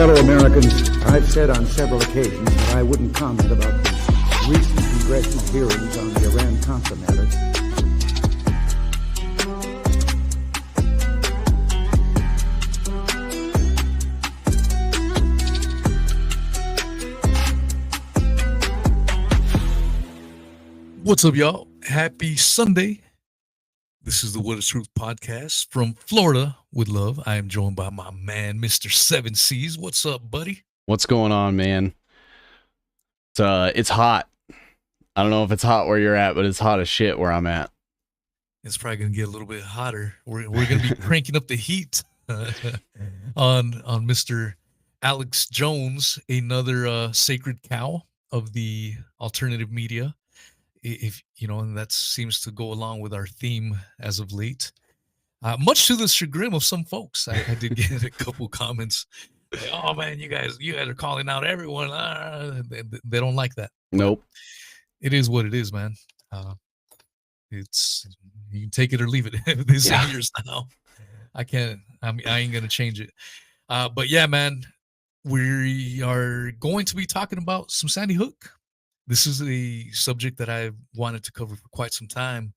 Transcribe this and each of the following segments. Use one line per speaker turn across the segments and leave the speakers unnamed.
fellow Americans, I've said on several occasions that I wouldn't comment about the recent congressional hearings on the Iran-Contra matter.
What's up, y'all? Happy Sunday. This is the What is Truth podcast from Florida with love. I am joined by my man, Mr. Seven C's. What's up, buddy?
What's going on, man? It's hot. I don't know if it's hot where you're at, but it's hot as shit where I'm at.
It's probably going to get a little bit hotter. We're going to be cranking up the heat on Mr. Alex Jones, another sacred cow of the alternative media. If you know, and that seems to go along with our theme as of late, much to the chagrin of some folks. I did get a couple comments like, oh man, you guys are calling out everyone. They don't like that.
Nope.
It is what it is, man. It's, you can take it or leave it. This is years now. I ain't gonna change it. But yeah, man, we are going to be talking about some Sandy Hook. This is a subject that I've wanted to cover for quite some time.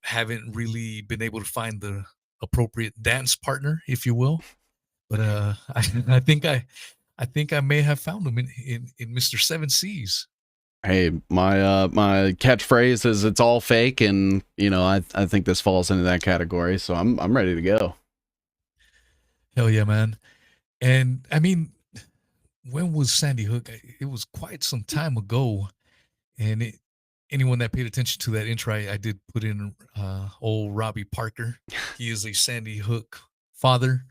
Haven't really been able to find the appropriate dance partner, if you will. But I think I may have found him in Mr. Seven C's.
Hey, my catchphrase is "it's all fake," and you know I think this falls into that category. So I'm ready to go.
Hell yeah, man! And I mean, when was Sandy Hook? It was quite some time ago, and anyone that paid attention to that intro, I did put in old Robby Parker. He is a Sandy Hook father,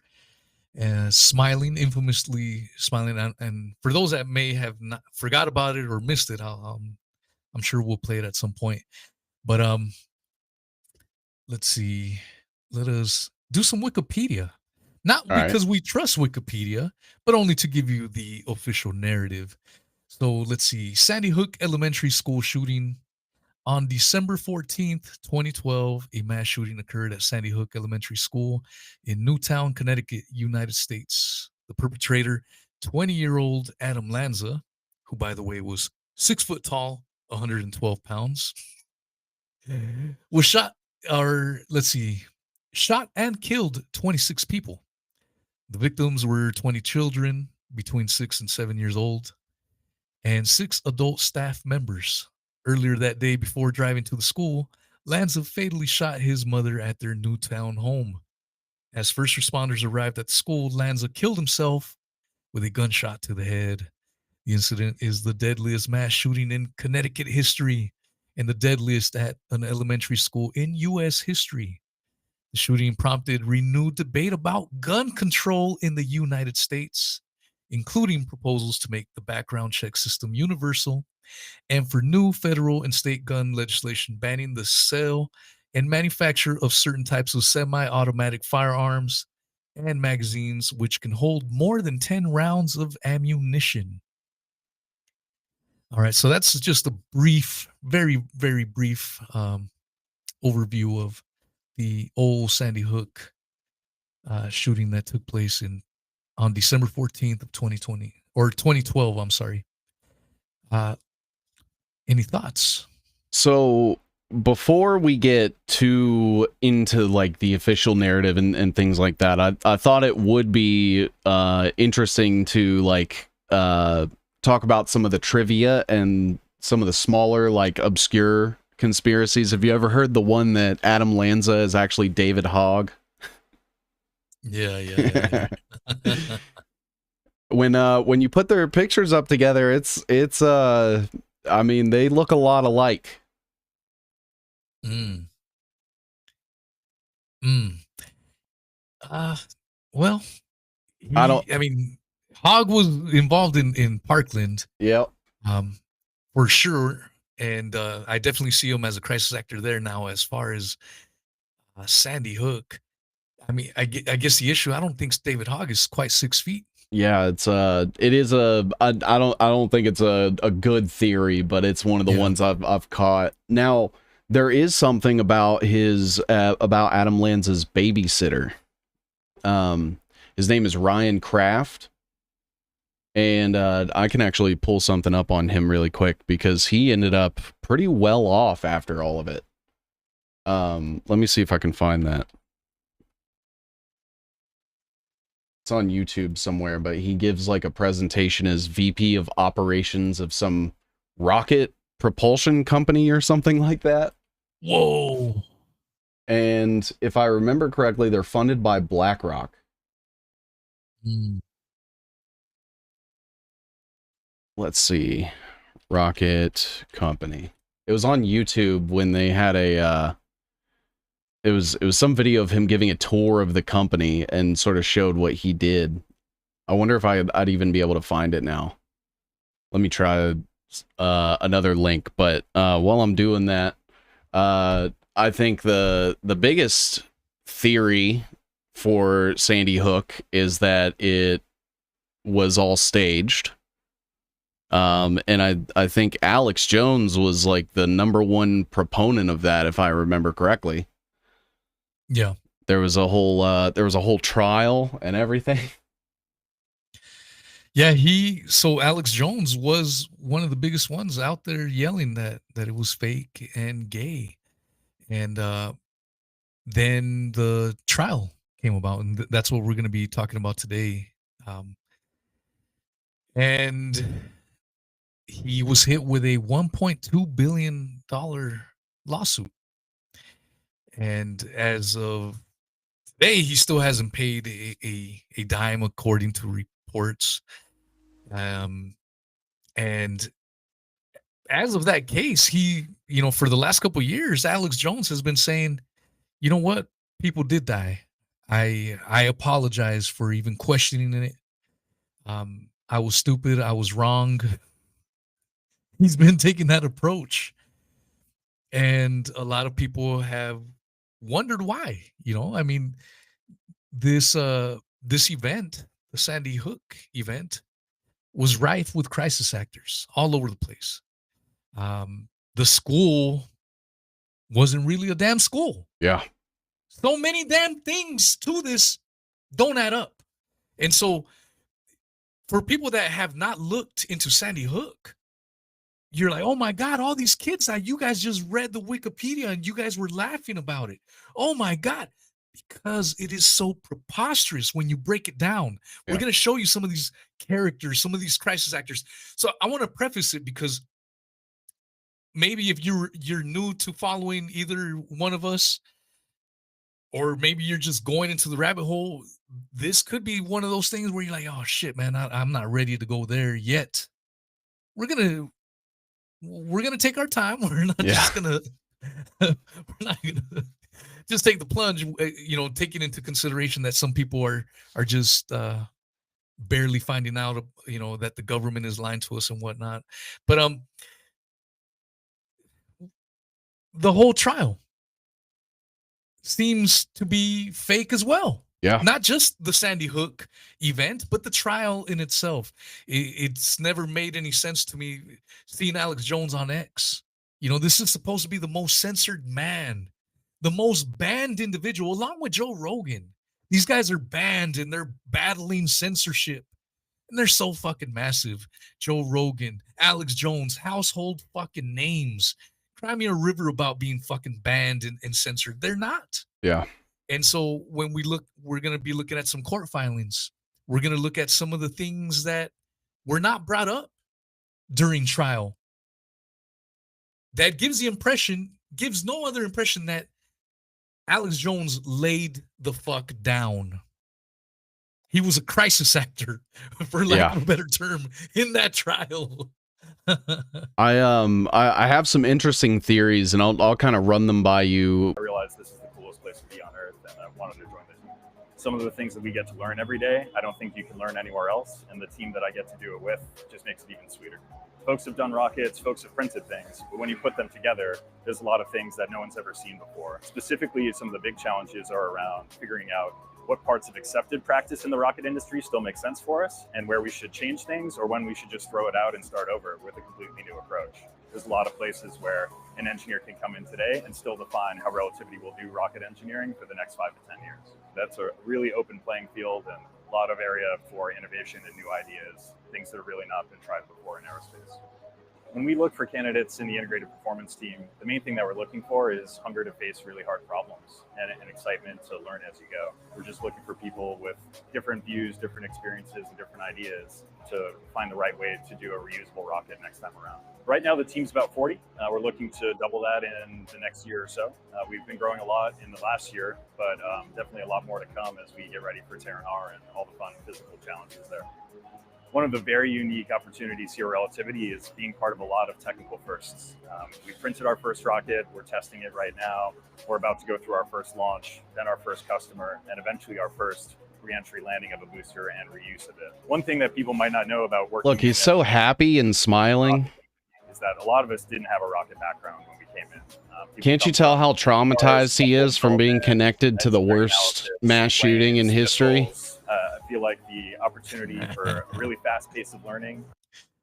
infamously smiling. And for those that may have not forgot about it or missed it, I'm sure we'll play it at some point. But let's see. Let us do some Wikipedia. Not because we trust Wikipedia, but only to give you the official narrative. So let's see. Sandy Hook Elementary School shooting. On December 14th, 2012, a mass shooting occurred at Sandy Hook Elementary School in Newtown, Connecticut, United States. The perpetrator, 20-year-old Adam Lanza, who, by the way, was 6 foot tall, 112 pounds, was shot and killed 26 people. The victims were 20 children between 6 and 7 years old and 6 adult staff members. Earlier that day, before driving to the school, Lanza fatally shot his mother at their Newtown home. As first responders arrived at the school, Lanza killed himself with a gunshot to the head. The incident is the deadliest mass shooting in Connecticut history and the deadliest at an elementary school in U.S. history. The shooting prompted renewed debate about gun control in the United States, including proposals to make the background check system universal and for new federal and state gun legislation banning the sale and manufacture of certain types of semi-automatic firearms and magazines which can hold more than 10 rounds of ammunition. All right, so that's just a brief, very, very brief overview of the old Sandy Hook shooting that took place on December 14th of 2020 or 2012. I'm sorry. Any thoughts?
So before we get too into like the official narrative and things like that, I thought it would be interesting to like talk about some of the trivia and some of the smaller like obscure conspiracies. Have you ever heard the one that Adam Lanza is actually David Hogg?
Yeah.
When you put their pictures up together, it's I mean, they look a lot alike.
Well, Hogg was involved in Parkland.
Yep.
For sure. And I definitely see him as a crisis actor there now. As far as Sandy Hook, I mean, I guess the issue, I don't think David Hogg is quite 6 feet.
Yeah, I don't think it's a good theory, but it's one of the ones I've caught. Now, there is something about about Adam Lanza's babysitter. His name is Ryan Kraft. And I can actually pull something up on him really quick because he ended up pretty well off after all of it. Let me see if I can find that. It's on YouTube somewhere, but he gives like a presentation as VP of operations of some rocket propulsion company or something like that.
Whoa.
And if I remember correctly, they're funded by BlackRock.
Mm.
Let's see. Rocket company. It was on YouTube when they had a it was some video of him giving a tour of the company and sort of showed what he did. I wonder if I'd even be able to find it now. Let me try another link, but while I'm doing that, I think the biggest theory for Sandy Hook is that it was all staged. And I think Alex Jones was like the #1 proponent of that, if I remember correctly.
Yeah.
There was a whole trial and everything.
Yeah, so Alex Jones was one of the biggest ones out there yelling that it was fake and gay. And then the trial came about, and that's what we're going to be talking about today. And he was hit with a $1.2 billion lawsuit. And as of today, he still hasn't paid a dime, according to reports. And as of that case, he, for the last couple of years, Alex Jones has been saying, you know what? People did die. I apologize for even questioning it. I was stupid. I was wrong. He's been taking that approach. And a lot of people have wondered why, I mean, this event, the Sandy Hook event, was rife with crisis actors all over the place. The school wasn't really a damn school.
Yeah.
So many damn things to this don't add up. And so for people that have not looked into Sandy Hook, you're like, oh my God, all these kids, you guys just read the Wikipedia and you guys were laughing about it. Oh my God, because it is so preposterous when you break it down.
Yeah.
We're going to show you some of these characters, some of these crisis actors. So I want to preface it because maybe if you're new to following either one of us, or maybe you're just going into the rabbit hole, this could be one of those things where you're like, oh shit, man, I'm not ready to go there yet. We're gonna take our time. We're not just gonna just take the plunge, taking into consideration that some people are just barely finding out, that the government is lying to us and whatnot. But the whole trial seems to be fake as well.
Yeah.
Not just the Sandy Hook event, but the trial in itself. It's never made any sense to me seeing Alex Jones on X. This is supposed to be the most censored man, the most banned individual, along with Joe Rogan. These guys are banned and they're battling censorship. And they're so fucking massive. Joe Rogan, Alex Jones, household fucking names. Cry me a river about being fucking banned and censored. They're not.
Yeah.
And so when we look, we're going to be looking at some court filings. We're going to look at some of the things that were not brought up during trial. That gives no other impression that Alex Jones laid the fuck down. He was a crisis actor, for lack of a better term, in that trial.
I have some interesting theories, and I'll kind of run them by you.
I realized this is the coolest place to be on Earth, and I wanted to join the team. Some of the things that we get to learn every day, I don't think you can learn anywhere else, and the team that I get to do it with just makes it even sweeter. Folks have done rockets, folks have printed things, but when you put them together, there's a lot of things that no one's ever seen before. Specifically, some of the big challenges are around figuring out what parts of accepted practice in the rocket industry still make sense for us, and where we should change things, or when we should just throw it out and start over with a completely new approach. There's a lot of places where an engineer can come in today and still define how relativity will do rocket engineering for the next 5 to 10 years. That's a really open playing field, and A lot of area for innovation and new ideas, things that have really not been tried before in aerospace. When we look for candidates in the integrated performance team, the main thing that we're looking for is hunger to face really hard problems and excitement to learn as you go. We're just looking for people with different views, different experiences, and different ideas to find the right way to do a reusable rocket next time around. Right now, the team's about 40. We're looking to double that in the next year or so. We've been growing a lot in the last year, but definitely a lot more to come as we get ready for Terran R and all the fun physical challenges there. One of the very unique opportunities here at Relativity is being part of a lot of technical firsts. We printed our first rocket, we're testing it right now. We're about to go through our first launch, then our first customer, and eventually our first re-entry landing of a booster and reuse of it. One thing that people might not know about working—
Look, he's so happy and smiling.
Is that a lot of us didn't have a rocket background when we came in.
Can't you tell how traumatized he is from being connected to the worst mass shooting in history?
I feel like the opportunity for a really fast pace of learning.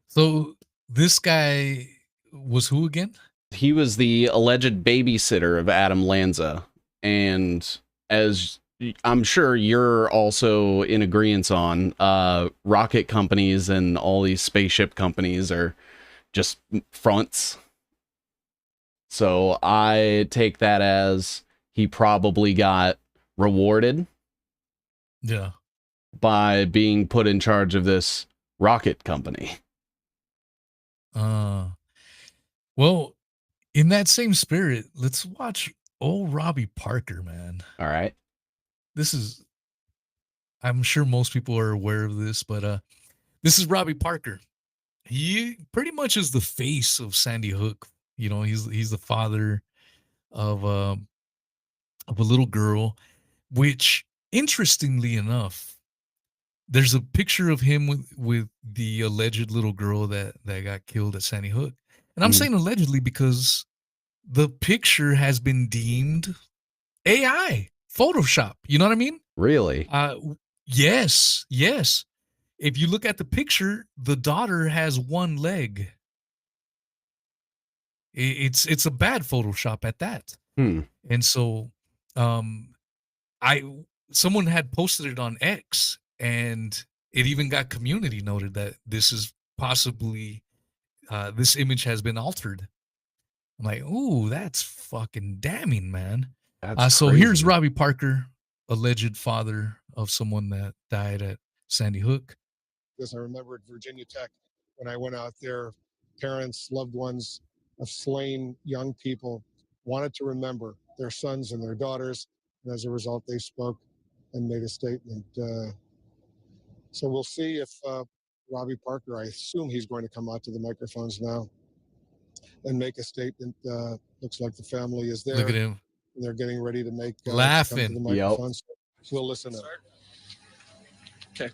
So this guy was who again?
He was the alleged babysitter of Adam Lanza. And as I'm sure you're also in agreement on, rocket companies and all these spaceship companies are just fronts. So I take that as he probably got rewarded.
Yeah.
By being put in charge of this rocket company.
Well, in that same spirit, let's watch old Robby Parker, man.
All right.
This is, I'm sure most people are aware of this, but this is Robby Parker. He pretty much is the face of Sandy Hook. You know, he's the father of a little girl, which interestingly enough, there's a picture of him with the alleged little girl that got killed at Sandy Hook. And I'm saying allegedly because the picture has been deemed AI, Photoshop. You know what I mean?
Really?
Yes. If you look at the picture, the daughter has one leg. It's a bad Photoshop at that. And so someone had posted it on X, and it even got community noted that this is possibly this image has been altered. I'm like, ooh, that's fucking damning, man.
That's
so
crazy.
Here's Robby Parker, alleged father of someone that died at Sandy Hook.
Because I remember at Virginia Tech, when I went out there, parents, loved ones of slain young people wanted to remember their sons and their daughters. And as a result, they spoke and made a statement. So we'll see if Robby Parker, I assume he's going to come out to the microphones now and make a statement. Looks like the family is there.
Look at him.
And they're getting ready to make
laughing.
to the microphones. Yep. We'll listen up.
Okay.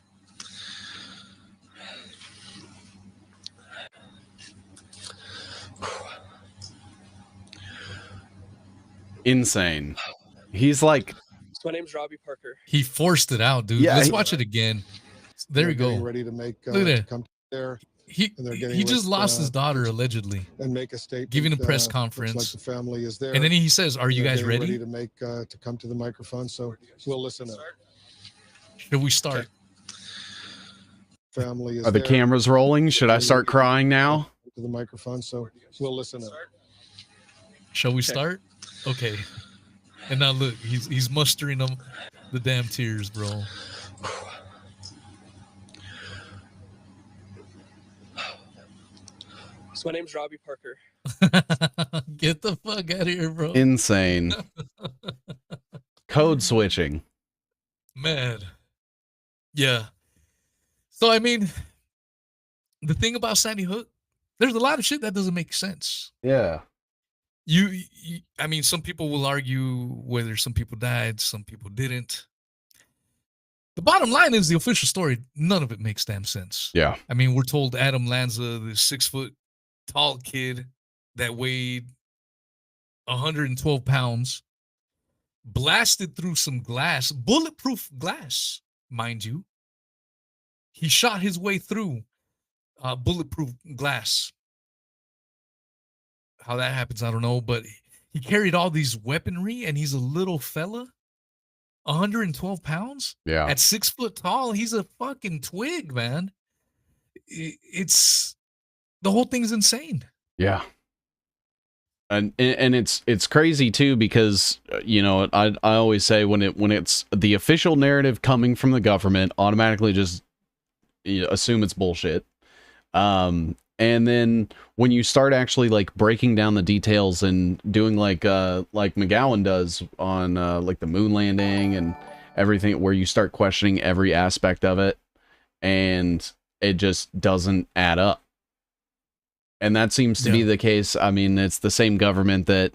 Insane. He's like,
so my name's Robby Parker.
He forced it out, dude. Let's watch it again. There we go.
Ready to make
look at
come there.
He just lost his daughter allegedly,
and make a statement,
giving a press conference.
Like the family is there,
and then he says, "Are you guys
ready to make to come to the microphone?" So we'll listen.
Should we start?
Family is
are the cameras rolling? Should I start crying now?
To the microphone, so we'll listen.
Shall we start? Okay. And now look, he's mustering them the damn tears, bro.
So my name's Robby Parker.
Get the fuck out of here, bro.
Insane. Code switching.
Man. Yeah. So, I mean, the thing about Sandy Hook, there's a lot of shit that doesn't make sense.
Yeah.
I mean, some people will argue whether some people died, some people didn't. The bottom line is the official story. None of it makes damn sense.
Yeah.
I mean, we're told Adam Lanza, the 6 foot tall kid that weighed 112 pounds, blasted through some glass, bulletproof glass, mind you. He shot his way through bulletproof glass. How that happens, I don't know, but he carried all these weaponry, and he's a little fella. 112 pounds
Yeah.
at 6 foot tall. He's a fucking twig, man. It's the whole thing's insane.
Yeah. And it's crazy too, because you know, I always say when it's the official narrative coming from the government, automatically just assume it's bullshit. And then when you start actually like breaking down the details and doing like McGowan does on like the moon landing and everything, where you start questioning every aspect of it, and it just doesn't add up. And that seems to be the case. I mean, it's the same government that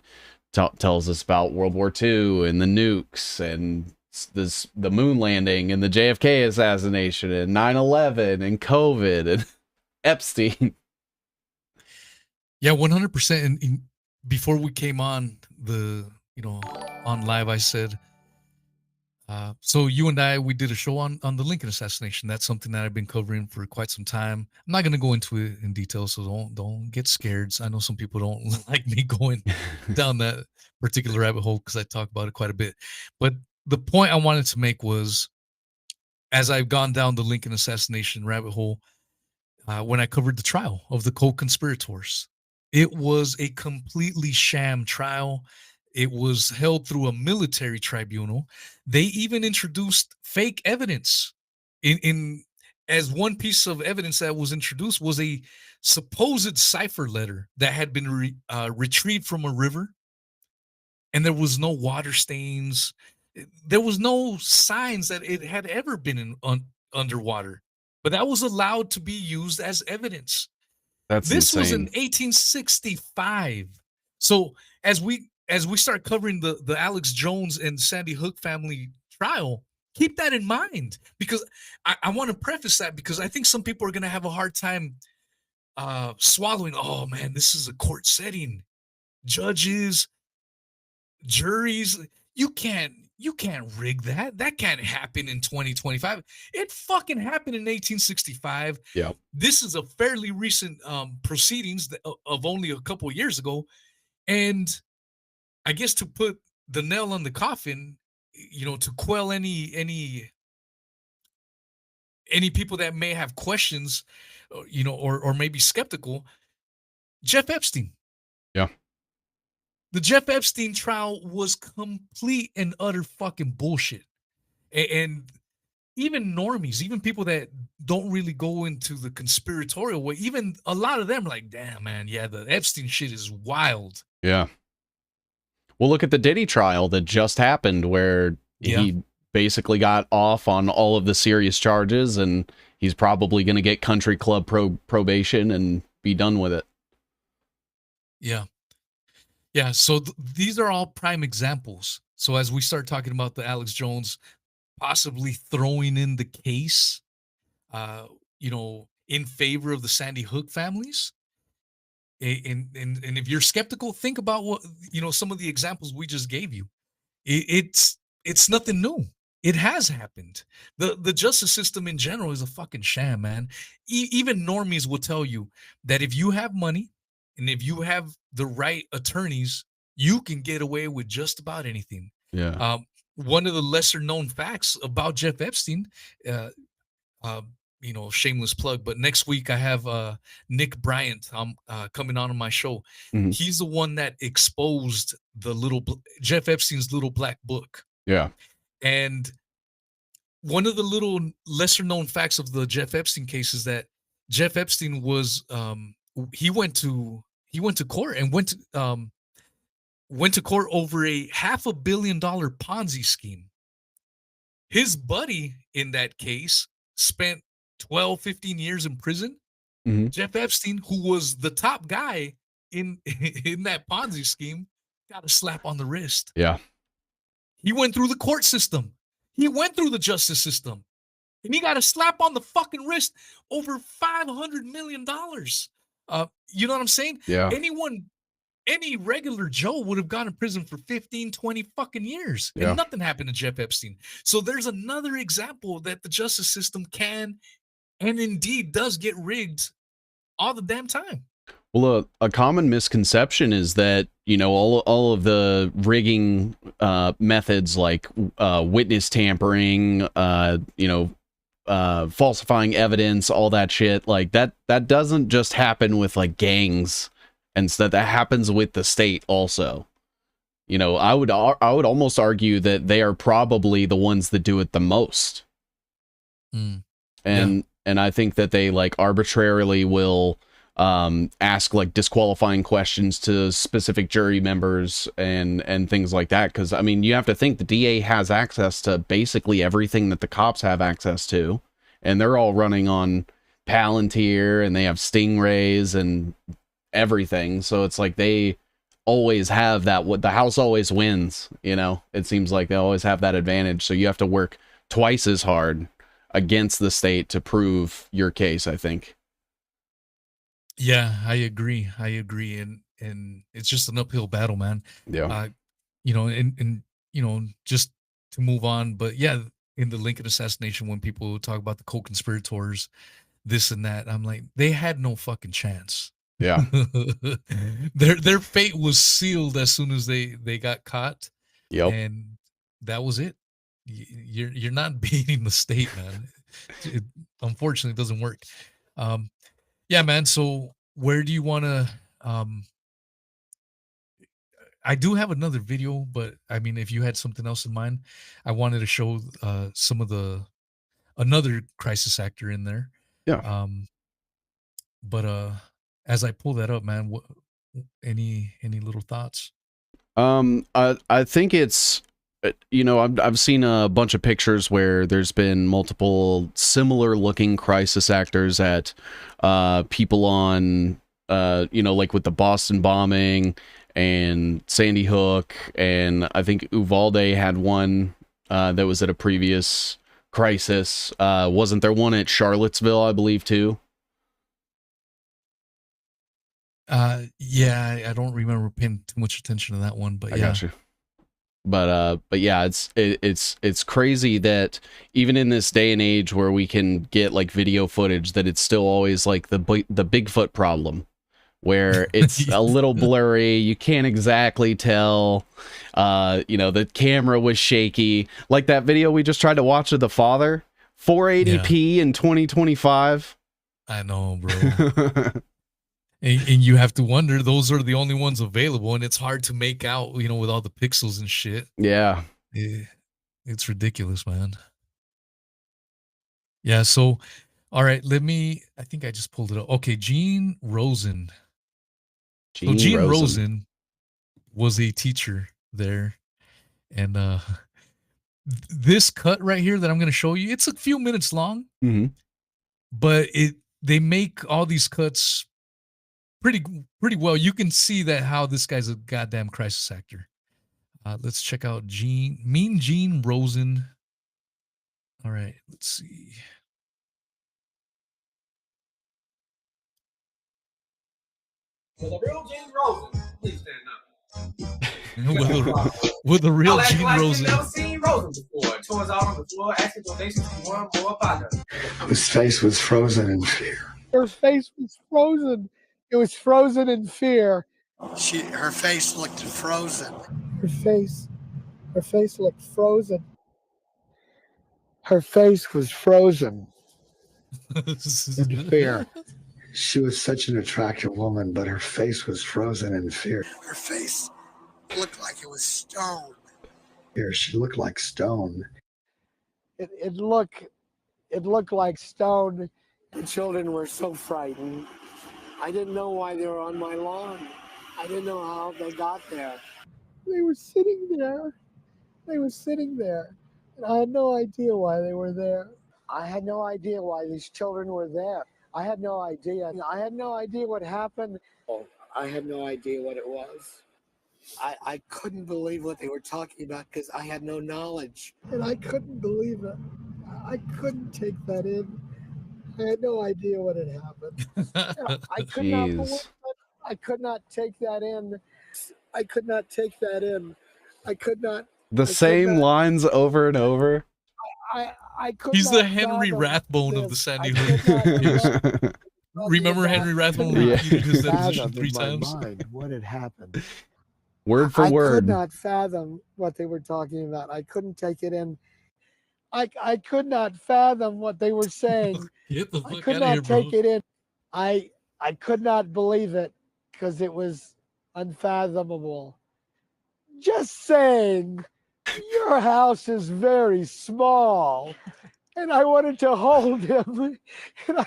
tells us about World War II and the nukes and the moon landing and the JFK assassination and 9/11 and COVID and Epstein.
Yeah, 100%. And before we came on on live, I said, so you and I, we did a show on the Lincoln assassination. That's something that I've been covering for quite some time. I'm not going to go into it in detail, so don't get scared. I know some people don't like me going down that particular rabbit hole because I talk about it quite a bit. But the point I wanted to make was, as I've gone down the Lincoln assassination rabbit hole, when I covered the trial of the co-conspirators, it was a completely sham trial. It was held through a military tribunal. They even introduced fake evidence. As one piece of evidence that was introduced was a supposed cipher letter that had been retrieved from a river, and there was no water stains. There was no signs that it had ever been underwater, but that was allowed to be used as evidence. This was in 1865. So as we start covering the Alex Jones and Sandy Hook family trial, keep that in mind, because I want to preface that, because I think some people are going to have a hard time swallowing, oh man, this is a court setting. Judges, juries, you can't rig that. That can't happen in 2025. It fucking happened in 1865.
Yeah. This
is a fairly recent proceedings of only a couple of years ago. And I guess to put the nail on the coffin, to quell any people that may have questions, or maybe skeptical, Jeff Epstein.
Yeah.
The Jeff Epstein trial was complete and utter fucking bullshit. And even normies, even people that don't really go into the conspiratorial way, even a lot of them are like, damn, man, yeah, the Epstein shit is wild.
Yeah. Well, look at the Diddy trial that just happened, where he basically got off on all of the serious charges, and he's probably going to get country club probation and be done with it.
Yeah. Yeah, so these are all prime examples. So as we start talking about the Alex Jones possibly throwing in the case, in favor of the Sandy Hook families, and if you're skeptical, think about what some of the examples we just gave you. It's nothing new. It has happened. The justice system in general is a fucking sham, man. Even normies will tell you that if you have money and if you have the right attorneys, you can get away with just about anything.
Yeah.
One of the lesser known facts about Jeff Epstein, shameless plug, but next week I have Nick Bryant coming on my show.
Mm-hmm.
He's the one that exposed Jeff Epstein's little black book.
Yeah.
And one of the little lesser known facts of the Jeff Epstein case is that Jeff Epstein was he went to court and went to court over a $500 million Ponzi scheme. His buddy in that case spent 12, 15 years in prison.
Mm-hmm.
Jeff Epstein, who was the top guy in that Ponzi scheme, got a slap on the wrist.
Yeah.
He went through the court system. He went through the justice system. And he got a slap on the fucking wrist over $500 million. You know what I'm saying?
Yeah.
Any regular Joe would have gone to prison for 15, 20 fucking years.
Yeah.
And nothing happened to Jeff Epstein. So there's another example that the justice system can and indeed does get rigged all the damn time.
Well, a common misconception is that, you know, all of the rigging methods like witness tampering, you know, falsifying evidence, all that shit, like that doesn't just happen with like gangs, and so that happens with the state also. You know, I would almost argue that they are probably the ones that do it the most. And I think that they like arbitrarily will ask like disqualifying questions to specific jury members and things like that, because I mean, you have to think the DA has access to basically everything that the cops have access to, and they're all running on Palantir and they have Stingrays and everything, so it's like they always have that, what the house always wins, you know. It seems like they always have that advantage, so you have to work twice as hard against the state to prove your case, I think.
Yeah, I agree. And it's just an uphill battle, man.
Yeah.
You know, and you know, just to move on, but yeah, in the Lincoln assassination, when people talk about the co-conspirators, this and that, I'm like, they had no fucking chance.
Yeah.
Their fate was sealed as soon as they got caught.
Yep.
And that was it. You're not beating the state, man. It unfortunately doesn't work. Yeah, man. So where do you want to? I do have another video, but I mean, if you had something else in mind, I wanted to show some of another crisis actor in there.
Yeah.
But as I pull that up, man, what any little thoughts?
I think it's, you know, I've seen a bunch of pictures where there's been multiple similar looking crisis actors at people on, you know, like with the Boston bombing and Sandy Hook, and I think Uvalde had one that was at a previous crisis. Wasn't there one at Charlottesville, I believe, too?
Yeah, I don't remember paying too much attention to that one, but
I
yeah.
got you. But yeah, it's crazy that even in this day and age where we can get like video footage, that it's still always like the Bigfoot problem, where it's a little blurry, you can't exactly tell, you know, the camera was shaky, like that video we just tried to watch of the father, 480p in 2025.
I know, bro. And you have to wonder, those are the only ones available, and it's hard to make out, you know, with all the pixels and shit.
Yeah.
It's ridiculous, man. Yeah, so, all right, I think I just pulled it up. Okay, Gene Rosen. Gene Rosen was a teacher there, and this cut right here that I'm going to show you, it's a few minutes long, but they make all these cuts pretty well. You can see that how this guy's a goddamn crisis actor. Let's check out Mean Gene Rosen. All right, let's see.
For the real Gene Rosen, please stand up.
with a real Gene Rosen.
Never seen Rosen before. Tours out on the floor, asking donations from one more partner.
His face was frozen in fear.
Her face was frozen. It was frozen in fear.
Her face looked frozen.
Her face looked frozen. Her face was frozen in fear.
She was such an attractive woman, but her face was frozen in fear. Her face looked like it was stone. Here, she looked like stone.
It looked like stone. The children were so frightened. I didn't know why they were on my lawn. I didn't know how they got there. They were sitting there. And I had no idea why they were there. I had no idea why these children were there. I had no idea. I had no idea what happened. I had no idea what it was. I couldn't believe what they were talking about because I had no knowledge. And I couldn't believe it. I couldn't take that in. I had no idea what had happened. I could not believe it. I could not take that in. I could not take that in. I could not.
The same lines over and over.
I could
He's
not
the Henry
fathom
Rathbone of
this.
the Sandy
I could
Hook.
not
Remember Henry Rathbone
Yeah.
repeated his deposition
fathom
3
in my
times?
mind what had happened.
Word for
I could
word.
not fathom what they were talking about. I couldn't take it in. I could not fathom what they were saying.
Get the
I
fuck
could
out of here,
not
bro.
take it in. I could not believe it because it was unfathomable. Just saying, your house is very small. And I wanted to hold him. And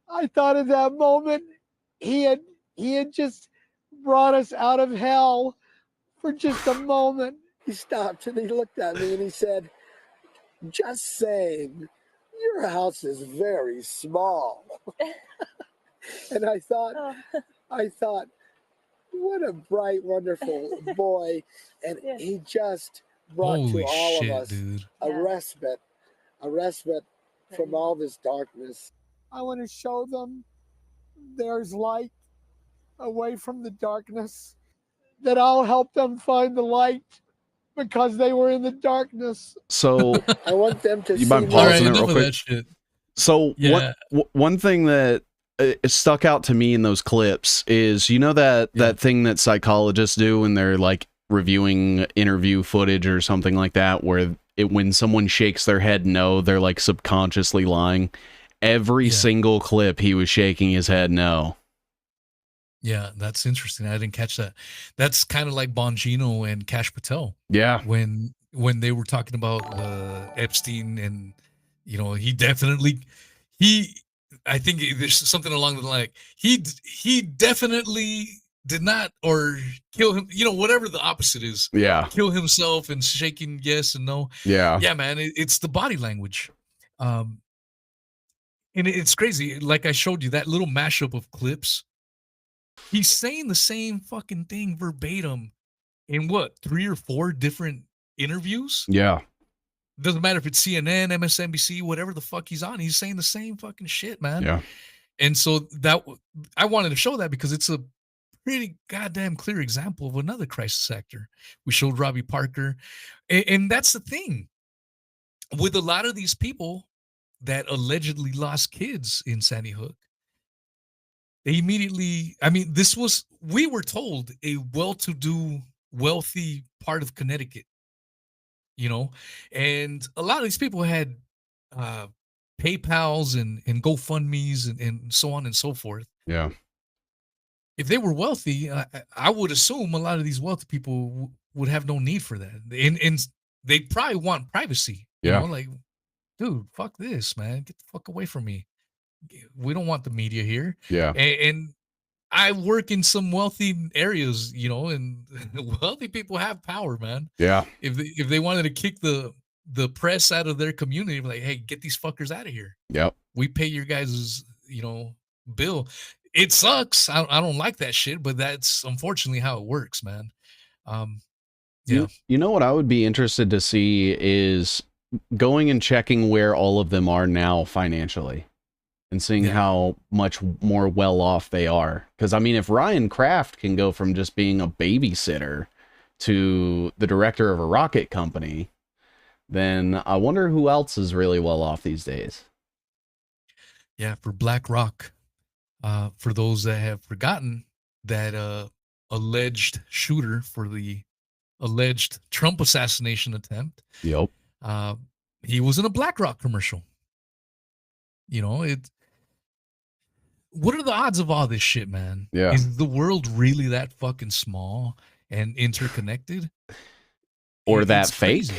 I thought at that moment he had just brought us out of hell for just a moment. He stopped and he looked at me and he said, just saying, your house is very small. And I thought, what a bright, wonderful boy. And he just brought
Holy
to all
shit,
of us
dude.
a respite from all this darkness. I want to show them there's light away from the darkness, that I'll help them find the light because they were in the darkness.
So
I want them to
you
see
mind
All right,
pausing it real
enough of
quick?
that shit.
So
Yeah.
one thing that stuck out to me in those clips is, you know, that thing that psychologists do when they're like reviewing interview footage or something like that, where when someone shakes their head no, they're like subconsciously lying. Every single clip he was shaking his head no.
Yeah, that's interesting. I didn't catch that. That's kind of like Bongino and Kash Patel.
Yeah.
When they were talking about Epstein, and you know, I think there's something along the line. He definitely did not, or kill him, you know, whatever the opposite is.
Yeah.
Kill himself and shaking yes and no.
Yeah.
Yeah, man, it's the body language. And it's crazy. Like I showed you that little mashup of clips. He's saying the same fucking thing verbatim in what, 3 or 4 different interviews?
Yeah.
Doesn't matter if it's CNN, MSNBC, whatever the fuck he's on. He's saying the same fucking shit, man.
Yeah.
And so that I wanted to show that because it's a pretty goddamn clear example of another crisis actor. We showed Robby Parker. And that's the thing. With a lot of these people that allegedly lost kids in Sandy Hook, they immediately, I mean, we were told, a well-to-do, wealthy part of Connecticut, you know, and a lot of these people had PayPals and GoFundMe's and so on and so forth.
Yeah.
If they were wealthy, I would assume a lot of these wealthy people would have no need for that. And they'd probably want privacy.
Yeah.
You know, like, dude, fuck this, man. Get the fuck away from me. We don't want the media here.
Yeah.
And I work in some wealthy areas, you know, and wealthy people have power, man.
Yeah.
If they wanted to kick the press out of their community, like, hey, get these fuckers out of here.
Yep.
We pay your guys', you know, bill. It sucks. I don't like that shit, but that's unfortunately how it works, man. Yeah.
You know what I would be interested to see is going and checking where all of them are now financially and seeing how much more well off they are. Because, I mean, if Ryan Kraft can go from just being a babysitter to the director of a rocket company, then I wonder who else is really well off these days.
Yeah, for BlackRock, for those that have forgotten, that alleged shooter for the alleged Trump assassination attempt.
Yep.
He was in a BlackRock commercial. You know, what are the odds of all this shit, man?
Yeah.
Is the world really that fucking small and interconnected?
Or that
It's
fake?
crazy.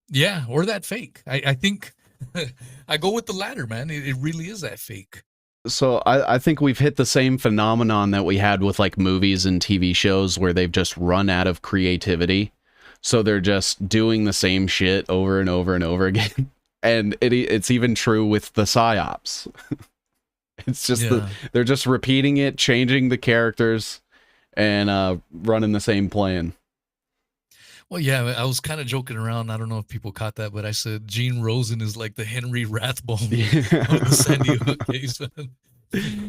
Yeah, or that fake. I think I go with the latter, man. It really is that fake.
So I think we've hit the same phenomenon that we had with like movies and TV shows where they've just run out of creativity. So they're just doing the same shit over and over and over again. And it's even true with the PSYOPs. It's just they're just repeating it, changing the characters, and running the same plan.
Well, yeah, I was kind of joking around. I don't know if people caught that, but I said Gene Rosen is like the Henry Rathbone of the Sandy Hook case.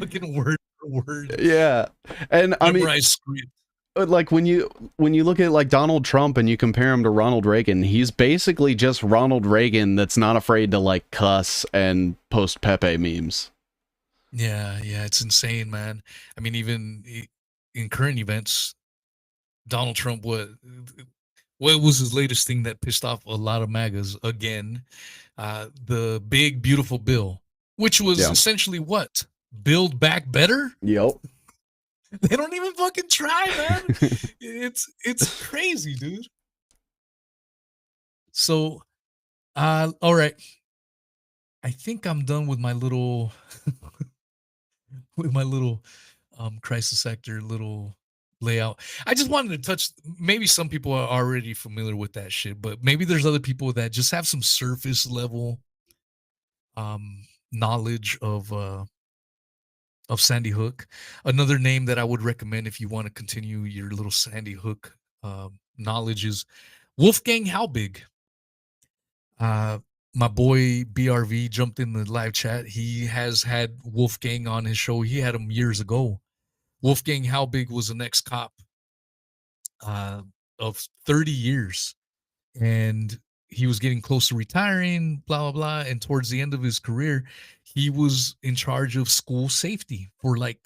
Fucking word for word.
Yeah, and I mean,
script.
Like when you look at like Donald Trump and you compare him to Ronald Reagan, he's basically just Ronald Reagan that's not afraid to like cuss and post Pepe memes.
Yeah, it's insane, man. I mean, even in current events, Donald Trump, what was his latest thing that pissed off a lot of MAGAs again? The big beautiful bill, which was essentially what? Build back better?
Yep.
They don't even fucking try, man. It's crazy, dude. So, all right. I think I'm done with my little crisis actor little layout. I just wanted to touch, maybe some people are already familiar with that shit, but maybe there's other people that just have some surface level knowledge of Sandy Hook. Another name that I would recommend if you want to continue your little Sandy Hook knowledge is Wolfgang Halbig. My boy BRV jumped in the live chat. He has had Wolfgang on his show. He had him years ago. Wolfgang Halbig was an ex-cop of 30 years, and he was getting close to retiring, blah, blah, blah. And towards the end of his career, he was in charge of school safety for like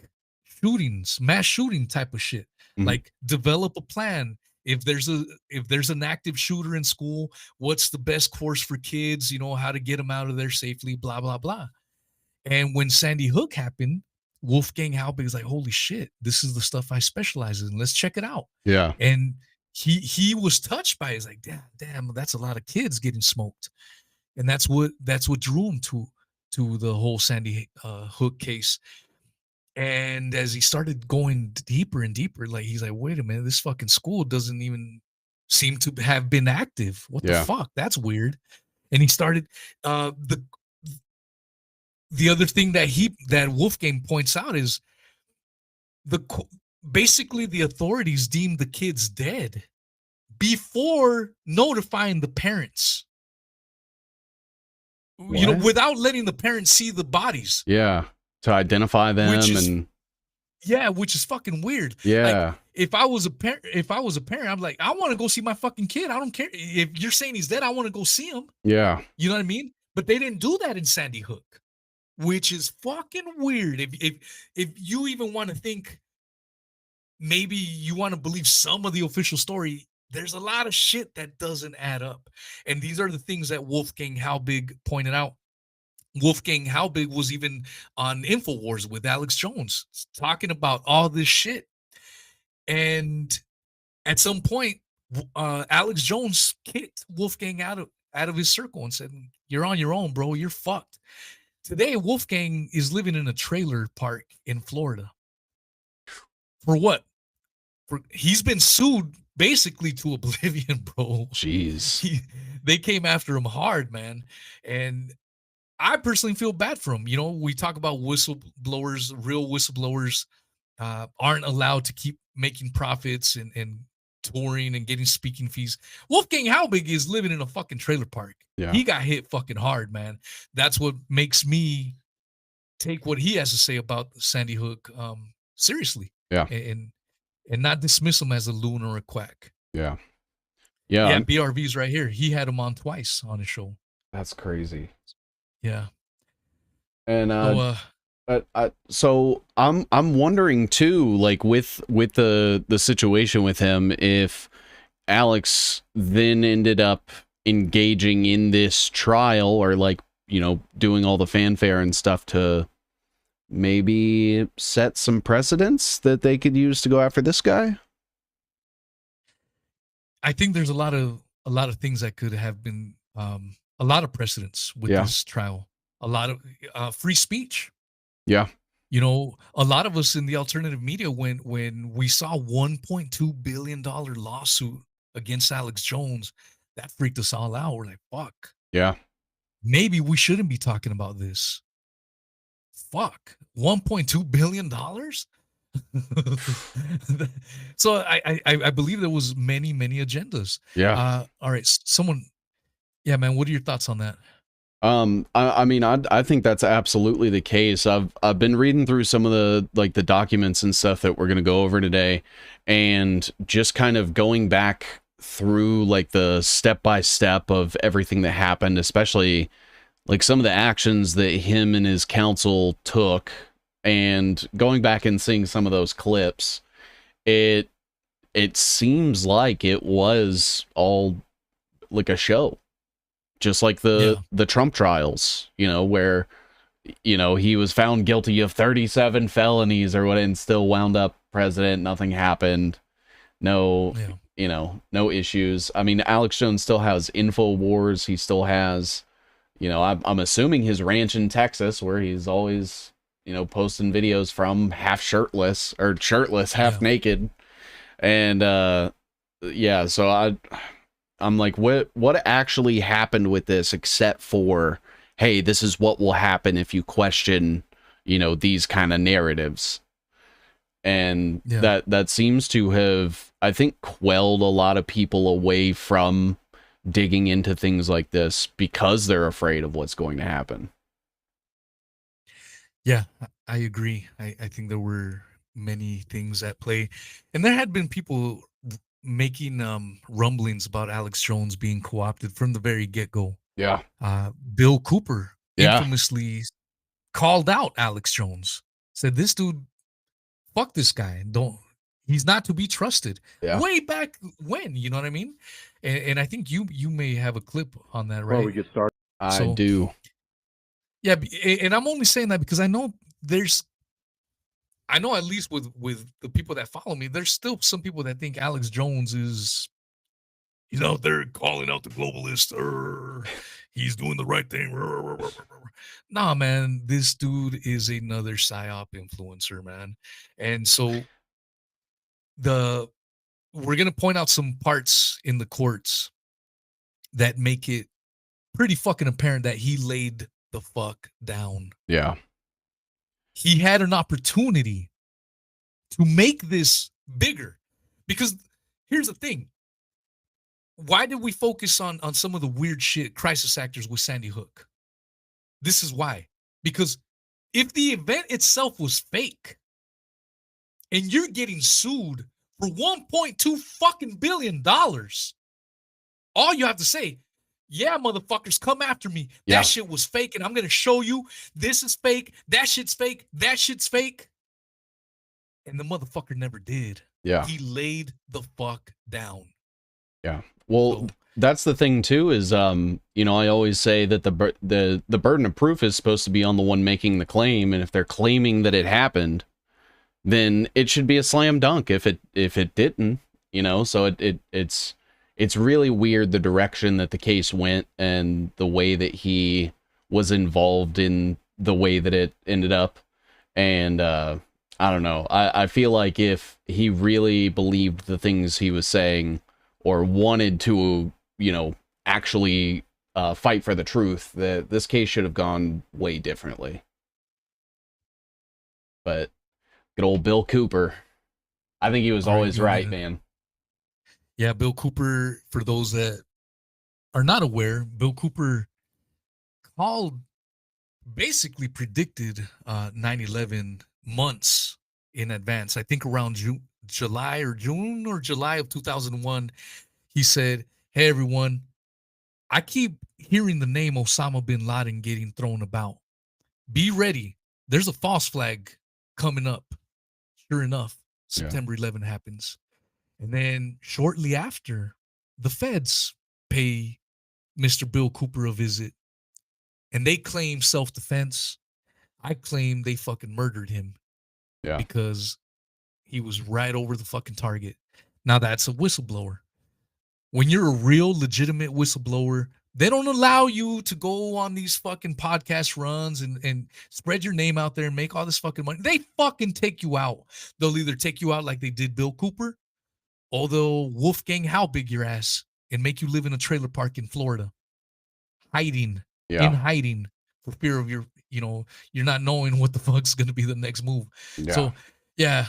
shootings, mass shooting type of shit. Like develop a plan. If there's an active shooter in school, what's the best course for kids, how to get them out of there safely, blah, blah, blah. And when Sandy Hook happened, Wolfgang Halbig is like, holy shit, this is the stuff I specialize in. Let's check it out.
Yeah.
And he was touched by it. He's like, damn, that's a lot of kids getting smoked. And that's what drew him to the whole Sandy Hook case. And as he started going deeper and deeper, like he's like, wait a minute, this fucking school doesn't even seem to have been active. What the fuck? That's weird. And he started the other thing that Wolfgang points out is basically the authorities deemed the kids dead before notifying the parents.
What?
Without letting the parents see the bodies.
Yeah. To identify them
which is fucking weird.
Yeah.
Like, if I was a parent, I'm like, I want to go see my fucking kid. I don't care if you're saying he's dead. I want to go see him.
Yeah.
You know what I mean? But they didn't do that in Sandy Hook, which is fucking weird. If you even want to think, maybe you want to believe some of the official story, there's a lot of shit that doesn't add up. And these are the things that Wolfgang Halbig pointed out. Wolfgang Halbig was even on InfoWars with Alex Jones talking about all this shit. And at some point, Alex Jones kicked Wolfgang out of his circle and said, you're on your own, bro. You're fucked. Today, Wolfgang is living in a trailer park in Florida. For what? He's been sued basically to oblivion, bro.
Jeez.
They came after him hard, man. And I personally feel bad for him. We talk about whistleblowers, real whistleblowers aren't allowed to keep making profits and touring and getting speaking fees. Wolfgang Halbig is living in a fucking trailer park.
Yeah.
He got hit fucking hard, man. That's what makes me take what he has to say about Sandy Hook seriously.
Yeah.
And not dismiss him as a loon or a quack.
Yeah.
Yeah. BRV's right here. He had him on twice on his show.
That's crazy.
Yeah.
And so I'm wondering too, like with the situation with him, if Alex then ended up engaging in this trial or like, doing all the fanfare and stuff to maybe set some precedents that they could use to go after this guy.
I think there's a lot of things that could have been a lot of precedents with this trial. A lot of free speech.
Yeah.
A lot of us in the alternative media, when we saw $1.2 billion lawsuit against Alex Jones, that freaked us all out. We're like, fuck.
Yeah.
Maybe we shouldn't be talking about this. Fuck. $1.2 billion? So I believe there was many agendas.
Yeah.
All right. Someone. Yeah, man. What are your thoughts on that?
I mean, I think that's absolutely the case. I've been reading through some of the documents and stuff that we're going to go over today, and just kind of going back through like the step by step of everything that happened, especially like some of the actions that him and his counsel took And going back and seeing some of those clips, it seems like it was all like a show, just like the Trump trials, you know, where, you know, he was found guilty of 37 felonies or what, and still wound up president. Nothing happened. No, you know, no issues. I mean, Alex Jones still has InfoWars. He still has, you know, I'm assuming his ranch in Texas, where he's always, you know, posting videos from half shirtless or shirtless, half naked. And, yeah, so I'm like, what actually happened with this, except for, hey, this is what will happen if you question, you know, these kind of narratives. And that seems to have, I think, quelled a lot of people away from digging into things like this because they're afraid of what's going to happen.
Yeah, I agree. I think there were many things at play, and there had been people making rumblings about Alex Jones being co-opted from the very get-go.
Yeah.
Bill Cooper
Yeah.
infamously called out Alex Jones, said, "This dude, fuck this guy. He's not to be trusted."
Yeah.
Way back when, you know what I mean? And I think you may have a clip on that, right?
Before we get started,
I do.
Yeah, and I'm only saying that because I know at least with the people that follow me, there's still some people that think Alex Jones is, he's out there calling out the globalist, or he's doing the right thing. Nah, man, this dude is another psyop influencer, man. And so we're gonna point out some parts in the courts that make it pretty fucking apparent that he laid the fuck down.
Yeah.
He had an opportunity to make this bigger, because here's the thing. Why did we focus on some of the weird shit crisis actors with Sandy Hook? This is why. Because if the event itself was fake and you're getting sued for $1.2 fucking billion, all you have to say, yeah, motherfuckers, come after me.
Yeah.
That shit was fake, and I'm going to show you this is fake. That shit's fake. That shit's fake. And the motherfucker never did.
Yeah.
He laid the fuck down.
Yeah. Well, that's the thing too, is, you know, I always say that the burden of proof is supposed to be on the one making the claim. And if they're claiming that it happened, then it should be a slam dunk if it didn't, you know? So it's really weird, the direction that the case went and the way that he was involved in the way that it ended up. And, I don't know. I feel like if he really believed the things he was saying, or wanted to, you know, actually fight for the truth, that this case should have gone way differently. But good old Bill Cooper, I think he was always right, man.
Yeah, Bill Cooper, for those that are not aware, Bill Cooper basically predicted 9/11 months in advance. I think around June or July of 2001, he said, "Hey, everyone, I keep hearing the name Osama bin Laden getting thrown about. Be ready. There's a false flag coming up." Sure enough, September 11 happens. And then shortly after, the feds pay Mr. Bill Cooper a visit, and they claim self-defense. I claim they fucking murdered him.
Yeah.
Because he was right over the fucking target. Now that's a whistleblower. When you're a real legitimate whistleblower, they don't allow you to go on these fucking podcast runs and spread your name out there and make all this fucking money. They fucking take you out. They'll either take you out like they did Bill Cooper, or they'll Wolfgang Halbig your ass and make you live in a trailer park in Florida, in hiding for fear of you're not knowing what the fuck's going to be the next move.
Yeah.
So, yeah.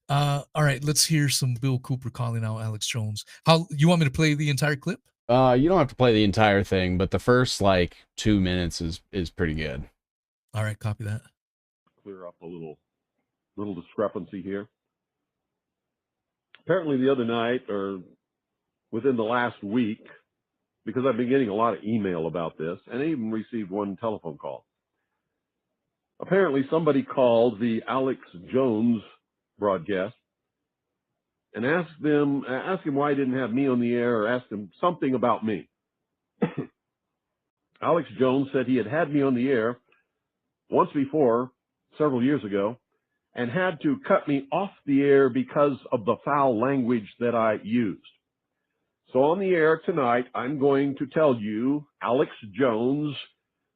All right, let's hear some Bill Cooper calling out Alex Jones. How you want me to play the entire clip?
You don't have to play the entire thing, but the first like 2 minutes is pretty good.
All right, copy that.
Clear up a little discrepancy here. Apparently the other night, or within the last week, because I've been getting a lot of email about this, and I even received one telephone call. Apparently somebody called the Alex Jones broadcast and asked him why he didn't have me on the air, or asked him something about me. Alex Jones said he had me on the air once before, several years ago, and had to cut me off the air because of the foul language that I used. So on the air tonight, I'm going to tell you, Alex Jones,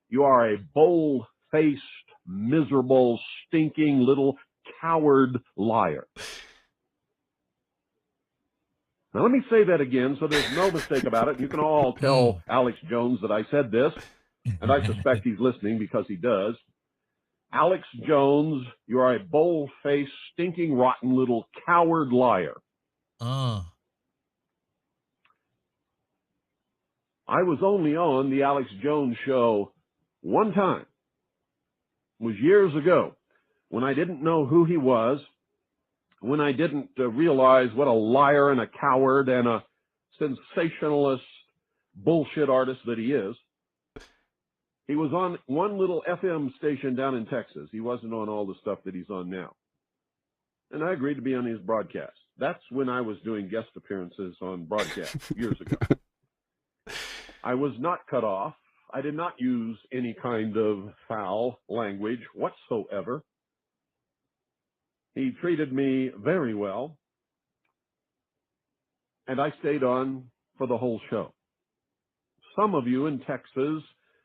you are a bold-faced, miserable, stinking little coward liar. Now let me say that again so there's no mistake about it. You can all tell Alex Jones that I said this, and I suspect he's listening because he does. Alex Jones, you are a bold-faced, stinking, rotten little coward liar. I was only on the Alex Jones show one time. It was years ago when I didn't know who he was, when I didn't realize what a liar and a coward and a sensationalist bullshit artist that he is. He was on one little FM station down in Texas. He wasn't on all the stuff that he's on now. And I agreed to be on his broadcast. That's when I was doing guest appearances on broadcast years ago. I was not cut off. I did not use any kind of foul language whatsoever. He treated me very well, and I stayed on for the whole show. Some of you in Texas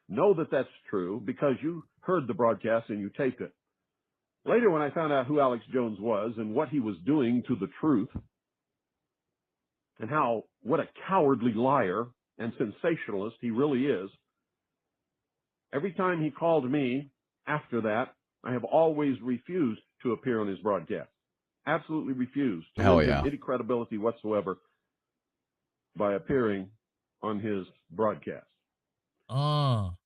know that that's true because you heard the broadcast and you taped it. Later, when I found out who Alex Jones was and what he was doing to the truth, and what a cowardly liar and sensationalist he really is, every time he called me after that, I have always refused to appear on his broadcast. Absolutely refused to lend him any credibility whatsoever by appearing on his broadcast.
All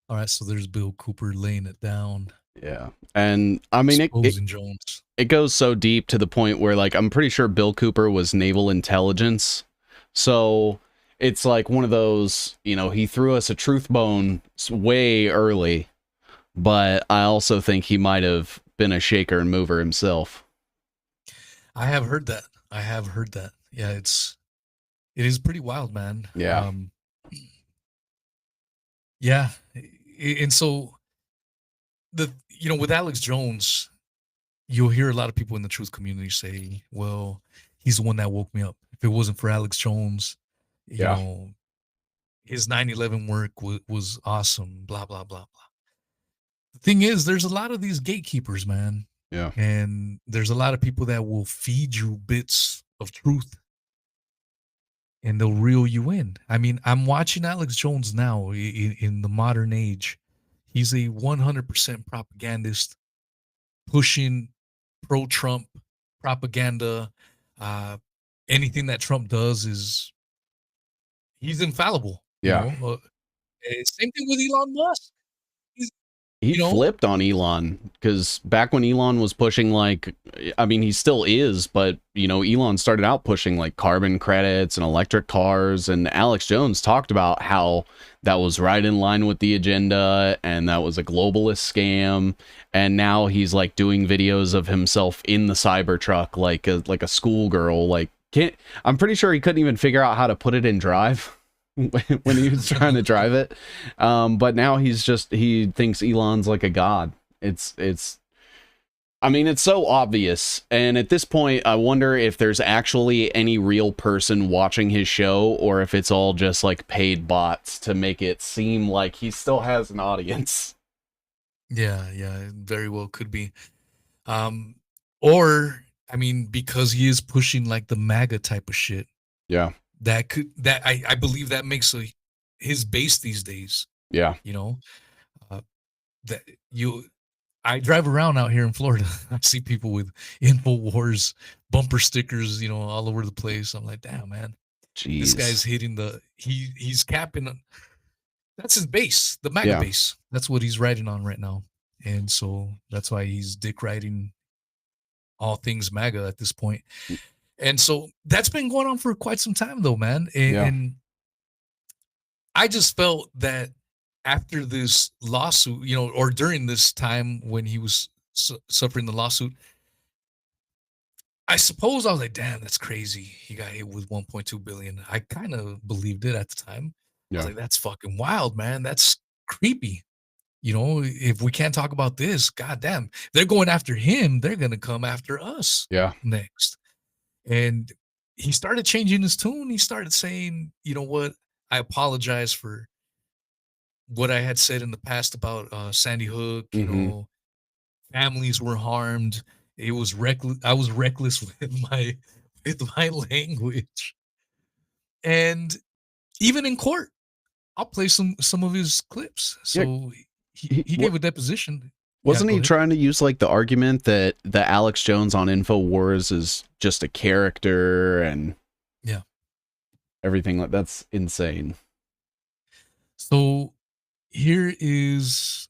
right, so there's Bill Cooper laying it down.
Yeah. And I mean, it goes so deep to the point where, like, I'm pretty sure Bill Cooper was naval intelligence. So it's like one of those, you know, he threw us a truth bone way early, but I also think he might have been a shaker and mover himself.
I have heard that. Yeah, it is pretty wild, man.
Yeah.
Yeah. And so with Alex Jones, you'll hear a lot of people in the truth community say, well, he's the one that woke me up. If it wasn't for Alex Jones, you know, his 9/11 work was awesome, blah, blah, blah, blah. The thing is, there's a lot of these gatekeepers, man.
Yeah.
And there's a lot of people that will feed you bits of truth and they'll reel you in. I mean, I'm watching Alex Jones now in the modern age. He's a 100% propagandist, pushing pro-Trump propaganda. Anything that Trump does he's infallible.
Yeah.
You know? Same thing with Elon Musk.
He flipped on Elon, because back when Elon was pushing, like, I mean, he still is, but, you know, Elon started out pushing like carbon credits and electric cars, and Alex Jones talked about how that was right in line with the agenda and that was a globalist scam. And now he's like doing videos of himself in the Cybertruck like a schoolgirl. Like, I'm pretty sure he couldn't even figure out how to put it in drive when he was trying to drive it. But now he thinks Elon's like a god. I mean, it's so obvious. And at this point, I wonder if there's actually any real person watching his show, or if it's all just like paid bots to make it seem like he still has an audience.
Yeah, it very well could be. Or, I mean, because he is pushing like the MAGA type of shit.
Yeah.
I believe that makes his base these days.
Yeah.
You know, I drive around out here in Florida. I see people with InfoWars bumper stickers, you know, all over the place. I'm like, damn, man.
Jeez.
This guy's hitting he's capping. That's his base, the MAGA base. That's what he's riding on right now. And so that's why he's dick riding all things MAGA at this point. And so that's been going on for quite some time though, man. And I just felt that after this lawsuit, or during this time when he was suffering the lawsuit, I suppose I was like, damn, that's crazy. He got hit with 1.2 billion. I kind of believed it at the time. I was like, that's fucking wild, man. That's creepy. If we can't talk about this, goddamn, they're going after him. They're going to come after us next. And he started changing his tune. He started saying, you know what? I apologize for what I had said in the past about Sandy Hook. Families were harmed. It was reckless. I was reckless with my language. And even in court, I'll play some of his clips. So he gave a deposition.
Wasn't he trying to use like the argument that the Alex Jones on InfoWars is just a character and everything like that's insane.
So here is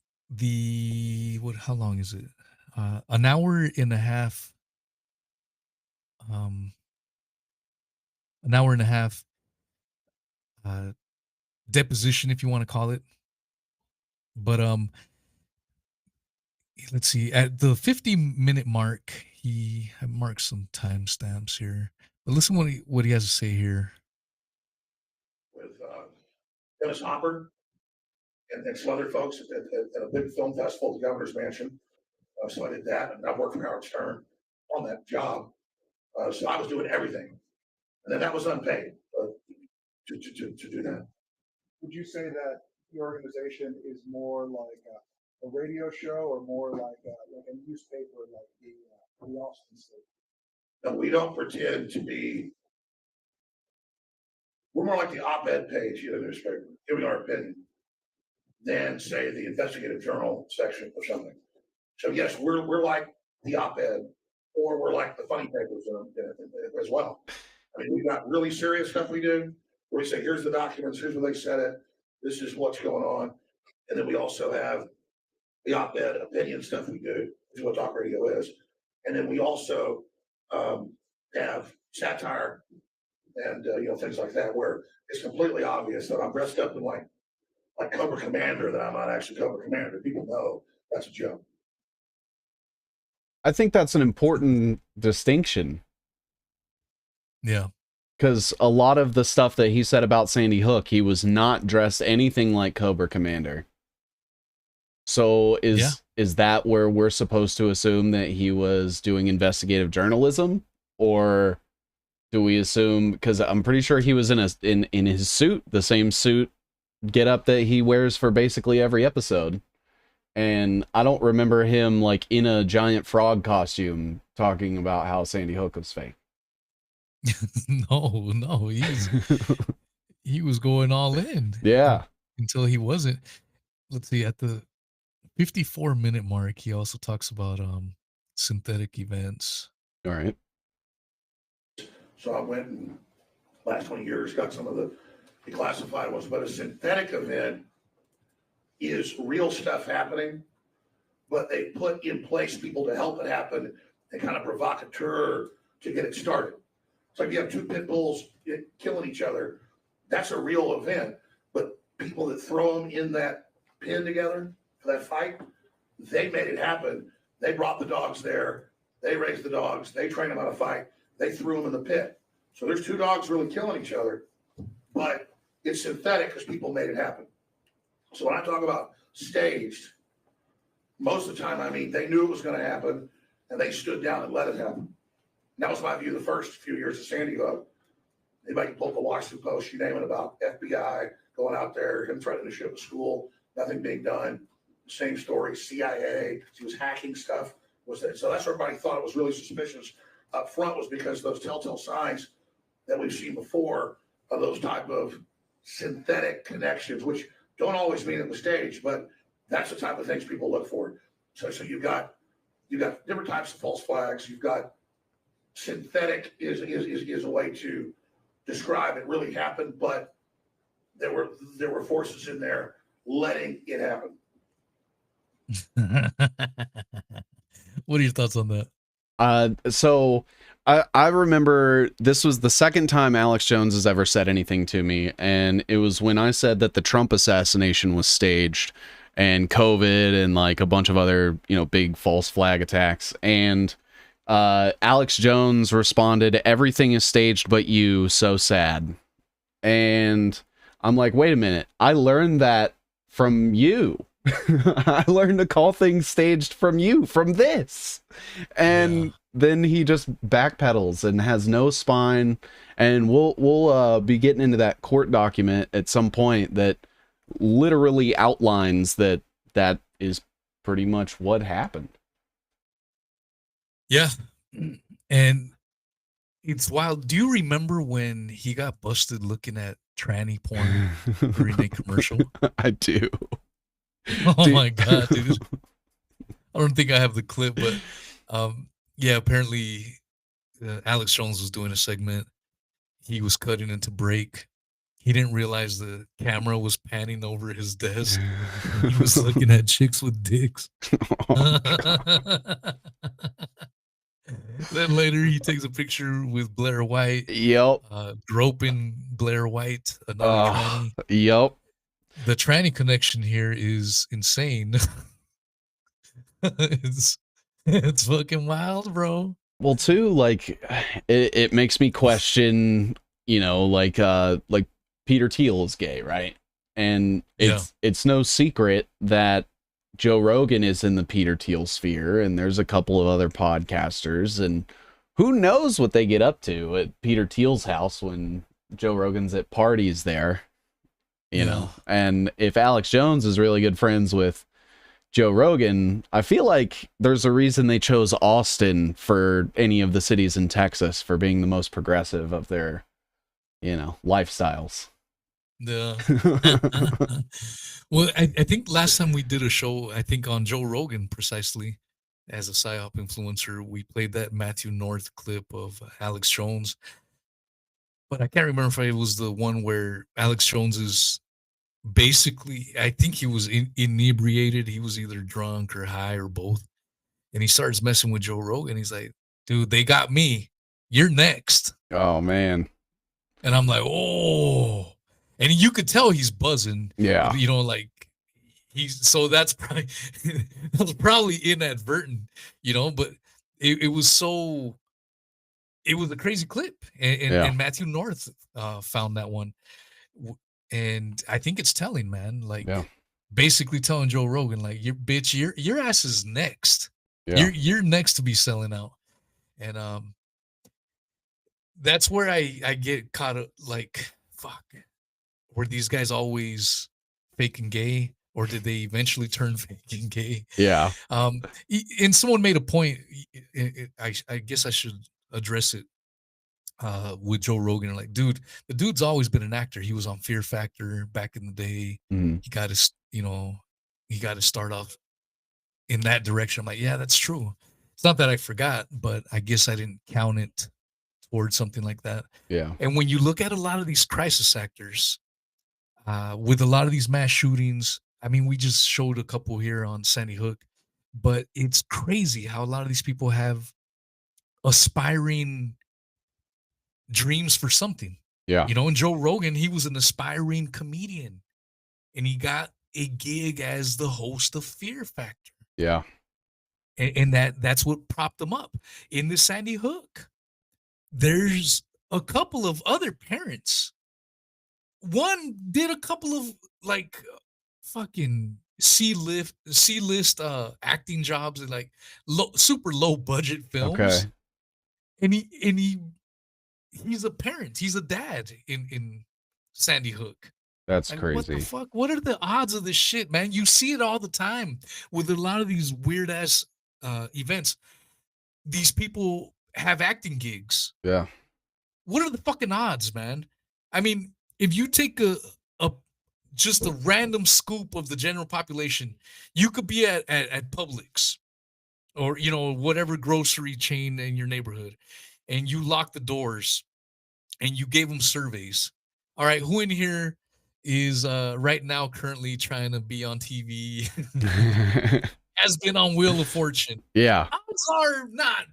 how long is it? An hour and a half. An hour and a half deposition, if you want to call it. But let's see. At the 50-minute mark, he marked some timestamps here. But listen what he has to say here.
With Dennis Hopper and some other folks at a big film festival at the Governor's Mansion. So I did that, and I worked for Howard Stern on that job. So I was doing everything, and then that was unpaid to do that.
Would you say that your organization is more like a radio show, or more like a newspaper, like the Austin State?
No, we don't pretend to be. We're more like the op-ed page in the newspaper, giving our opinion, than say the investigative journal section or something. So yes, we're like the op-ed, or we're like the funny papers as well. I mean, we've got really serious stuff we do, where we say, here's the documents, here's where they said it, this is what's going on. And then we also have the op-ed opinion stuff we do, which is what talk radio is. And then we also have satire and things like that, where it's completely obvious that I'm dressed up in like Cobra Commander, that I'm not actually Cobra Commander. People know that's a joke.
I think that's an important distinction.
Yeah.
Because a lot of the stuff that he said about Sandy Hook, he was not dressed anything like Cobra Commander. So is that where we're supposed to assume that he was doing investigative journalism? Or do we assume, because I'm pretty sure he was in his suit, the same suit get up that he wears for basically every episode. And I don't remember him like in a giant frog costume talking about how Sandy Hook was fake.
No, he was going all in.
Yeah.
Until he wasn't. Let's see, at the 54-minute mark, he also talks about synthetic events.
All right.
So I went and last 20 years got some of the declassified ones, but a synthetic event is real stuff happening, but they put in place people to help it happen and kind of provocateur to get it started. It's like you have two pit bulls killing each other. That's a real event, but people that throw them in that pen together for that fight, they made it happen. They brought the dogs there. They raised the dogs. They trained them how to fight. They threw them in the pit. So there's two dogs really killing each other, but it's synthetic because people made it happen. So when I talk about staged, most of the time, I mean, they knew it was going to happen and they stood down and let it happen. And that was my view the first few years of Sandy Hook. Anybody can pull up the Washington Post, you name it, about FBI going out there, him threatening to shoot up a school, nothing being done. Same story, CIA, he was hacking stuff. So that's why everybody thought it was really suspicious up front, was because those telltale signs that we've seen before of those type of synthetic connections, which don't always mean it was staged, but that's the type of things people look for. So you've got different types of false flags. You've got synthetic is a way to describe it really happened, but there were forces in there letting it happen.
What are your thoughts on that?
So I remember this was the second time Alex Jones has ever said anything to me, and it was when I said that the Trump assassination was staged, and COVID and like a bunch of other, you know, big false flag attacks. And Alex Jones responded, "Everything is staged but you, so sad." And I'm like, wait a minute, I learned that from you. I learned to call things staged from you, from this. And then he just backpedals and has no spine. And we'll be getting into that court document at some point that literally outlines that is pretty much what happened.
Yeah. And it's wild. Do you remember when he got busted looking at tranny porn during a commercial?
I do.
Oh my God, dude. I don't think I have the clip, but yeah, apparently Alex Jones was doing a segment. He was cutting into break. He didn't realize the camera was panning over his desk. He was looking at chicks with dicks. Then later he takes a picture with Blair White.
Yep.
Groping Blair White, another tranny.
Yep.
The tranny connection here is insane. it's fucking wild, bro.
Well, too, like it makes me question, you know, like Peter Thiel is gay, right? And it's no secret that Joe Rogan is in the Peter Thiel sphere, and there's a couple of other podcasters, and who knows what they get up to at Peter Thiel's house when Joe Rogan's at parties there, you know. And if Alex Jones is really good friends with Joe Rogan, I feel like there's a reason they chose Austin for any of the cities in Texas for being the most progressive of their, you know, lifestyles.
Yeah. Well, I think last time we did a show, I think on Joe Rogan precisely, as a PSYOP influencer, we played that Matthew North clip of Alex Jones. But I can't remember if it was the one where Alex Jones is basically, I think he was inebriated. He was either drunk or high or both. And he starts messing with Joe Rogan. He's like, dude, they got me. You're next.
Oh, man.
And I'm like, oh. And you could tell he's buzzing.
Yeah.
You know, like so that's probably inadvertent, you know, but it was a crazy clip. And Matthew North found that one. And I think it's telling, man, like basically telling Joe Rogan, like, your ass is next.
Yeah.
You're next to be selling out. And that's where I get caught up, like, fuck. Were these guys always fake and gay, or did they eventually turn fake and gay?
Yeah.
And someone made a point. I guess I should address it with Joe Rogan. Like, dude, the dude's always been an actor. He was on Fear Factor back in the day.
Mm-hmm.
He got to start off in that direction. I'm like, yeah, that's true. It's not that I forgot, but I guess I didn't count it towards something like that.
Yeah.
And when you look at a lot of these crisis actors, with a lot of these mass shootings, I mean, we just showed a couple here on Sandy Hook, but it's crazy how a lot of these people have aspiring dreams for something.
Yeah.
You know, and Joe Rogan, he was an aspiring comedian, and he got a gig as the host of Fear Factor.
Yeah.
And that's what propped him up. In the Sandy Hook, there's a couple of other parents. One did a couple of like fucking C-list acting jobs in like super low budget films.
Okay.
And he's a parent. He's a dad in Sandy Hook.
That's
like,
crazy.
What the fuck? What are the odds of this shit, man? You see it all the time with a lot of these weird ass events. These people have acting gigs.
Yeah.
What are the fucking odds, man? I mean, if you take just a random scoop of the general population, you could be at Publix or, you know, whatever grocery chain in your neighborhood, and you lock the doors and you gave them surveys. All right, who in here is right now currently trying to be on TV, has been on Wheel of Fortune?
Yeah.
Odds are not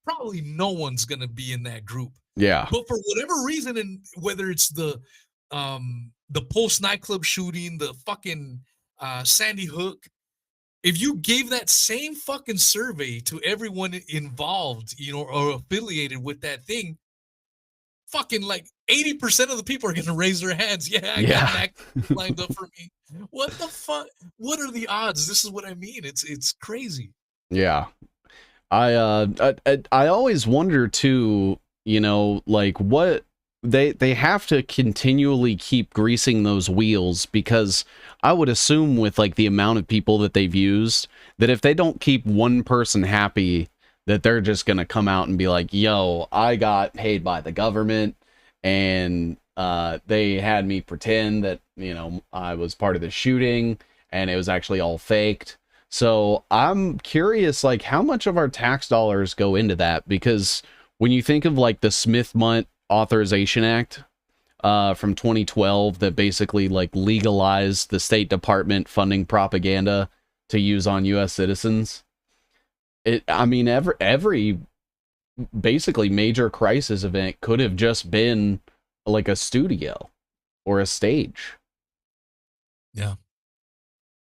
probably no one's gonna be in that group.
Yeah.
But for whatever reason, and whether it's the post nightclub shooting, the fucking Sandy Hook, if you gave that same fucking survey to everyone involved, you know, or affiliated with that thing, fucking like 80% of the people are gonna raise their hands. Yeah, I got an act lined up for me. What the fuck? What are the odds? This is what I mean. It's crazy.
Yeah. I always wonder too, you know, like what they have to continually keep greasing those wheels, because I would assume with like the amount of people that they've used, that if they don't keep one person happy, that they're just going to come out and be like, yo, I got paid by the government and they had me pretend that, you know, I was part of the shooting and it was actually all faked. So I'm curious, like, how much of our tax dollars go into that? Because when you think of like the Smith-Mundt Authorization Act from 2012 that basically like legalized the State Department funding propaganda to use on U.S. citizens, I mean, every basically major crisis event could have just been like a studio or a stage.
Yeah.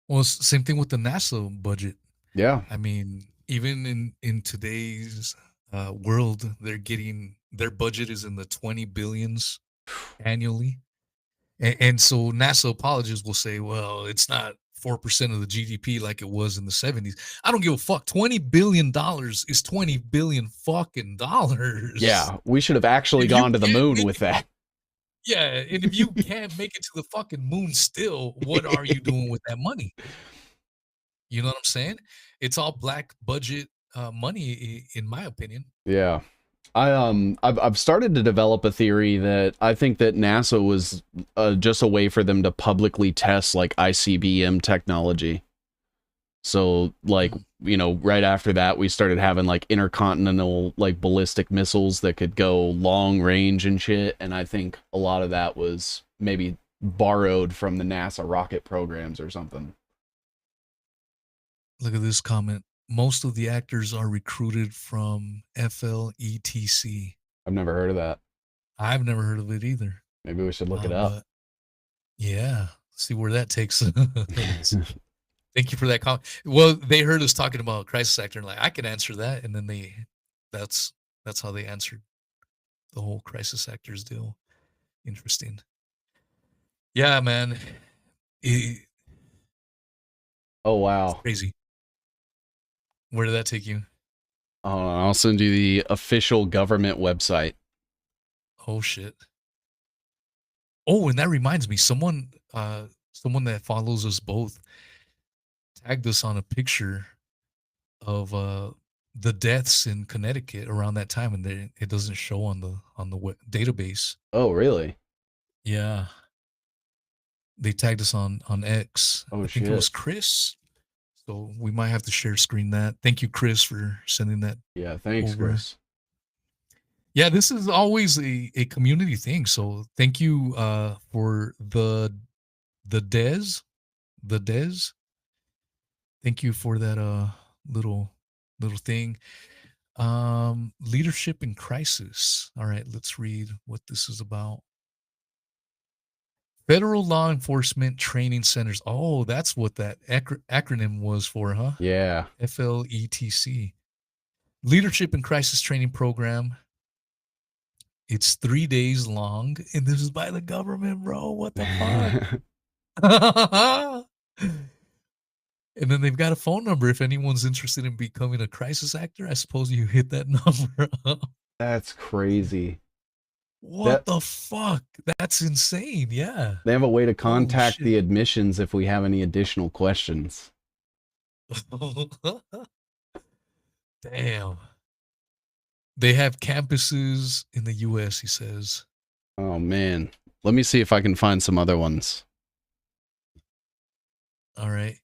Well, same thing with the NASA budget.
Yeah.
I mean, even in today's world, they're getting, their budget is in the 20 billions annually. And so NASA apologists will say, well, it's not 4% of the GDP like it was in the 70s. I don't give a fuck. $20 billion is $20 billion fucking dollars.
Yeah, we should have actually gone to the moon with that.
Yeah, and if you can't make it to the fucking moon still, what are you doing with that money? You know what I'm saying? It's all black budget money, in my opinion.
Yeah. I've started to develop a theory that I think that NASA was just a way for them to publicly test like ICBM technology. So like, you know, right after that, we started having like intercontinental like ballistic missiles that could go long range and shit. And I think a lot of that was maybe borrowed from the NASA rocket programs or something.
Look at this comment. Most of the actors are recruited from FLETC.
I've never heard of that.
I've never heard of it either.
Maybe we should look it up.
Yeah, see where that takes us. Thank you for that comment. Well, they heard us talking about crisis actor and like, I can answer that. And then that's how they answered the whole crisis actors deal. Interesting. Yeah, man.
Oh, wow.
Crazy. Where did that take you?
I'll send you the official government website.
Oh shit. Oh, and that reminds me, someone that follows us both tagged us on a picture of the deaths in Connecticut around that time, and it doesn't show on the database.
Oh, really?
Yeah. They tagged us on X.
Oh,
I think it was Chris. So we might have to share screen that. Thank you, Chris, for sending that.
Yeah, thanks,
over.
Chris.
Yeah, this is always a community thing. So thank you for the Des. Thank you for that little thing. Leadership in crisis. All right, let's read what this is about. Federal Law Enforcement Training Centers. Oh, that's what that acronym was for, huh?
Yeah.
FLETC. Leadership in Crisis Training Program. It's 3 days long, and this is by the government, bro. What the fuck? And then they've got a phone number if anyone's interested in becoming a crisis actor. I suppose you hit that number up.
That's crazy.
What the fuck? That's insane. Yeah.
They have a way to contact the admissions if we have any additional questions.
Damn. They have campuses in the U.S., he says.
Oh, man. Let me see if I can find some other ones.
All right.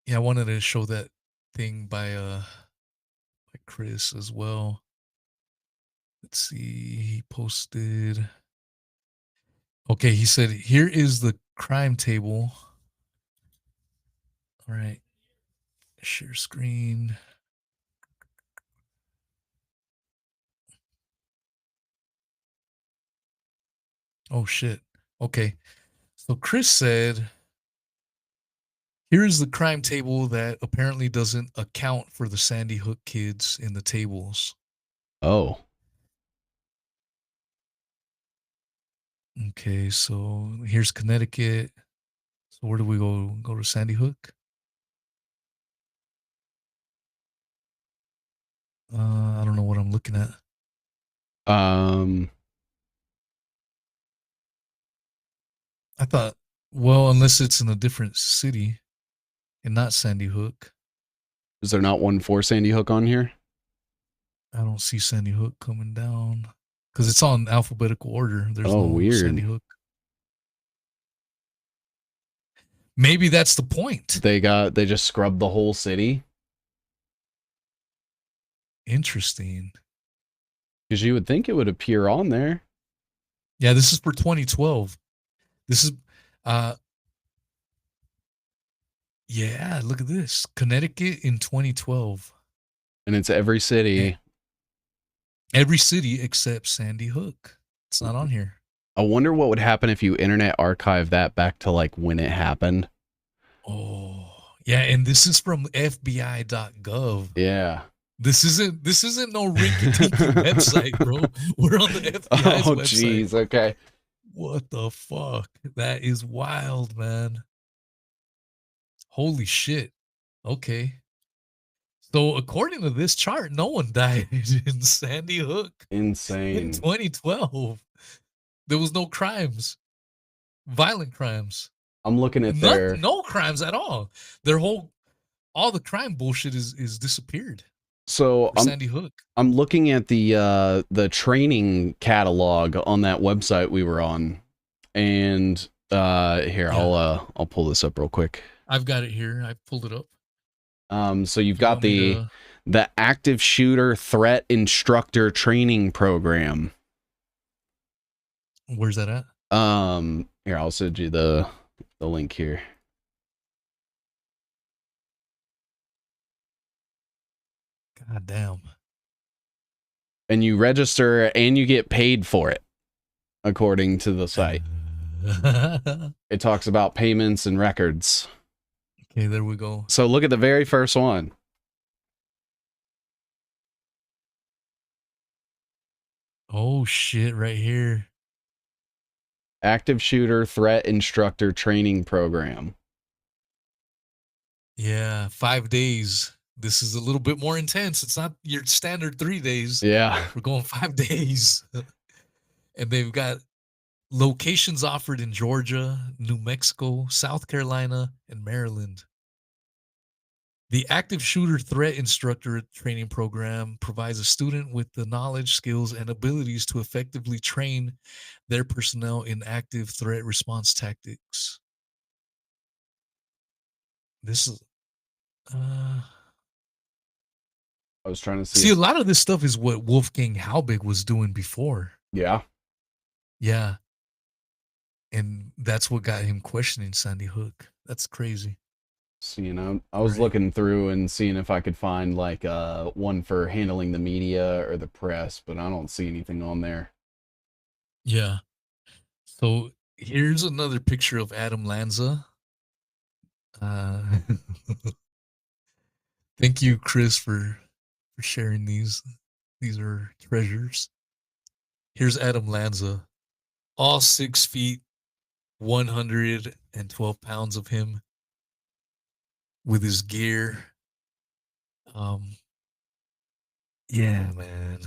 Yeah, I wanted to show that thing by Chris as well. Let's see. He posted. Okay, he said, here is the crime table. All right. Share screen. Oh shit. Okay. So Chris said, here is the crime table that apparently doesn't account for the Sandy Hook kids in the tables.
Oh.
Okay, so here's Connecticut. So where do we go? Go to Sandy Hook? I don't know what I'm looking at. I thought, well, unless it's in a different city and not Sandy Hook.
Is there not one for Sandy Hook on here?
I don't see Sandy Hook coming down because it's on alphabetical order. There's no
weird.
Sandy Hook. Maybe that's the point.
They just scrubbed the whole city.
Interesting.
Because you would think it would appear on there.
Yeah, this is for 2012. This is, yeah, look at this. Connecticut in 2012.
And it's every city.
Every city except Sandy Hook. It's not on here.
I wonder what would happen if you internet archive that back to like when it happened.
Oh, yeah, and this is from FBI.gov.
Yeah.
This isn't no rinky-dinky website, bro. We're on the FBI's website.
Jeez, okay.
What the fuck? That is wild, man. Holy shit. Okay. So according to this chart, no one died in Sandy Hook.
Insane.
In 2012. There was no crimes. Violent crimes.
I'm looking at
no crimes at all. All the crime bullshit is disappeared.
So
Sandy Hook.
I'm looking at the training catalog on that website we were on, and here I'll pull this up real quick.
I've got it here. I pulled it up.
So you've got the active shooter threat instructor training program.
Where's that at?
Here I'll send you the link here.
God damn.
And you register and you get paid for it, according to the site. It talks about payments and records.
Okay, there we go.
So look at the very first one.
Oh shit, right here.
Active shooter threat instructor training program.
Yeah, 5 days. This is a little bit more intense. It's not your standard 3 days.
Yeah.
We're going 5 days. And they've got locations offered in Georgia, New Mexico, South Carolina, and Maryland. The active shooter threat instructor training program provides a student with the knowledge, skills, and abilities to effectively train their personnel in active threat response tactics. This is
I was trying to
see a lot of this stuff is what Wolfgang Halbig was doing before.
Yeah.
Yeah. And that's what got him questioning Sandy Hook. That's crazy.
So, you know, I was looking through and seeing if I could find like one for handling the media or the press, but I don't see anything on there.
Yeah. So here's another picture of Adam Lanza. Thank you, Chris, for sharing these. These are treasures. Here's Adam Lanza. All 6 feet, 112 pounds of him with his gear. Yeah, man.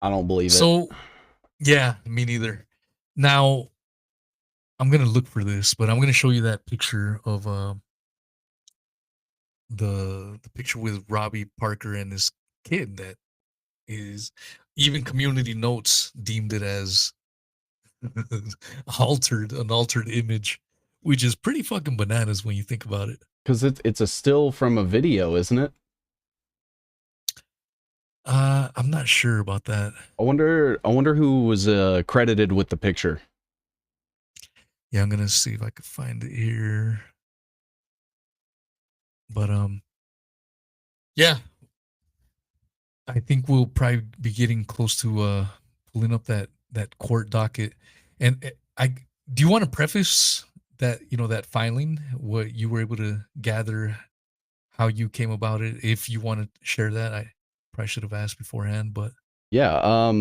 I don't believe it.
So, yeah, me neither. Now, I'm going to look for this, but I'm going to show you that picture of the picture with Robby Parker and his kid that is even Community Notes deemed it as an altered image, which is pretty fucking bananas when you think about it.
Because it's a still from a video, isn't it?
I'm not sure about that.
I wonder who was credited with the picture.
Yeah, I'm gonna see if I can find it here. But yeah. I think we'll probably be getting close to pulling up that court docket. And I do you want to preface that, that filing, what you were able to gather, how you came about it? If you want to share that, I probably should have asked beforehand, but
Yeah,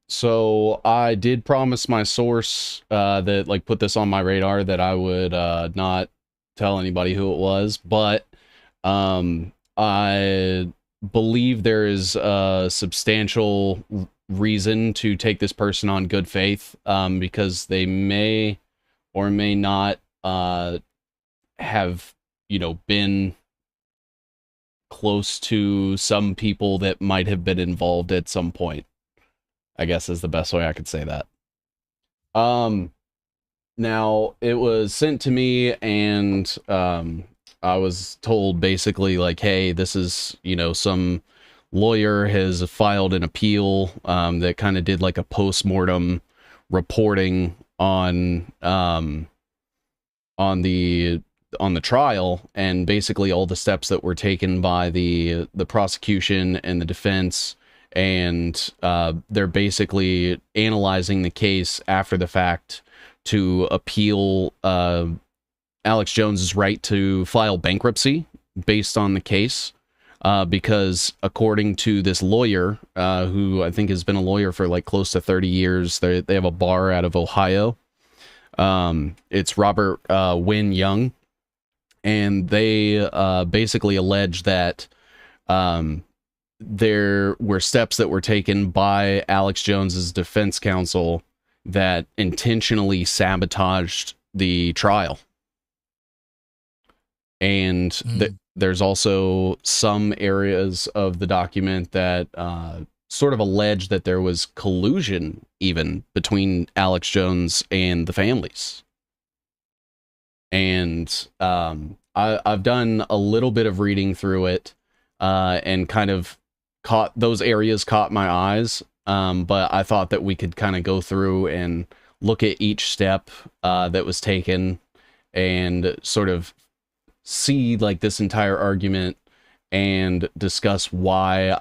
so I did promise my source that like put this on my radar that I would not tell anybody who it was, but I believe there is a substantial reason to take this person on good faith, because they may or may not have, been close to some people that might have been involved at some point, I guess is the best way I could say that. Now it was sent to me, and I was told basically like, hey, this is, some lawyer has filed an appeal that kind of did like a post-mortem reporting on the trial, and basically all the steps that were taken by the prosecution and the defense, and they're basically analyzing the case after the fact to appeal Alex Jones's right to file bankruptcy based on the case, because according to this lawyer, who I think has been a lawyer for like close to 30 years, they have a bar out of Ohio. It's Robert Wynn Young, and they basically allege that there were steps that were taken by Alex Jones's defense counsel that intentionally sabotaged the trial. And there's also some areas of the document that sort of allege that there was collusion even between Alex Jones and the families. And I've done a little bit of reading through it, and kind of those areas caught my eyes. But I thought that we could kind of go through and look at each step that was taken, and sort of see like this entire argument and discuss why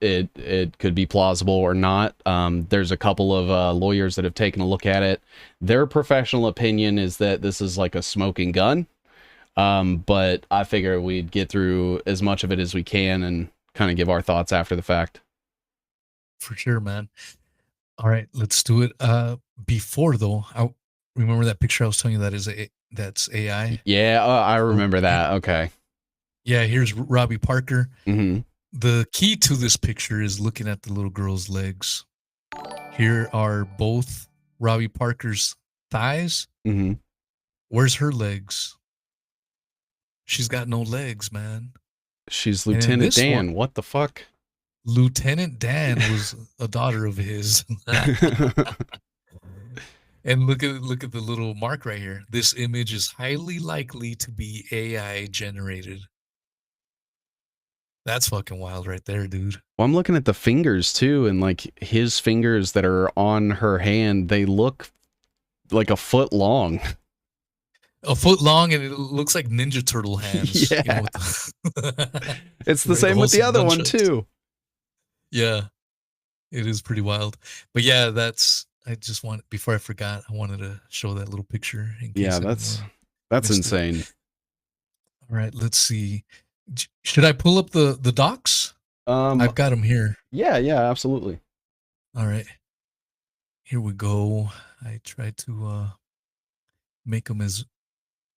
it could be plausible or not. There's a couple of lawyers that have taken a look at it. Their professional opinion is that this is like a smoking gun. But I figure we'd get through as much of it as we can and kind of give our thoughts after the fact.
For sure, man. All right, let's do it. Before though, I remember that picture I was telling you that's AI.
Yeah, I remember that. Okay.
Yeah, here's Robby Parker.
Mm-hmm.
The key to this picture is looking at the little girl's legs. Here are both Robby Parker's thighs.
Mm-hmm.
Where's her legs? She's got no legs, man.
She's Lieutenant Dan. What the fuck?
Lieutenant Dan was a daughter of his. And look at the little mark right here. This image is highly likely to be AI generated. That's fucking wild right there, dude.
Well, I'm looking at the fingers too, and like his fingers that are on her hand, they look like a foot long.
A foot long, and it looks like Ninja Turtle hands.
Yeah. It's the same with the other one too.
Yeah. It is pretty wild. But yeah, before I forgot, I wanted to show that little picture.
Yeah, that's insane.
All right, let's see. Should I pull up the docs? I've got them here.
Yeah, absolutely.
All right. Here we go. I tried to make them as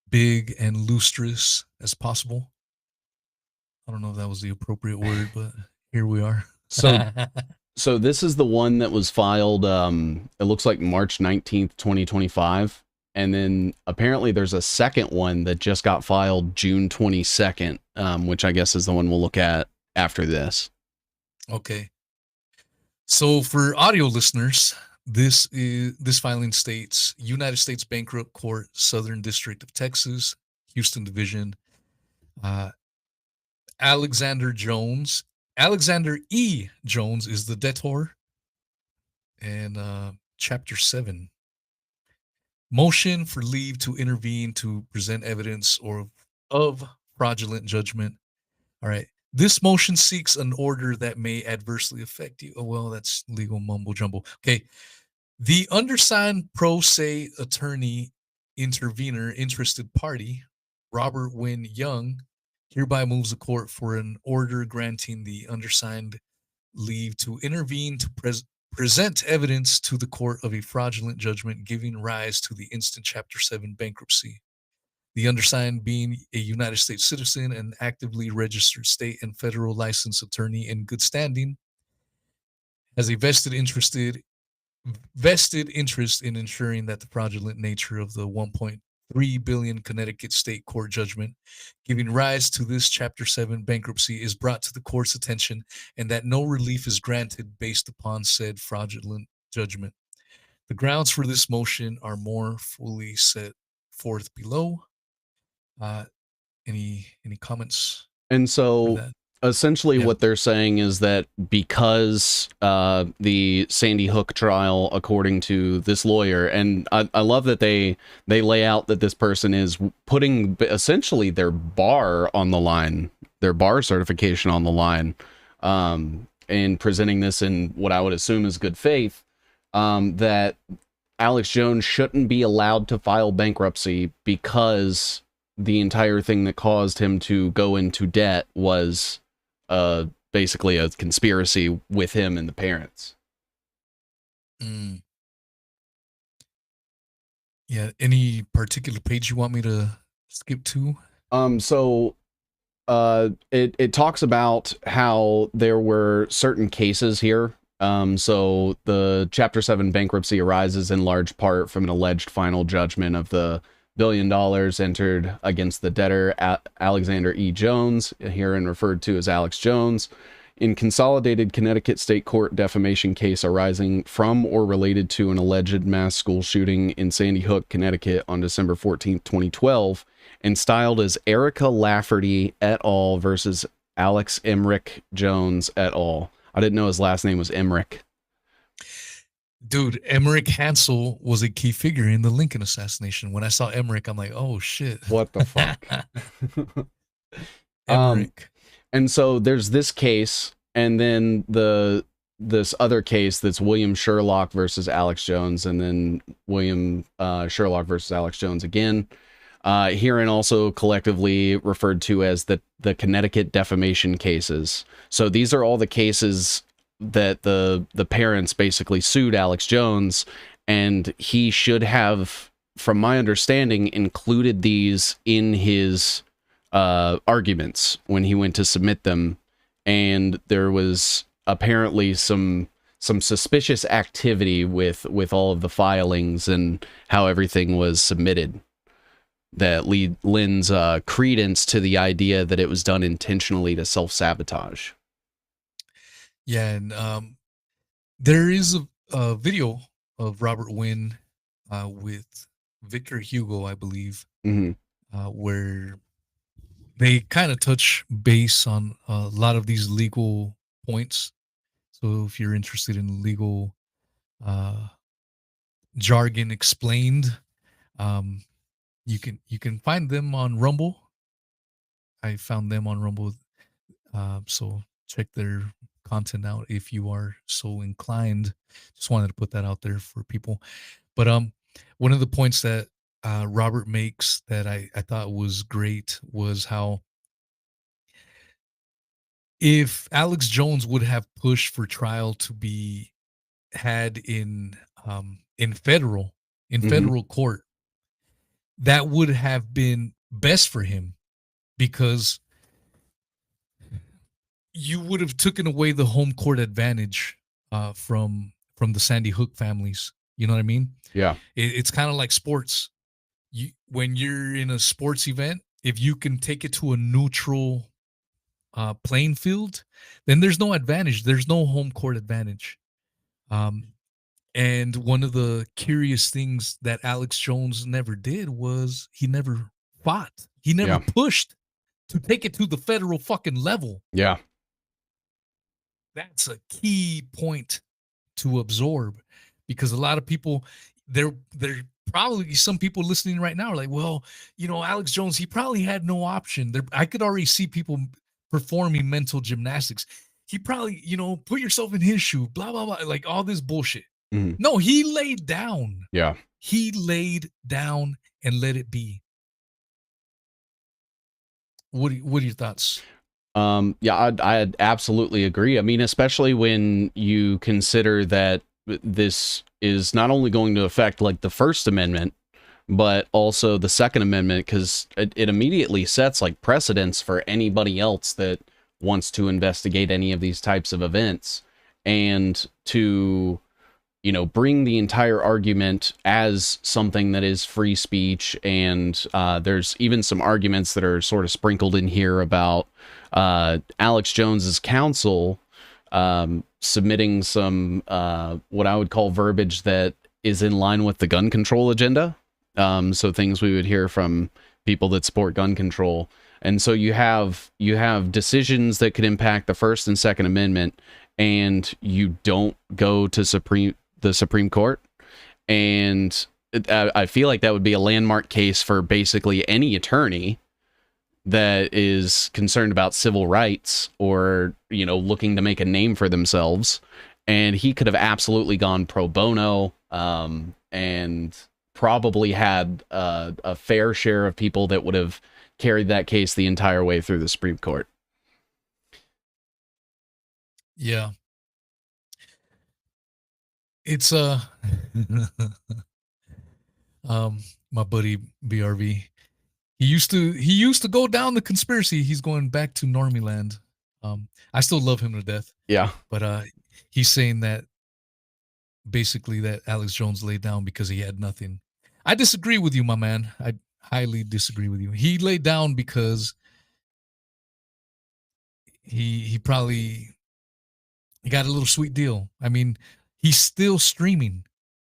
big and lustrous as possible. I don't know if that was the appropriate word, but here we are.
So this is the one that was filed, it looks like March 19th, 2025. And then apparently there's a second one that just got filed June 22nd, which I guess is the one we'll look at after this.
Okay. So for audio listeners, this filing states United States Bankrupt Court, Southern District of Texas, Houston Division, Alexander E. Jones is the debtor. And Chapter 7. Motion for leave to intervene to present evidence of fraudulent judgment. All right. This motion seeks an order that may adversely affect you. Oh, well, that's legal mumbo jumbo. Okay. The undersigned pro se attorney intervener interested party, Robert Wynne Young, hereby moves the court for an order granting the undersigned leave to intervene to present evidence to the court of a fraudulent judgment giving rise to the instant Chapter 7 bankruptcy. The undersigned, being a United States citizen and actively registered state and federal licensed attorney in good standing, has a vested interest in ensuring that the fraudulent nature of the 1.3 billion Connecticut state court judgment giving rise to this Chapter 7 bankruptcy is brought to the court's attention, and that no relief is granted based upon said fraudulent judgment. The grounds for this motion are more fully set forth below. Any comments?
And so
that?
essentially
Yeah.
what they're saying is that because the Sandy Hook trial, according to this lawyer, and I love that they lay out that this person is putting essentially their bar on the line, their bar certification on the line, and presenting this in what I would assume is good faith, that Alex Jones shouldn't be allowed to file bankruptcy because the entire thing that caused him to go into debt was basically a conspiracy with him and the parents.
Yeah. Any particular page you want me to skip to?
So it talks about how there were certain cases here. So the Chapter 7 bankruptcy arises in large part from an alleged final judgment of the $1 billion entered against the debtor Alexander E. Jones, herein referred to as Alex Jones, in consolidated Connecticut State Court defamation case arising from or related to an alleged mass school shooting in Sandy Hook, Connecticut on December 14, 2012, and styled as Erica Lafferty et al. Versus Alex Emmerich Jones et al. I didn't know his last name was Emmerich.
Dude, Emmerich Hansel was a key figure in the Lincoln assassination. When I saw Emmerich, I'm like, oh shit.
What the fuck?
Emmerich.
And so there's this case, and then this other case that's William Sherlock versus Alex Jones, and then William Sherlock versus Alex Jones again. Herein also collectively referred to as the Connecticut defamation cases. So these are all the cases that the parents basically sued Alex Jones, and he should have, from my understanding, included these in his arguments when he went to submit them. And there was apparently some suspicious activity with all of the filings and how everything was submitted that lends credence to the idea that it was done intentionally to self-sabotage.
Yeah, and there is a video of Robert Wynne with Victor Hugo, I believe, where they kind of touch base on a lot of these legal points. So if you're interested in legal jargon explained, you can find them on Rumble. I found them on Rumble, so check their content out if you are so inclined. Just wanted to put that out there for people. But one of the points that Robert makes that I thought was great was how if Alex Jones would have pushed for trial to be had in federal court, that would have been best for him, because you would have taken away the home court advantage from the Sandy Hook families. You know what I mean?
Yeah.
It's kind of like sports. When you're in a sports event, if you can take it to a neutral playing field, then there's no advantage. There's no home court advantage. And one of the curious things that Alex Jones never did was he never fought. He never pushed to take it to the federal fucking level.
Yeah.
That's a key point to absorb, because a lot of people, there probably some people listening right now are like, well, Alex Jones, he probably had no option. I could already see people performing mental gymnastics. He probably, put yourself in his shoe, blah, blah, blah, like all this bullshit.
Mhm.
No, he laid down.
Yeah.
He laid down and let it be. What are your thoughts?
Yeah, I absolutely agree. I mean, especially when you consider that this is not only going to affect like the First Amendment, but also the Second Amendment, because it immediately sets like precedents for anybody else that wants to investigate any of these types of events, and to bring the entire argument as something that is free speech. And there's even some arguments that are sort of sprinkled in here about Alex Jones's counsel submitting some what I would call verbiage that is in line with the gun control agenda. So things we would hear from people that support gun control. And so you have decisions that could impact the First and Second Amendment, and you don't go to the Supreme Court. And I feel like that would be a landmark case for basically any attorney that is concerned about civil rights or, looking to make a name for themselves. And he could have absolutely gone pro bono, and probably had a fair share of people that would have carried that case the entire way through the Supreme Court.
Yeah. It's my buddy BRV. He used to go down the conspiracy. He's going back to Normie land. I still love him to death.
Yeah.
But he's saying that basically that Alex Jones laid down because he had nothing. I disagree with you, my man. I highly disagree with you. He laid down because he probably got a little sweet deal. I mean, he's still streaming.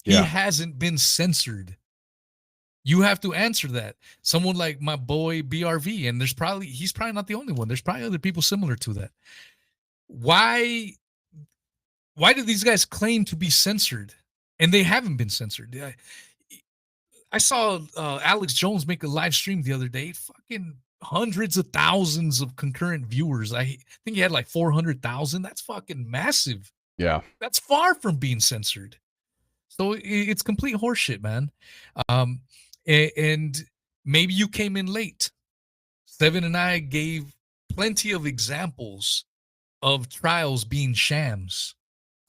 Yeah.
He hasn't been censored. You have to answer that. Someone like my boy BRV, and he's probably not the only one. There's probably other people similar to that. Why do these guys claim to be censored and they haven't been censored? I saw Alex Jones make a live stream the other day. Fucking hundreds of thousands of concurrent viewers. I think he had like 400,000. That's fucking massive.
Yeah.
That's far from being censored. So it's complete horseshit, man. And maybe you came in late. Seven and I gave plenty of examples of trials being shams,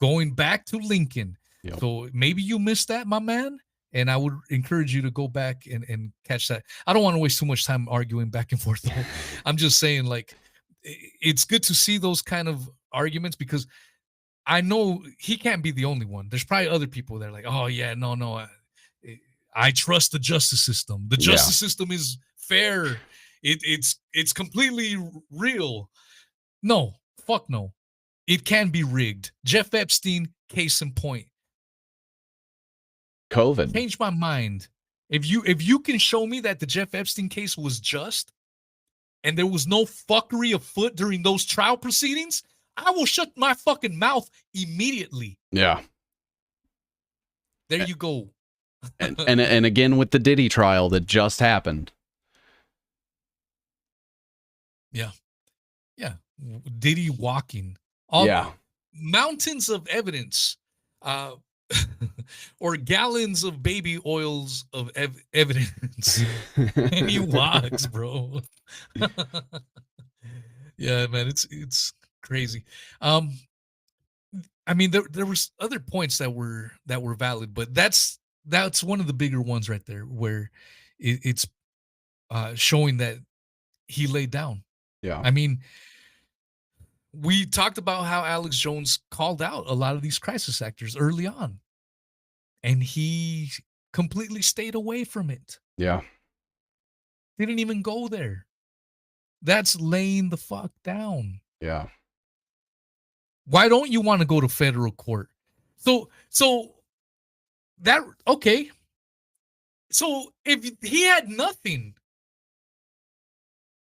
going back to Lincoln.
Yep.
So maybe you missed that, my man. And I would encourage you to go back and catch that. I don't want to waste too much time arguing back and forth, though. I'm just saying, like, it's good to see those kind of arguments, because I know he can't be the only one. There's probably other people that are like, oh, yeah, no. I trust the justice system. The justice system is fair. It's completely real. No, fuck no. It can be rigged. Jeff Epstein, case in point.
COVID.
Change my mind. If you can show me that the Jeff Epstein case was just and there was no fuckery afoot during those trial proceedings, I will shut my fucking mouth immediately.
Yeah.
There you go.
and again with the Diddy trial that just happened.
Yeah. Diddy walking. Mountains of evidence. Or gallons of baby oils of evidence. And he walks, bro. Yeah, man, it's crazy. I mean, there was other points that were valid, but that's one of the bigger ones right there, where it's showing that he laid down.
Yeah.
I mean, we talked about how Alex Jones called out a lot of these crisis actors early on, and he completely stayed away from it.
Yeah.
Didn't even go there. That's laying the fuck down.
Yeah.
Why don't you want to go to federal court? So that, okay. So if he had nothing,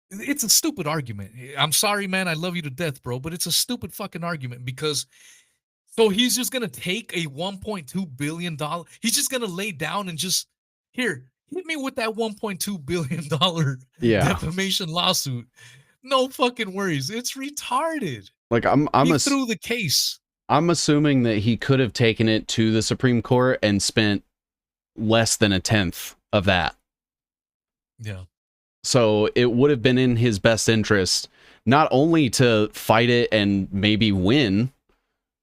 it's a stupid argument. I'm sorry, man. I love you to death, bro, but it's a stupid fucking argument, because so he's just going to take a $1.2 billion. He's just going to lay down and just, here, hit me with that $1.2 billion defamation lawsuit. No fucking worries. It's retarded.
Like
He threw the case.
I'm assuming that he could have taken it to the Supreme Court and spent less than 1/10 of that.
Yeah.
So it would have been in his best interest not only to fight it and maybe win,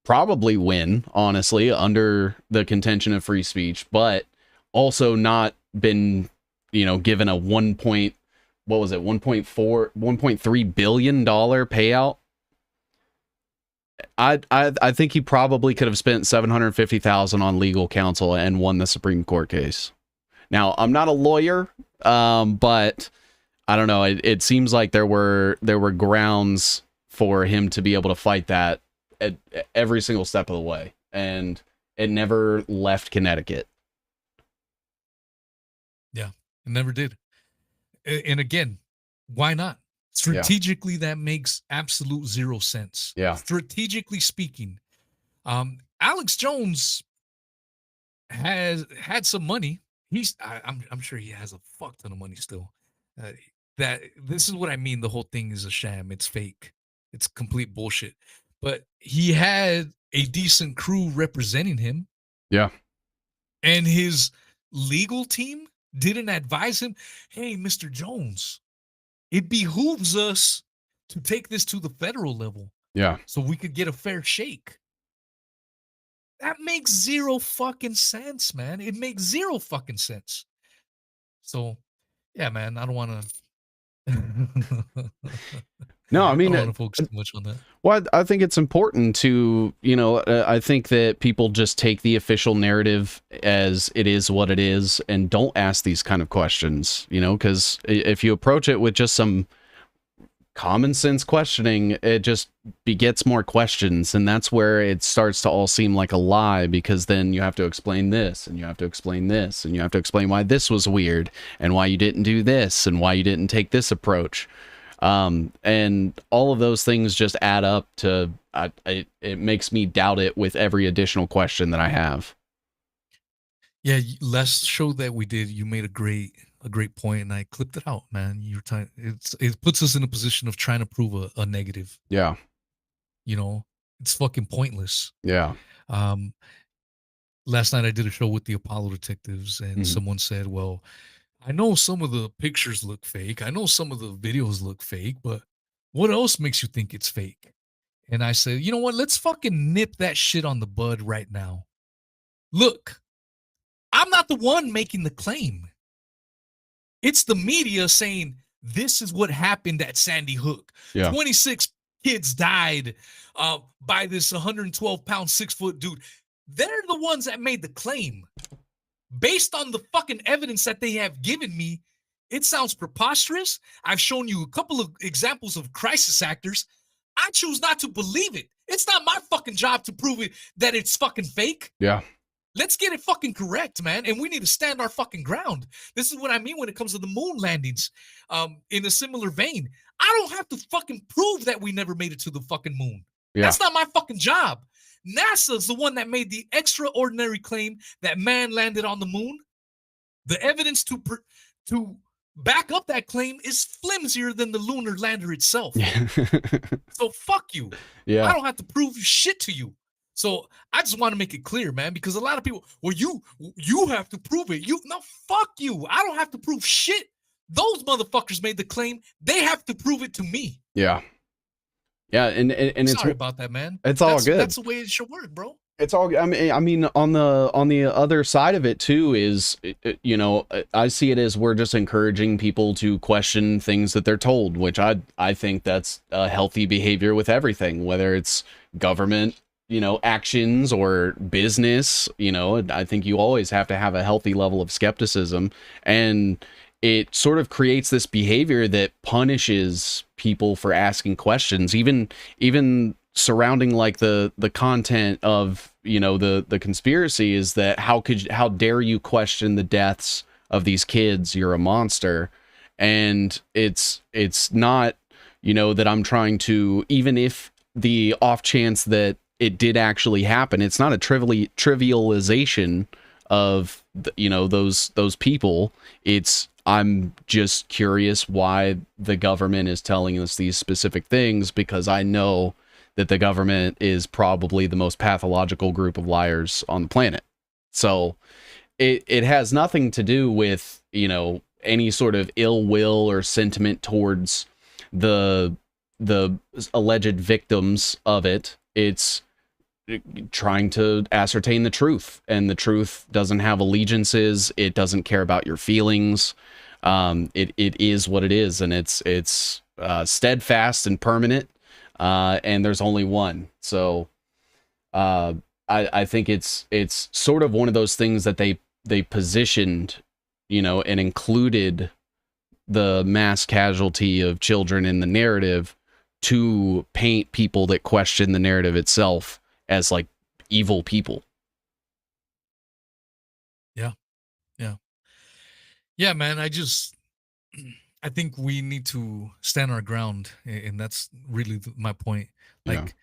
probably win, honestly, under the contention of free speech, but also not been, given a 1.3 billion dollar payout. I think he probably could have spent $750,000 on legal counsel and won the Supreme Court case. Now, I'm not a lawyer, but I don't know. It seems like there were grounds for him to be able to fight that at every single step of the way, and it never left Connecticut.
Yeah, it never did. And again, why not? Strategically, that makes absolute zero sense.
Yeah.
Strategically speaking, Alex Jones has had some money. I'm sure he has a fuck ton of money still. That this is what I mean. The whole thing is a sham. It's fake. It's complete bullshit. But he had a decent crew representing him.
Yeah.
And his legal team didn't advise him, hey, Mr. Jones, it behooves us to take this to the federal level.
Yeah.
So we could get a fair shake. That makes zero fucking sense, man. It makes zero fucking sense. So, yeah, man, I don't want to.
No, I mean,
I don't want to focus too much on that.
Well, I think it's important to, I think that people just take the official narrative as it is what it is and don't ask these kind of questions, because if you approach it with just some common sense questioning, it just begets more questions. And that's where it starts to all seem like a lie, because then you have to explain this and you have to explain this and you have to explain why this was weird and why you didn't do this and why you didn't take this approach. And all of those things just add up to, it makes me doubt it with every additional question that I have.
Yeah, last show that we did, you made a great point, and I clipped it out, man. It puts us in a position of trying to prove a negative.
Yeah.
It's fucking pointless.
Yeah.
Last night I did a show with the Apollo detectives, and someone said, well, I know some of the pictures look fake. I know some of the videos look fake, but what else makes you think it's fake? And I said, you know what? Let's fucking nip that shit on the bud right now. Look, I'm not the one making the claim. It's the media saying this is what happened at Sandy Hook.
Yeah.
26 kids died by this 112-pound, 6-foot dude. They're the ones that made the claim. Based on the fucking evidence that they have given me, it sounds preposterous. I've shown you a couple of examples of crisis actors. I choose not to believe it. It's not my fucking job to prove it that it's fucking fake.
Yeah.
Let's get it fucking correct, man. And we need to stand our fucking ground. This is what I mean when it comes to the moon landings. In a similar vein, I don't have to fucking prove that we never made it to the fucking moon.
Yeah.
That's not my fucking job. NASA's the one that made the extraordinary claim that man landed on the moon. The evidence to back up that claim is flimsier than the lunar lander itself. So fuck you.
Yeah.
I don't have to prove shit to you. So I just want to make it clear, man, because a lot of people, well, you have to prove it. No, fuck you. I don't have to prove shit. Those motherfuckers made the claim. They have to prove it to me.
Yeah. Yeah, and it's
sorry about that, man.
It's all good.
That's the way it should work, bro.
It's all. I mean, on the other side of it too is, I see it as we're just encouraging people to question things that they're told, which I think that's a healthy behavior with everything, whether it's government, actions or business. I think you always have to have a healthy level of skepticism, and it sort of creates this behavior that punishes people for asking questions, even surrounding like the content of, the conspiracy is that how dare you question the deaths of these kids? You're a monster. And it's not, that I'm trying to, even if the off chance that it did actually happen, it's not a trivialization of those people. I'm just curious why the government is telling us these specific things, because I know that the government is probably the most pathological group of liars on the planet. So it has nothing to do with, any sort of ill will or sentiment towards the alleged victims of it. It's trying to ascertain the truth, and the truth doesn't have allegiances. It doesn't care about your feelings. It is what it is, and it's steadfast and permanent. And there's only one. So I think it's sort of one of those things that they positioned, and included the mass casualty of children in the narrative to paint people that question the narrative itself as like evil people.
Yeah, man. I think we need to stand our ground, and that's really my point. Like,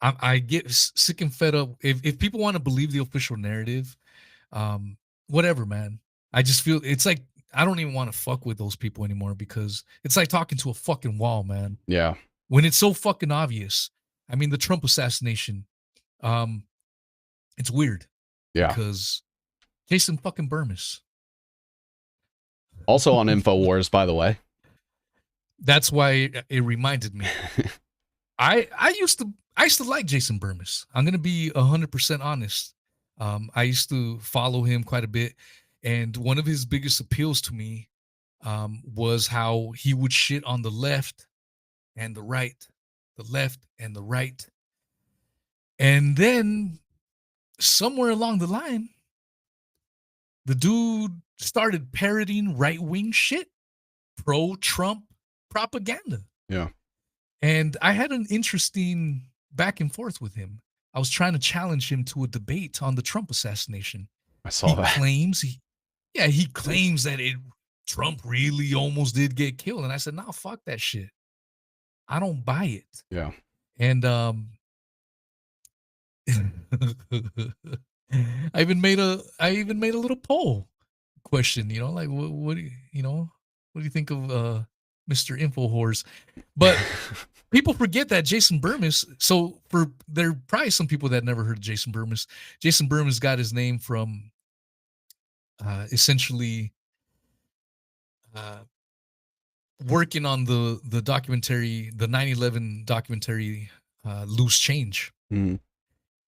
I get sick and fed up. If people want to believe the official narrative, whatever, man. I just feel it's like I don't even want to fuck with those people anymore, because it's like talking to a fucking wall, man.
Yeah.
When it's so fucking obvious. I mean, the Trump assassination, it's weird.
Yeah.
Because Jason fucking Burmis.
Also on InfoWars, by the way.
That's why it reminded me. I used to like Jason Burmis. I'm gonna be 100% honest. I used to follow him quite a bit, and one of his biggest appeals to me was how he would shit on the left and the right, the left and the right, and then somewhere along the line, the dude started parroting right-wing shit, pro-Trump propaganda.
Yeah.
And I had an interesting back and forth with him. I was trying to challenge him to a debate on the Trump assassination.
I saw that.
He claims that Trump really almost did get killed. And I said, nah, fuck that shit. I don't buy it.
Yeah.
And I even made a little poll question, like what do you think of Mr. InfoWars? But people forget that Jason Burmis. So there are probably some people that never heard of Jason Burmis. Jason Burmis got his name from essentially working on the documentary, the 9/11 documentary, Loose Change.
Mm.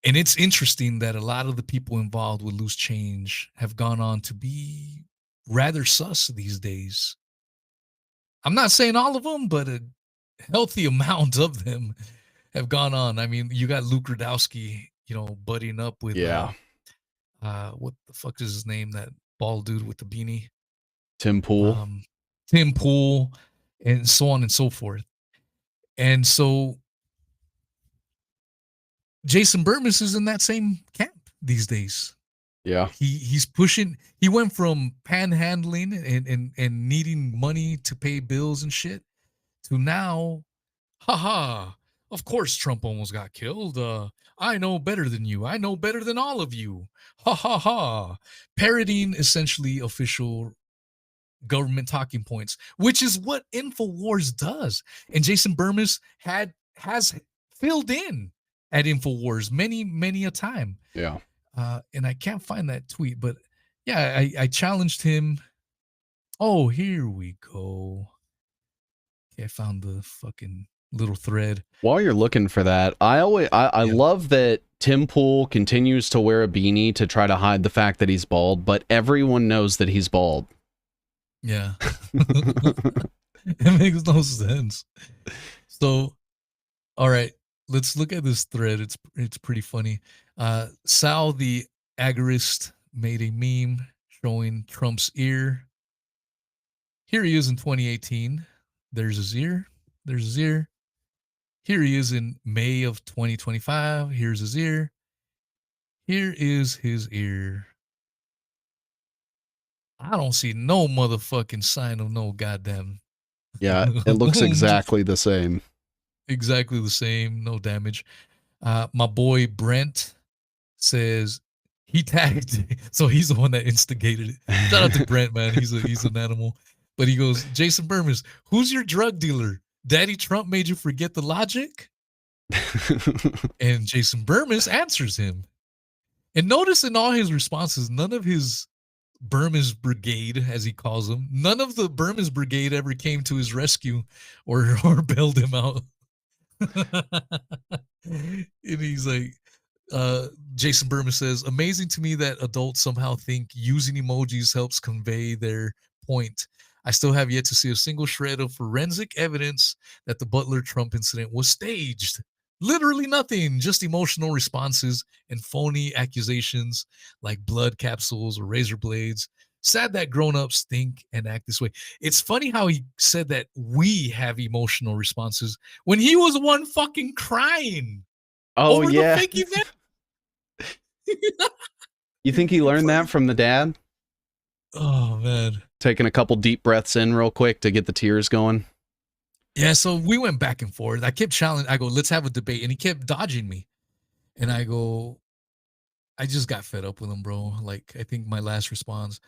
And it's interesting that a lot of the people involved with Loose Change have gone on to be rather sus these days. I'm not saying all of them, but a healthy amount of them have gone on. I mean, you got Luke Rudowski, buddying up with what the fuck is his name? That bald dude with the beanie.
Tim Pool.
Tim Pool, and so on and so forth. And so Jason Burmis is in that same camp these days.
Yeah.
He's pushing. He went from panhandling and needing money to pay bills and shit to now, haha, of course Trump almost got killed. I know better than you. I know better than all of you. Ha ha ha. Parroting essentially official government talking points, which is what InfoWars does. And Jason Burmis has filled in at InfoWars many a time.
Yeah.
And I can't find that tweet, but yeah, I challenged him. Oh, here we go. Okay, I found the fucking little thread.
While you're looking for that, I love that Tim Pool continues to wear a beanie to try to hide the fact that he's bald, but everyone knows that he's bald.
Yeah. It makes no sense. So, all right, let's look at this thread. It's pretty funny. Sal the agorist made a meme showing Trump's ear. Here he is in 2018. There's his ear. There's his ear. Here he is in May of 2025. Here's his ear. Here is his ear. I don't see no motherfucking sign of no goddamn.
Yeah, it looks exactly the same.
Exactly the same. No damage. My boy Brent says he tagged, so he's the one that instigated it. Shout out to Brent, man. He's an animal. But he goes, Jason Burmis, who's your drug dealer? Daddy Trump made you forget the logic? And Jason Burmis answers him. And notice in all his responses, none of his Burmis brigade, as he calls them, none of the Burmis brigade ever came to his rescue or bailed him out. And he's like, Jason Burmis says, amazing to me that adults somehow think using emojis helps convey their point. I still have yet to see a single shred of forensic evidence that the Butler Trump incident was staged. Literally nothing, just emotional responses and phony accusations like blood capsules or razor blades. Sad that grown-ups think and act this way. It's funny how he said that we have emotional responses when he was one fucking crying over the fake event.
You think he learned that from the dad?
Oh, man.
Taking a couple deep breaths in real quick to get the tears going.
Yeah, so we went back and forth. I kept challenging. I go, let's have a debate. And he kept dodging me. And I go, I just got fed up with him, bro. Like, I think my last response,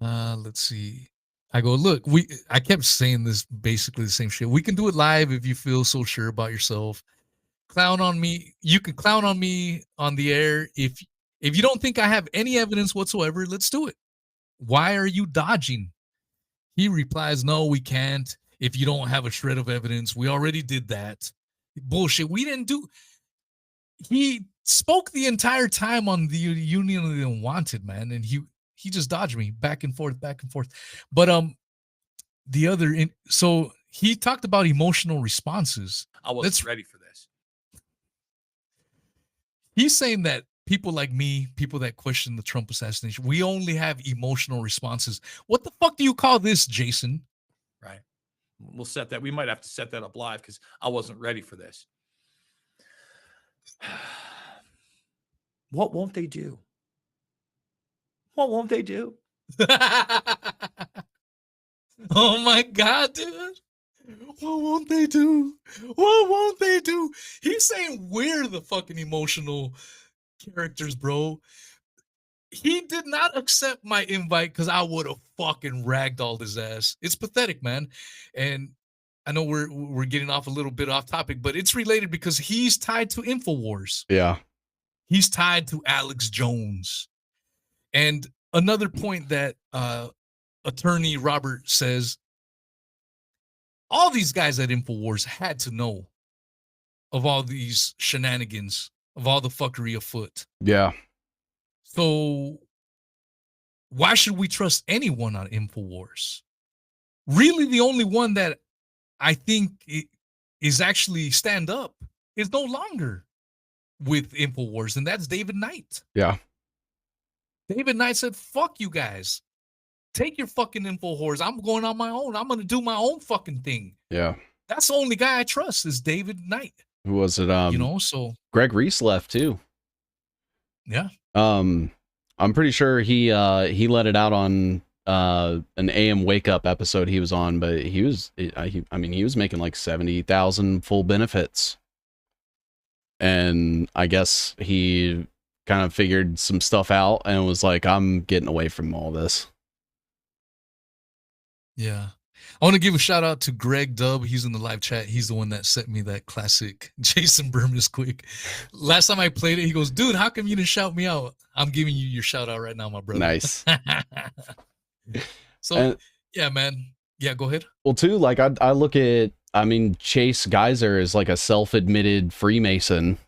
let's see. I go, look, I kept saying this basically the same shit. We can do it live if you feel so sure about yourself. Clown on me. You can clown on me on the air. If you don't think I have any evidence whatsoever, let's do it. Why are you dodging? He replies, no, we can't. If you don't have a shred of evidence, we already did that. Bullshit. We didn't do. He spoke the entire time on the Union of the Unwanted, man, and he just dodged me back and forth. But the other, so he talked about emotional responses.
I wasn't ready for this.
He's saying that people like me, people that question the Trump assassination, we only have emotional responses. What the fuck do you call this, Jason?
Right. We'll set that. We might have to set that up live because I wasn't ready for this. What won't they do? What won't they do?
Oh my God, dude. What won't they do? What won't they do? He's saying we're the fucking emotional characters, bro. He did not accept my invite because I would have fucking ragdolled his ass. It's pathetic, man. And I know we're getting off a little bit off topic, but it's related because he's tied to InfoWars.
Yeah.
He's tied to Alex Jones. And another point that attorney Robert says, all these guys at InfoWars had to know of all these shenanigans, of all the fuckery afoot.
Yeah.
So why should we trust anyone on InfoWars? Really, the only one that I think is actually stand up is no longer with InfoWars, and that's David Knight.
Yeah.
David Knight said, fuck you guys. Take your fucking InfoWars. I'm going on my own. I'm going to do my own fucking thing.
Yeah.
That's the only guy I trust is David Knight.
Who was it?
So
Greg Reese left too.
Yeah.
I'm pretty sure he let it out on an AM Wake Up episode he was on, but he was making like 70,000 full benefits. And I guess he kind of figured some stuff out and was like, I'm getting away from all this.
Yeah. I want to give a shout out to Greg Dub. He's in the live chat. He's the one that sent me that classic Jason Burmis quick. Last time I played it, he goes, dude, how come you didn't shout me out? I'm giving you your shout out right now, my brother.
Nice.
So, yeah, man. Yeah, go ahead.
Well, too, like I look at, Chase Geyser is like a self-admitted Freemason.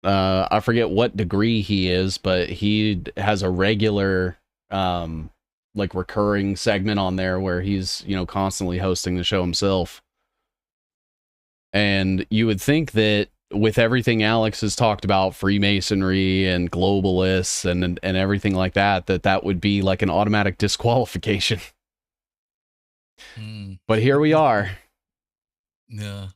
I forget what degree he is, but he has a regular, like recurring segment on there where he's, constantly hosting the show himself. And you would think that with everything Alex has talked about, Freemasonry and globalists and everything like that, that would be like an automatic disqualification. But here we are.
Yeah.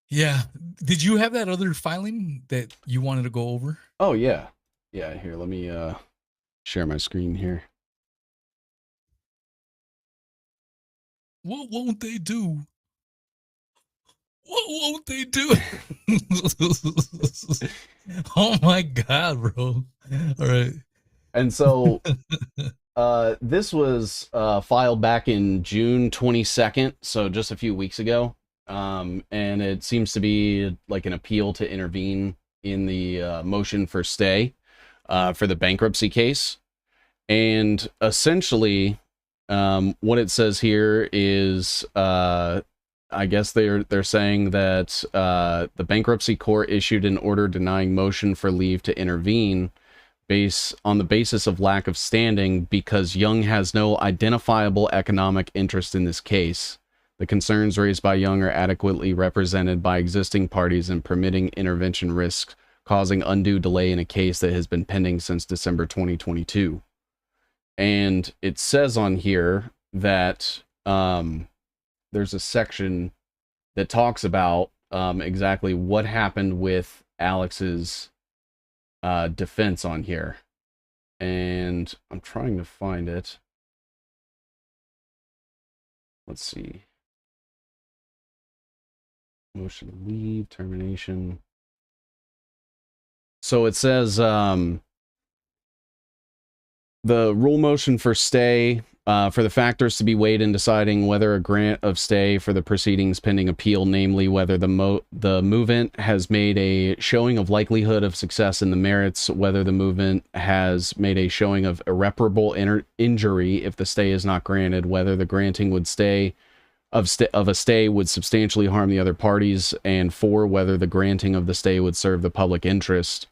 Yeah. Did you have that other filing that you wanted to go over?
Oh, yeah. Yeah, here, let me share my screen here.
What won't they do? What won't they do? Oh my god, bro. All right.
And so this was filed back in June 22nd, so just a few weeks ago. And it seems to be like an appeal to intervene in the motion for stay for the bankruptcy case. And essentially, what it says here is, I guess they're saying that the bankruptcy court issued an order denying motion for leave to intervene on the basis of lack of standing because Young has no identifiable economic interest in this case. The concerns raised by Young are adequately represented by existing parties and permitting intervention risks, causing undue delay in a case that has been pending since December 2022. And it says on here that there's a section that talks about exactly what happened with Alex's defense on here. And I'm trying to find it. Let's see. Motion to leave, termination. So it says the rule motion for stay for the factors to be weighed in deciding whether a grant of stay for the proceedings pending appeal, namely whether the movement has made a showing of likelihood of success in the merits, whether the movement has made a showing of irreparable injury if the stay is not granted, whether the granting would of a stay would substantially harm the other parties, and 4, whether the granting of the stay would serve the public interest.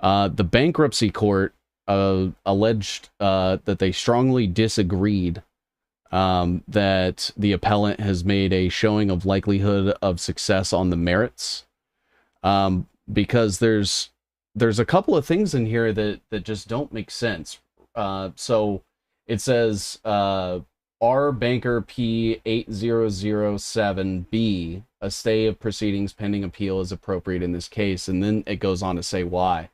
The bankruptcy court alleged that they strongly disagreed that the appellant has made a showing of likelihood of success on the merits, because there's a couple of things in here that just don't make sense. So it says R Banker P8007B, a stay of proceedings pending appeal is appropriate in this case, and then it goes on to say why.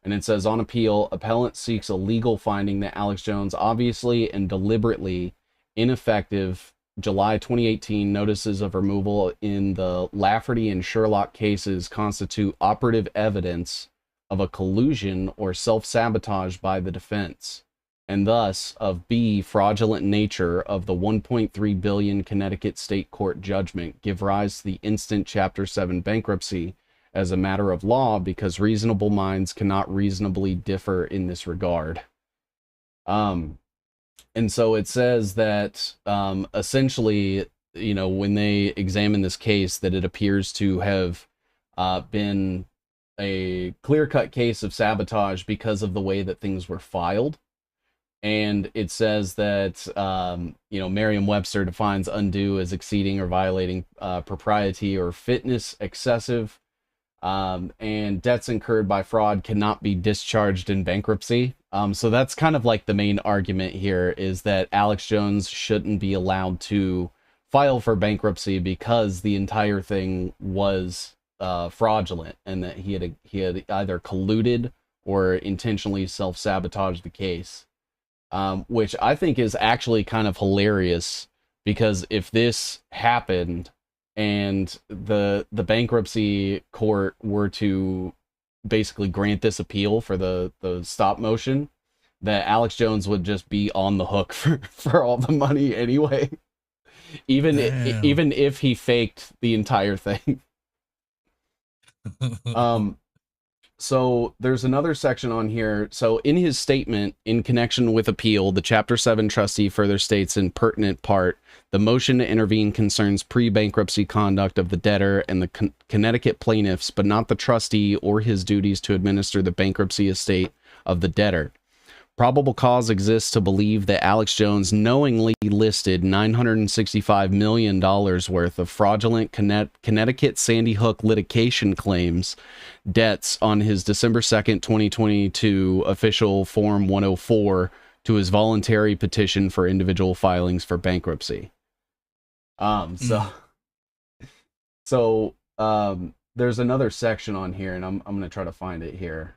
And it says, on appeal, appellant seeks a legal finding that Alex Jones obviously and deliberately ineffective July 2018 notices of removal in the Lafferty and Sherlock cases constitute operative evidence of a collusion or self-sabotage by the defense, and thus of B, fraudulent nature of the $1.3 billion Connecticut State Court judgment give rise to the instant Chapter 7 bankruptcy as a matter of law because reasonable minds cannot reasonably differ in this regard. And so it says that essentially, you know, when they examine this case, that it appears to have been a clear-cut case of sabotage because of the way that things were filed. And it says that, you know, Merriam-Webster defines undue as exceeding or violating propriety or fitness excessive. And debts incurred by fraud cannot be discharged in bankruptcy. So that's kind of like the main argument here, is that Alex Jones shouldn't be allowed to file for bankruptcy because the entire thing was fraudulent, and that he had either colluded or intentionally self-sabotaged the case, which I think is actually kind of hilarious, because if this happened and the bankruptcy court were to basically grant this appeal for the stop motion, that Alex Jones would just be on the hook for all the money anyway, even if he faked the entire thing. So there's another section on here. So in his statement in connection with appeal, the Chapter 7 trustee further states in pertinent part, the motion to intervene concerns pre-bankruptcy conduct of the debtor and the Connecticut plaintiffs, but not the trustee or his duties to administer the bankruptcy estate of the debtor. Probable cause exists to believe that Alex Jones knowingly listed $965 million worth of fraudulent Connecticut Sandy Hook litigation claims debts on his December 2nd, 2022 official Form 104 to his voluntary petition for individual filings for bankruptcy. So there's another section on here, and I'm going to try to find it here.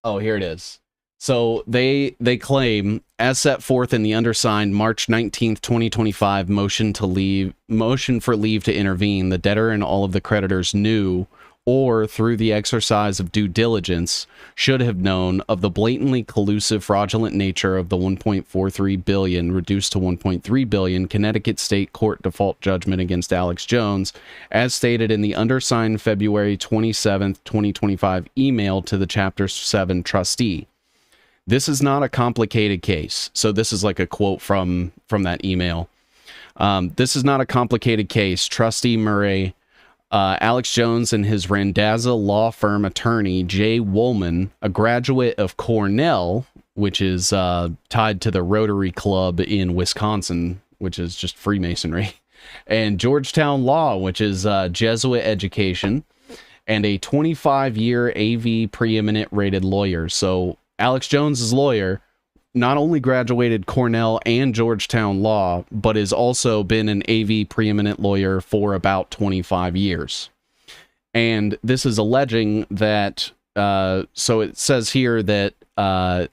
Oh, here it is. So they claim, as set forth in the undersigned March 19th, 2025 motion for leave to intervene, the debtor and all of the creditors knew, or through the exercise of due diligence should have known, of the blatantly collusive, fraudulent nature of the $1.43 billion reduced to $1.3 billion Connecticut State Court default judgment against Alex Jones, as stated in the undersigned February 27th, 2025 email to the Chapter 7 trustee. This is not a complicated case. So this is like a quote from that email. This is not a complicated case. Trustee Murray, Alex Jones and his Randazza law firm attorney, Jay Woolman, a graduate of Cornell, which is tied to the Rotary Club in Wisconsin, which is just Freemasonry, and Georgetown Law, which is Jesuit education, and a 25-year AV preeminent rated lawyer. So Alex Jones's lawyer not only graduated Cornell and Georgetown Law, but has also been an AV preeminent lawyer for about 25 years. And this is alleging that, so it says here that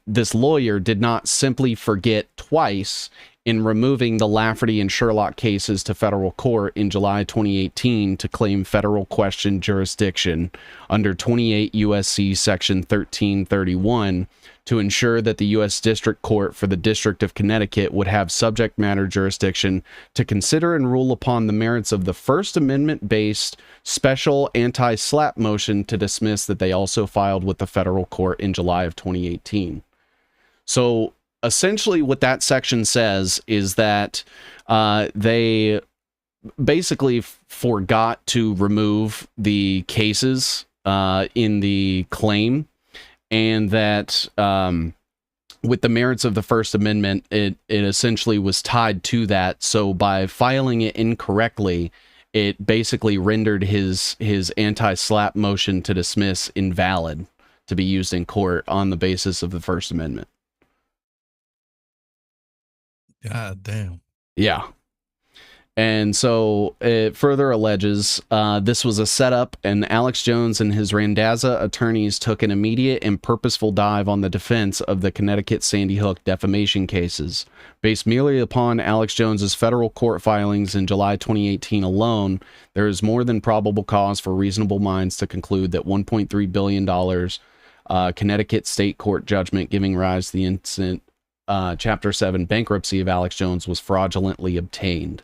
this lawyer did not simply forget twice in removing the Lafferty and Sherlock cases to federal court in July 2018 to claim federal question jurisdiction under 28 USC section 1331 to ensure that the U.S. District Court for the District of Connecticut would have subject matter jurisdiction to consider and rule upon the merits of the First Amendment-based special anti-SLAPP motion to dismiss that they also filed with the federal court in July of 2018. So essentially what that section says is that they basically forgot to remove the cases in the claim, and that with the merits of the First Amendment, it essentially was tied to that. So by filing it incorrectly, it basically rendered his anti-SLAPP motion to dismiss invalid to be used in court on the basis of the First Amendment.
God damn.
Yeah. And so it further alleges this was a setup, and Alex Jones and his Randazza attorneys took an immediate and purposeful dive on the defense of the Connecticut Sandy Hook defamation cases. Based merely upon Alex Jones's federal court filings in July 2018 alone, there is more than probable cause for reasonable minds to conclude that $1.3 billion Connecticut state court judgment giving rise to the instant Chapter 7 bankruptcy of Alex Jones was fraudulently obtained.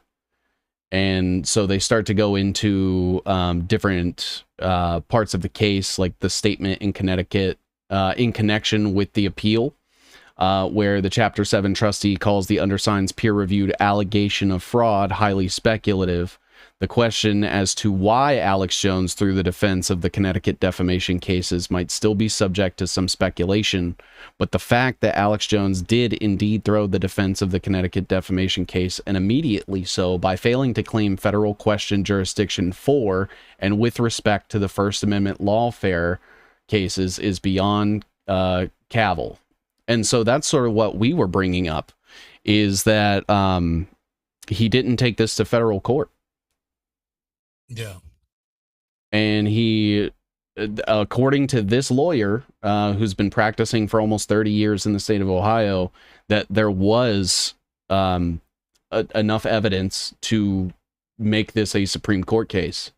And so they start to go into different parts of the case, like the statement in Connecticut in connection with the appeal, where the Chapter 7 trustee calls the undersigned's peer-reviewed allegation of fraud highly speculative. The question as to why Alex Jones threw the defense of the Connecticut defamation cases might still be subject to some speculation, but the fact that Alex Jones did indeed throw the defense of the Connecticut defamation case, and immediately so by failing to claim federal question jurisdiction for and with respect to the First Amendment lawfare cases, is beyond cavil. And so that's sort of what we were bringing up, is that he didn't take this to federal court.
Yeah.
And he, according to this lawyer, who's been practicing for almost 30 years in the state of Ohio, that there was enough evidence to make this a Supreme Court case.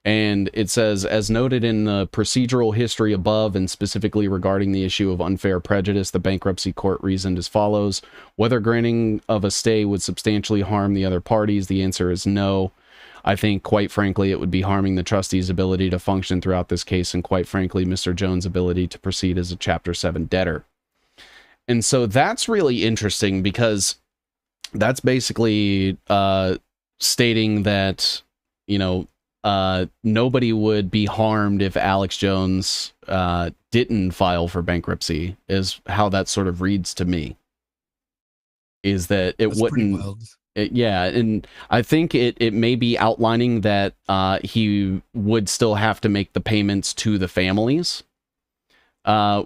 And it says, as noted in the procedural history above, and specifically regarding the issue of unfair prejudice, the bankruptcy court reasoned as follows: whether granting of a stay would substantially harm the other parties, the answer is no. I think, quite frankly, it would be harming the trustee's ability to function throughout this case, and quite frankly, Mr. Jones' ability to proceed as a Chapter 7 debtor. And so that's really interesting, because that's basically stating that, you know, nobody would be harmed if Alex Jones didn't file for bankruptcy, is how that sort of reads to me. Is that it wouldn't... Yeah, and I think it may be outlining that he would still have to make the payments to the families,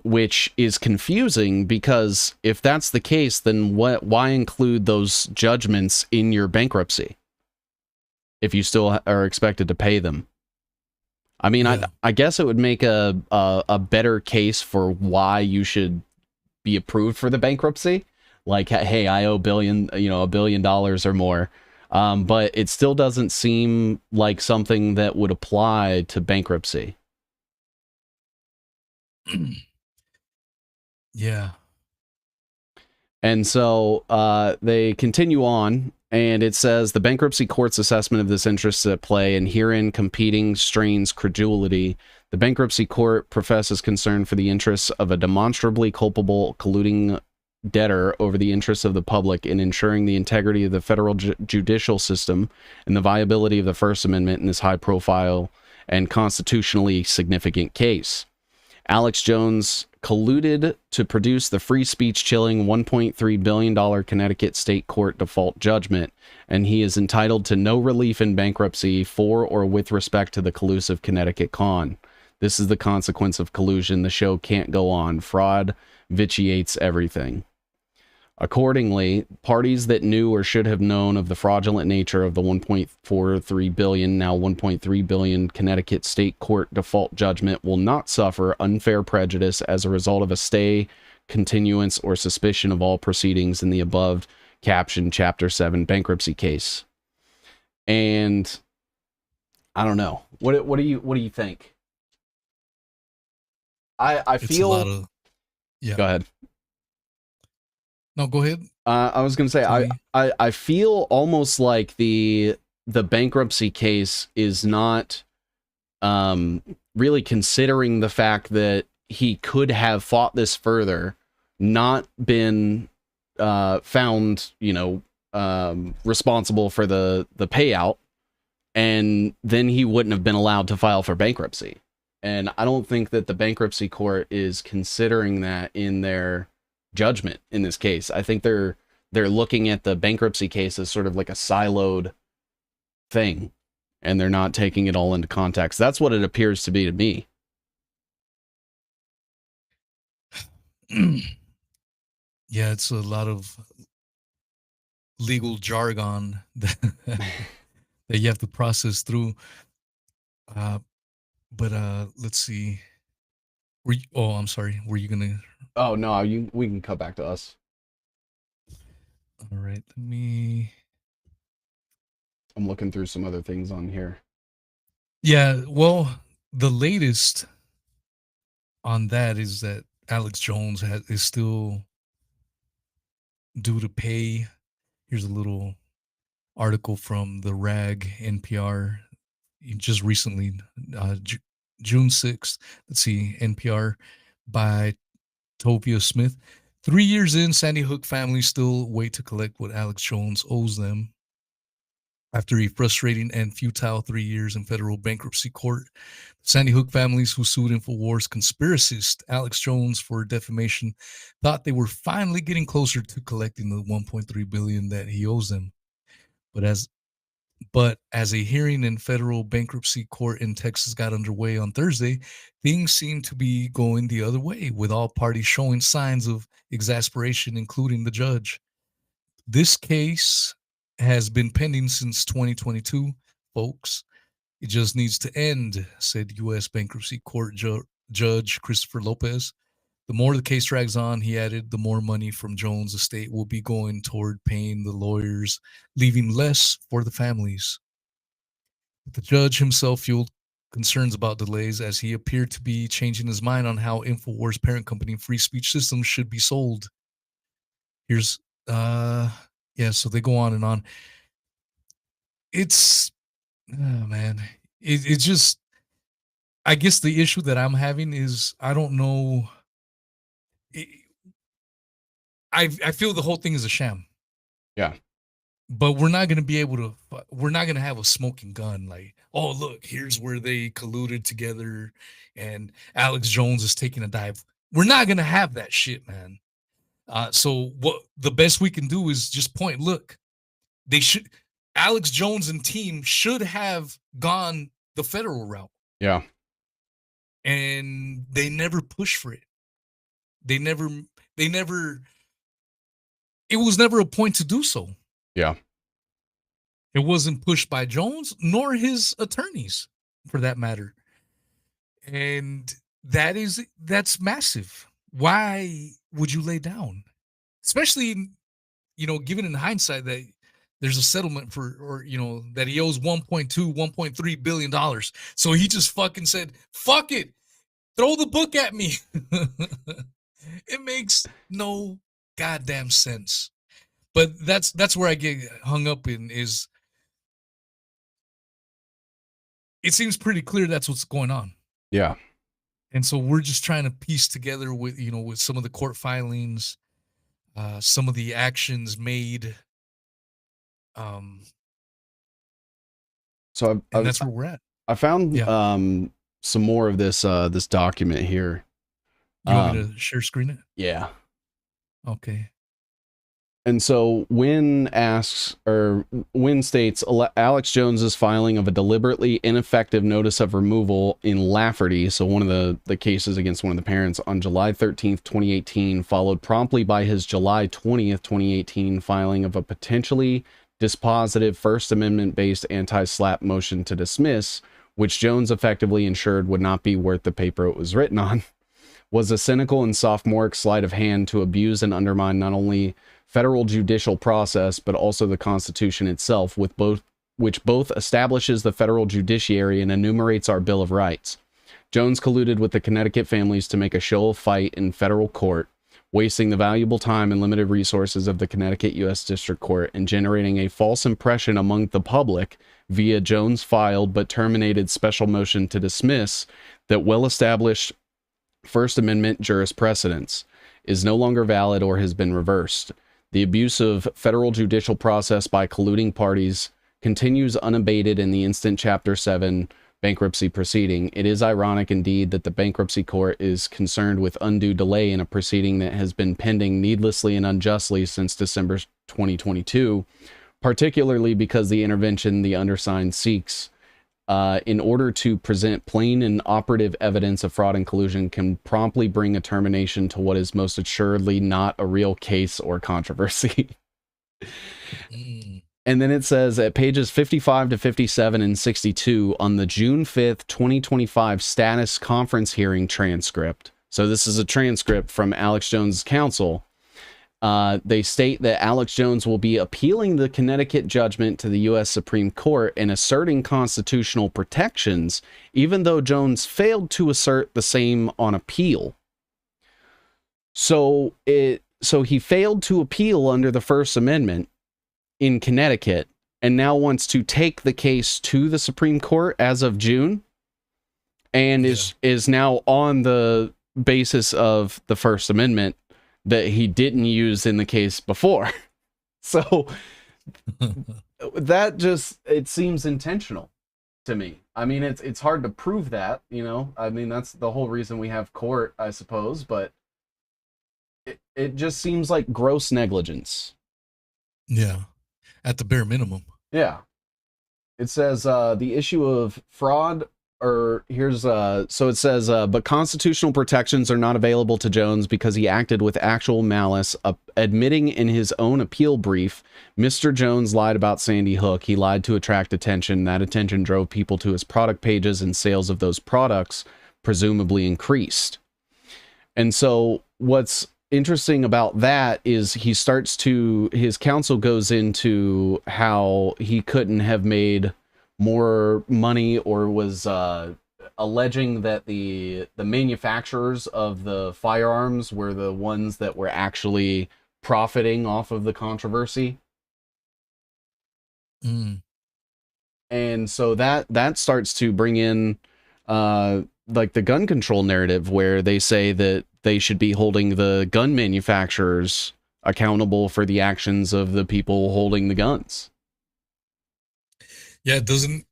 which is confusing, because if that's the case, then why include those judgments in your bankruptcy if you still are expected to pay them? I mean, yeah. I guess it would make a better case for why you should be approved for the bankruptcy. Like, hey, I owe $1 billion or more. But it still doesn't seem like something that would apply to bankruptcy.
Yeah.
And so they continue on, and it says the bankruptcy court's assessment of this interest at play and herein competing strains credulity. The bankruptcy court professes concern for the interests of a demonstrably culpable colluding debtor over the interests of the public in ensuring the integrity of the federal judicial system and the viability of the First Amendment in this high-profile and constitutionally significant case. Alex Jones colluded to produce the free speech chilling $1.3 billion Connecticut state court default judgment, and he is entitled to no relief in bankruptcy for or with respect to the collusive Connecticut con. This is the consequence of collusion. The show can't go on. Fraud vitiates everything. Accordingly, parties that knew or should have known of the fraudulent nature of the $1.43 billion, now $1.3 billion Connecticut state court default judgment will not suffer unfair prejudice as a result of a stay, continuance, or suspicion of all proceedings in the above captioned Chapter 7 bankruptcy case. And I don't know. What do you think? I feel
a lot of, yeah.
Go ahead.
No, go ahead.
I was going to say, I feel almost like the bankruptcy case is not really considering the fact that he could have fought this further, not been found, responsible for the payout, and then he wouldn't have been allowed to file for bankruptcy. And I don't think that the bankruptcy court is considering that in their judgment in this case. I think they're looking at the bankruptcy case as sort of like a siloed thing, and they're not taking it all into context. That's what it appears to be to me.
Yeah, it's a lot of legal jargon that you have to process through. But let's see. I'm sorry. Were you gonna?
Oh no, we can cut back to us.
All right, let me.
I'm looking through some other things on here.
Yeah, well, the latest on that is that Alex Jones is still due to pay. Here's a little article from the RAG NPR just recently, June 6th. Let's see, NPR by Tovia Smith. 3 years in, Sandy Hook family still wait to collect what Alex Jones owes them. After a frustrating and futile 3 years in federal bankruptcy court, Sandy Hook families who sued InfoWars conspiracist Alex Jones for defamation thought they were finally getting closer to collecting the $1.3 billion that he owes them. But as a hearing in federal bankruptcy court in Texas got underway on Thursday, things seem to be going the other way, with all parties showing signs of exasperation, including the judge. This case has been pending since 2022, folks. It just needs to end, said U.S. Bankruptcy Court Judge Christopher Lopez. The more the case drags on, he added, the more money from Jones' estate will be going toward paying the lawyers, leaving less for the families. But the judge himself fueled concerns about delays as he appeared to be changing his mind on how InfoWars' parent company Free Speech Systems should be sold. Here's, so they go on and on. It's, man, it's just, I guess the issue that I'm having is, I don't know. I feel the whole thing is a sham.
Yeah.
But we're not going to have a smoking gun like, oh, look, here's where they colluded together and Alex Jones is taking a dive. We're not going to have that shit, man. So what the best we can do is just point, look, Alex Jones and team should have gone the federal route.
Yeah.
And they never pushed for it. It was never a point to do so.
Yeah.
It wasn't pushed by Jones nor his attorneys for that matter. And that's massive. Why would you lay down? Especially, given in hindsight that there's a settlement for, or, that he owes 1.3 billion dollars. So he just fucking said, fuck it. Throw the book at me. It makes no goddamn sense. But that's where I get hung up in, is it seems pretty clear that's what's going on.
Yeah.
And so we're just trying to piece together with, with some of the court filings, some of the actions made.
So
and that's where we're at.
I found some more of this this document here.
You want me to share screen it?
Yeah.
Okay.
And so Wynn states Alex Jones's filing of a deliberately ineffective notice of removal in Lafferty, so one of the cases against one of the parents, on July 13th, 2018, followed promptly by his July 20th, 2018 filing of a potentially dispositive First Amendment-based anti-SLAPP motion to dismiss, which Jones effectively ensured would not be worth the paper it was written on, was a cynical and sophomoric sleight of hand to abuse and undermine not only federal judicial process, but also the Constitution itself, which both establishes the federal judiciary and enumerates our Bill of Rights. Jones colluded with the Connecticut families to make a show of fight in federal court, wasting the valuable time and limited resources of the Connecticut U.S. District Court and generating a false impression among the public via Jones filed but terminated special motion to dismiss that well-established First Amendment jurisprudence is no longer valid or has been reversed. The abuse of federal judicial process by colluding parties continues unabated in the instant Chapter 7 bankruptcy proceeding. It is ironic indeed that the bankruptcy court is concerned with undue delay in a proceeding that has been pending needlessly and unjustly since December 2022, particularly because the intervention the undersigned seeks in order to present plain and operative evidence of fraud and collusion can promptly bring a termination to what is most assuredly not a real case or controversy. And then it says at pages 55 to 57 and 62 on the June 5th, 2025 status conference hearing transcript. So this is a transcript from Alex Jones' counsel. They state that Alex Jones will be appealing the Connecticut judgment to the U.S. Supreme Court and asserting constitutional protections, even though Jones failed to assert the same on appeal. So he failed to appeal under the First Amendment in Connecticut and now wants to take the case to the Supreme Court as of June and is now on the basis of the First Amendment that he didn't use in the case before. So that just, it seems intentional to me. I mean, it's hard to prove that, I mean, that's the whole reason we have court, I suppose, but it just seems like gross negligence.
Yeah. At the bare minimum.
Yeah. It says the issue of fraud, or here's so it says but constitutional protections are not available to Jones because he acted with actual malice, admitting in his own appeal brief Mr. Jones lied about Sandy Hook. He lied to attract attention. That attention drove people to his product pages, and sales of those products presumably increased. And so what's interesting about that is his counsel goes into how he couldn't have made more money, or was alleging that the manufacturers of the firearms were the ones that were actually profiting off of the controversy. And so that starts to bring in like the gun control narrative, where they say that they should be holding the gun manufacturers accountable for the actions of the people holding the guns.
Yeah, doesn't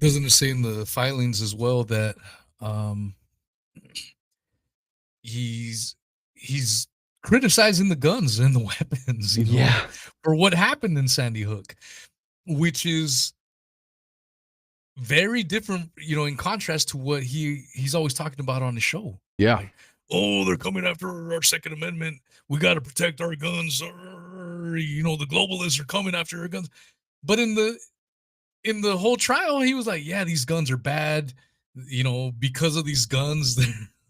it say in the filings as well that he's criticizing the guns and the weapons, for what happened in Sandy Hook, which is very different, in contrast to what he's always talking about on the show.
Yeah.
Like, oh, they're coming after our Second Amendment. We got to protect our guns. Or, the globalists are coming after our guns. But in the whole trial, he was like, yeah, these guns are bad. Because of these guns,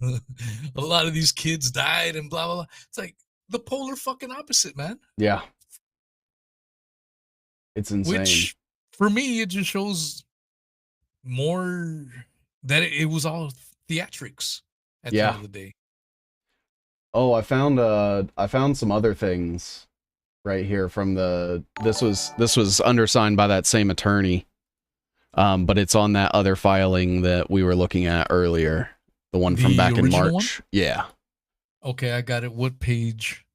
a lot of these kids died and blah blah blah. It's like the polar fucking opposite, man.
Yeah. It's insane.
Which for me, it just shows more that it was all theatrics at the end of the day.
Oh, I found some other things right here from this was undersigned by that same attorney. But it's on that other filing that we were looking at earlier. The one from back in March. Yeah.
Okay, I got it. What page?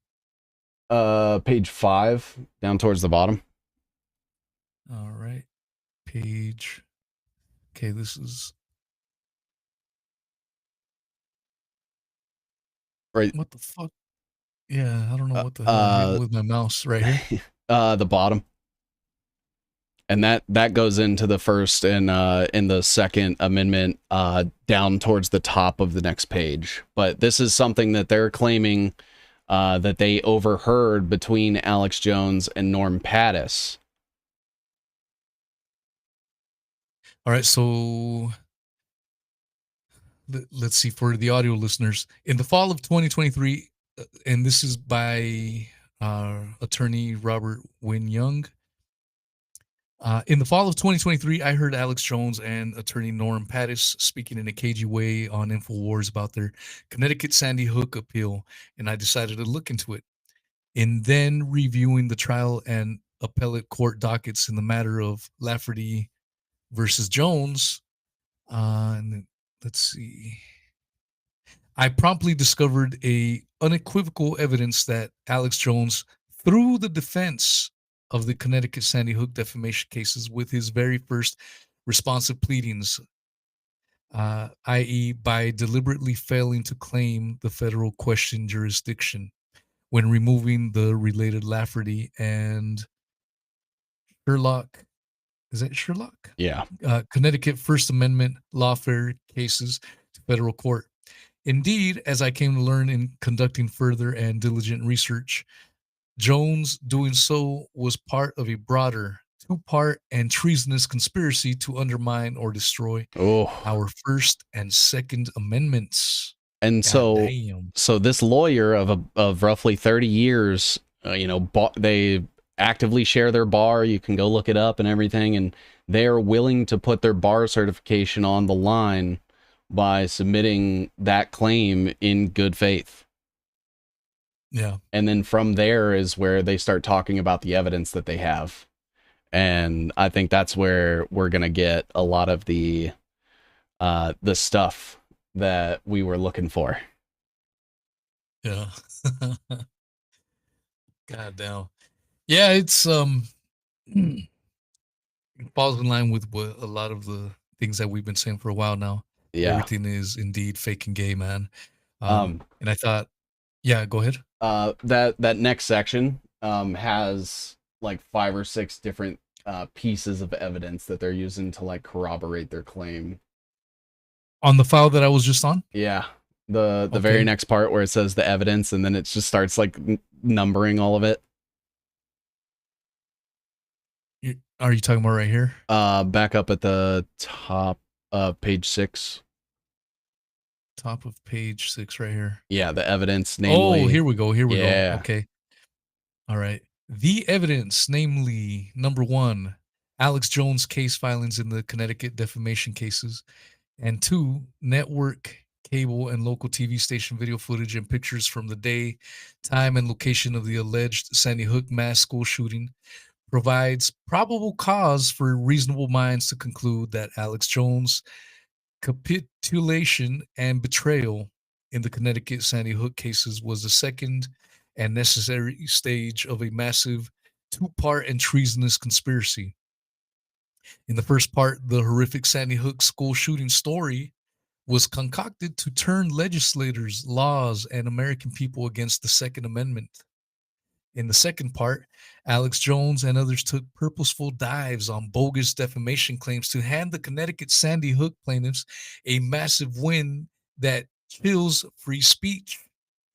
Page 5, down towards the bottom.
All right. Page. Okay, this is
right.
What the fuck? Yeah, I don't know what the hell I'm hitting with my mouse right here.
The bottom. And that goes into the first and in the Second Amendment down towards the top of the next page. But this is something that they're claiming that they overheard between Alex Jones and Norm Pattis.
All right, so let's see, for the audio listeners. In the fall of 2023, and this is by attorney Robert Wynne Young. In the fall of 2023, I heard Alex Jones and attorney Norm Pattis speaking in a cagey way on InfoWars about their Connecticut Sandy Hook appeal, and I decided to look into it. In then reviewing the trial and appellate court dockets in the matter of Lafferty versus Jones, and let's see, I promptly discovered a unequivocal evidence that Alex Jones, through the defense of the Connecticut Sandy Hook defamation cases with his very first responsive pleadings, i.e. by deliberately failing to claim the federal question jurisdiction when removing the related Lafferty and Sherlock, is that Sherlock?
Yeah.
Connecticut First Amendment lawfare cases to federal court. Indeed, as I came to learn in conducting further and diligent research, Jones doing so was part of a broader two-part and treasonous conspiracy to undermine or destroy our First and Second Amendments.
And
God
so this lawyer of roughly 30 years, they actively share their bar. You can go look it up and everything, and they are willing to put their bar certification on the line by submitting that claim in good faith.
Yeah.
And then from there is where they start talking about the evidence that they have. And I think that's where we're going to get a lot of the stuff that we were looking for.
Yeah. God damn. Yeah, it's it falls in line with what a lot of the things that we've been saying for a while now.
Yeah.
Everything is indeed fake and gay, man. And I thought, yeah, go ahead.
That next section has like 5 or 6 different pieces of evidence that they're using to like corroborate their claim.
On the file that I was just on?
Yeah. The very next part where it says the evidence, and then it just starts like numbering all of it.
Are you talking about right here?
Back up at the top of page 6.
Top of page 6 right here.
Yeah, the evidence, namely...
Oh, here we go. Here we
go.
Okay. All right. The evidence, namely, number 1, Alex Jones case filings in the Connecticut defamation cases, and 2, network, cable, and local TV station video footage and pictures from the day, time, and location of the alleged Sandy Hook mass school shooting, provides probable cause for reasonable minds to conclude that Alex Jones' capitulation and betrayal in the Connecticut Sandy Hook cases was the second and necessary stage of a massive two-part and treasonous conspiracy. In the first part, the horrific Sandy Hook school shooting story was concocted to turn legislators, laws, and American people against the Second Amendment. In the second part, Alex Jones and others took purposeful dives on bogus defamation claims to hand the Connecticut Sandy Hook plaintiffs a massive win that chills free speech,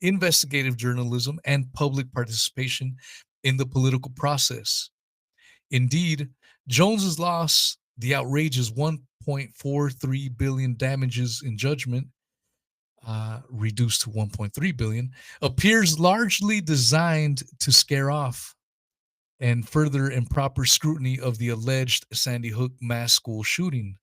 investigative journalism, and public participation in the political process. Indeed, Jones's loss, the outrageous $1.43 billion damages in judgment, reduced to 1.3 billion, appears largely designed to scare off and further improper scrutiny of the alleged Sandy Hook mass school shooting.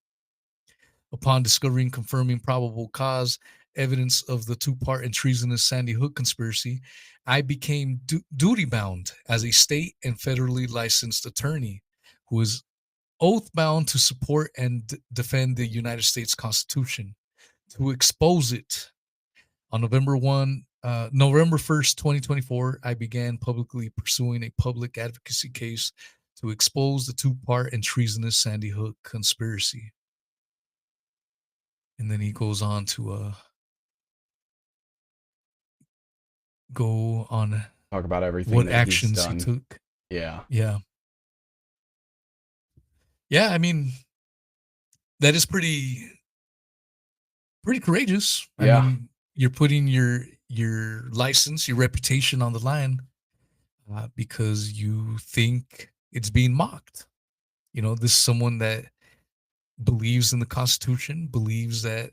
Upon discovering confirming probable cause evidence of the two-part and treasonous Sandy Hook conspiracy, I became duty-bound as a state and federally licensed attorney who is oath-bound to support and defend the United States Constitution, to expose it. On November 1st, 2024, I began publicly pursuing a public advocacy case to expose the two-part and treasonous Sandy Hook conspiracy. And then he goes on to go on
talk about everything
what
that
actions
he's done.
he took.
Yeah.
I mean, that is pretty courageous.
Yeah.
I mean, you're putting your license, your reputation on the line because you think it's being mocked. You know, this is someone that believes in the Constitution, believes that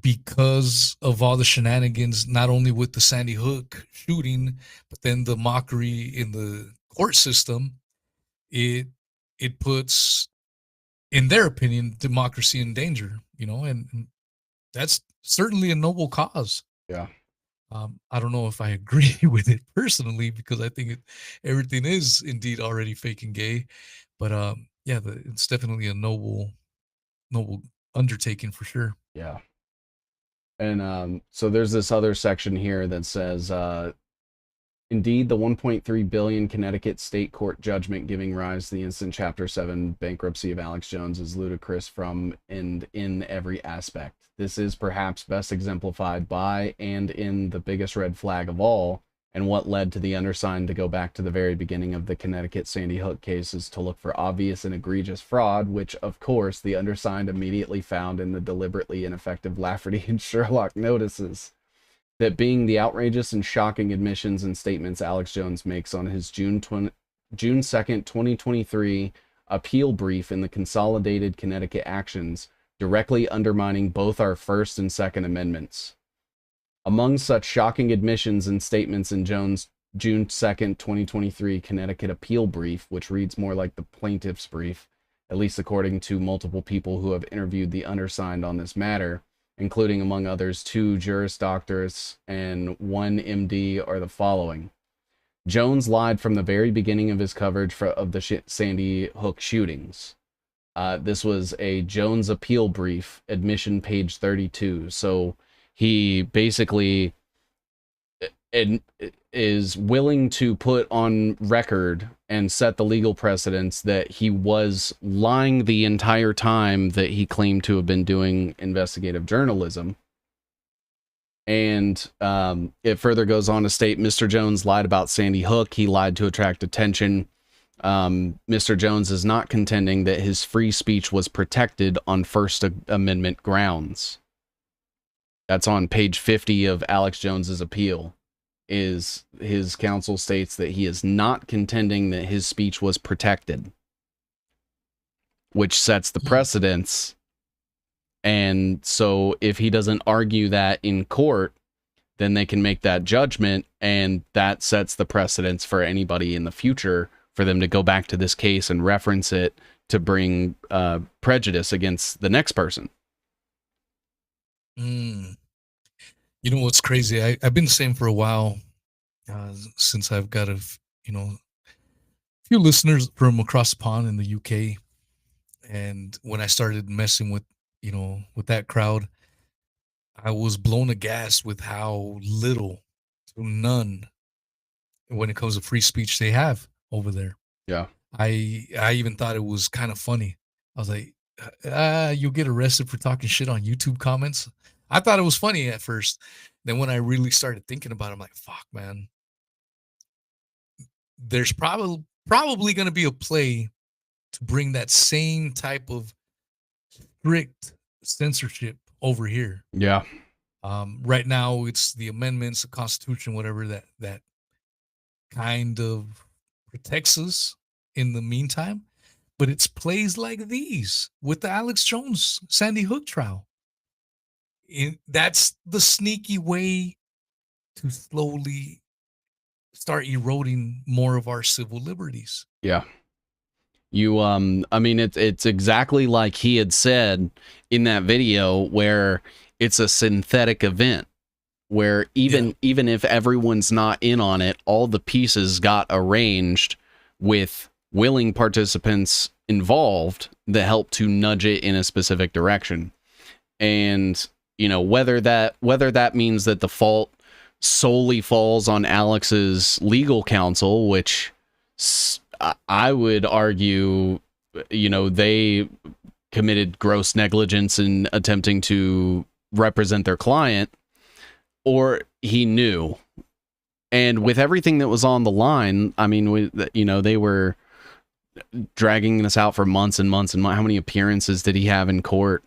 because of all the shenanigans, not only with the Sandy Hook shooting, but then the mockery in the court system, it puts, in their opinion, democracy in danger, you know, and that's certainly a noble cause.
Yeah.
I don't know if I agree with it personally, because I think everything is indeed already fake and gay, but it's definitely a noble undertaking for sure.
Yeah. And so there's this other section here that says, indeed, the 1.3 billion Connecticut state court judgment giving rise to the instant Chapter 7 bankruptcy of Alex Jones is ludicrous from and in every aspect. This is perhaps best exemplified by and in the biggest red flag of all, and what led to the undersigned to go back to the very beginning of the Connecticut Sandy Hook cases to look for obvious and egregious fraud, which, of course, the undersigned immediately found in the deliberately ineffective Lafferty and Sherlock notices. That being the outrageous and shocking admissions and statements Alex Jones makes on his June 2nd, 2023 appeal brief in the Consolidated Connecticut Actions, directly undermining both our First and Second Amendments. Among such shocking admissions and statements in Jones' June 2nd, 2023 Connecticut appeal brief, which reads more like the plaintiff's brief, at least according to multiple people who have interviewed the undersigned on this matter, including, among others, 2 Juris Doctors and 1 MD, are the following. Jones lied from the very beginning of his coverage of the Sandy Hook shootings. This was a Jones appeal brief, admission page 32. So he basically is willing to put on record and set the legal precedence that he was lying the entire time that he claimed to have been doing investigative journalism. And it further goes on to state Mr. Jones lied about Sandy Hook. He lied to attract attention. Mr. Jones is not contending that his free speech was protected on First Amendment grounds. That's on page 50 of Alex Jones's appeal. Is his counsel states that he is not contending that his speech was protected, which sets the precedence. And so if he doesn't argue that in court, then they can make that judgment, and that sets the precedence for anybody in the future for them to go back to this case and reference it to bring prejudice against the next person.
You know what's crazy? I've been saying for a while, since I've got a few listeners from across the pond in the UK, and when I started messing with that crowd, I was blown aghast with how little to none when it comes to free speech they have over there.
Yeah.
I even thought it was kind of funny. I was like, you'll get arrested for talking shit on YouTube comments. I thought it was funny at first. Then when I really started thinking about it, I'm like, fuck, man. There's probably going to be a play to bring that same type of strict censorship over here.
Yeah.
Right now, it's the amendments, the Constitution, whatever that kind of protects us in the meantime. But it's plays like these with the Alex Jones Sandy Hook trial. That's the sneaky way to slowly start eroding more of our civil liberties.
Yeah. You I mean it's exactly like he had said in that video, where it's a synthetic event, where even if everyone's not in on it, all the pieces got arranged with willing participants involved that help to nudge it in a specific direction. And you know, whether that means that the fault solely falls on Alex's legal counsel, which I would argue, you know, they committed gross negligence in attempting to represent their client, or he knew. And with everything that was on the line, I mean, you know, they were dragging this out for months and months and months. How many appearances did he have in court?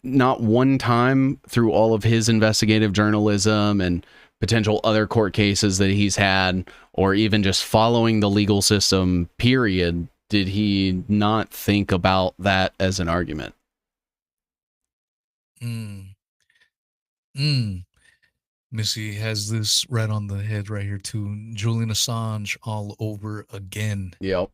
Not one time through all of his investigative journalism and potential other court cases that he's had, or even just following the legal system, period, did he not think about that as an argument.
Missy has this right on the head right here too. Julian Assange all over again.
Yep.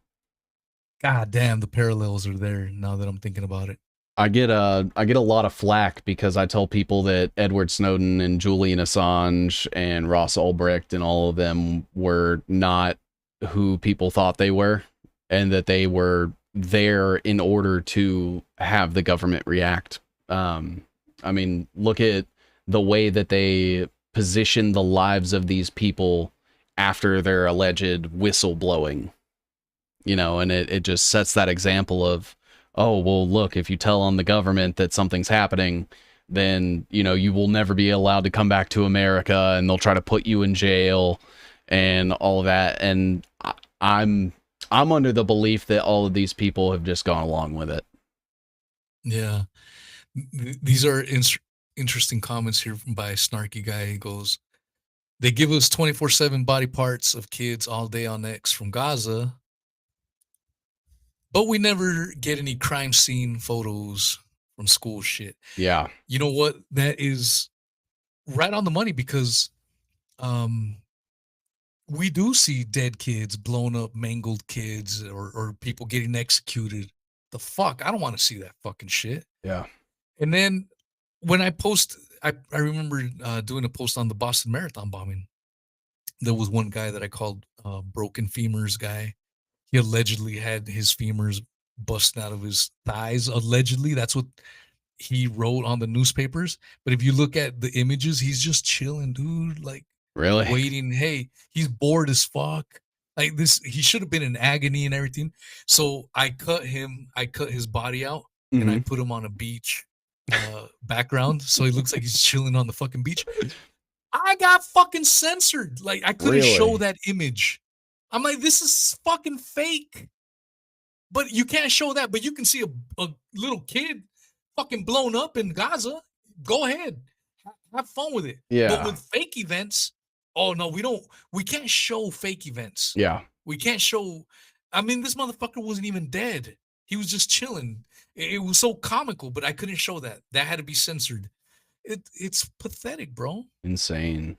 God damn, the parallels are there now that I'm thinking about it.
I get a lot of flack because I tell people that Edward Snowden and Julian Assange and Ross Ulbricht and all of them were not who people thought they were, and that they were there in order to have the government react. I mean, look at the way that they position the lives of these people after their alleged whistleblowing, you know, and it just sets that example of, oh, well, look, if you tell on the government that something's happening, then, you know, you will never be allowed to come back to America, and they'll try to put you in jail and all of that. And I'm under the belief that all of these people have just gone along with it.
Yeah. These are interesting comments here by Snarky Guy. He goes, they give us 24/7 body parts of kids all day on X from Gaza, but we never get any crime scene photos from school shit.
Yeah.
You know what? That is right on the money, because we do see dead kids, blown up, mangled kids, or people getting executed. The fuck? I don't want to see that fucking shit.
Yeah.
And then when I post, I remember doing a post on the Boston Marathon bombing. There was one guy that I called Broken Femurs Guy. He allegedly had his femurs busting out of his thighs. Allegedly, that's what he wrote on the newspapers. But if you look at the images, he's just chilling, dude. Like,
really
waiting. Hey, he's bored as fuck. Like this, he should have been in agony and everything. So I cut his body out, and I put him on a beach background, so he looks like he's chilling on the fucking beach. I got fucking censored. Like, I couldn't show that image. I'm like, this is fucking fake. But you can't show that. But you can see a little kid fucking blown up in Gaza. Go ahead. Have fun with it.
Yeah.
But with fake events, oh no, we can't show fake events.
Yeah.
We can't show. I mean, this motherfucker wasn't even dead. He was just chilling. It was so comical, but I couldn't show that. That had to be censored. It's pathetic, bro.
Insane.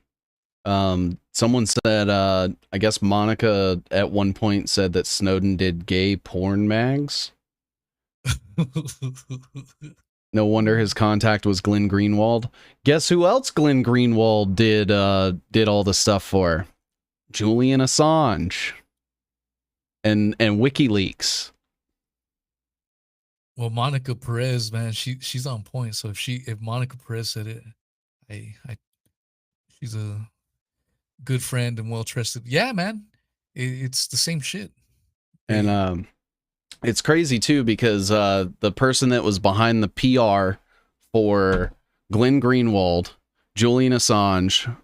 Someone said, I guess Monica at one point said that Snowden did gay porn mags. No wonder his contact was Glenn Greenwald. Guess who else Glenn Greenwald did all the stuff for? Julian Assange and WikiLeaks.
Well, Monica Perez, man, she's on point. So if Monica Perez said it, she's a good friend and well trusted. Yeah, man, it's the same shit.
And it's crazy too, because the person that was behind the PR for Glenn Greenwald, Julian Assange,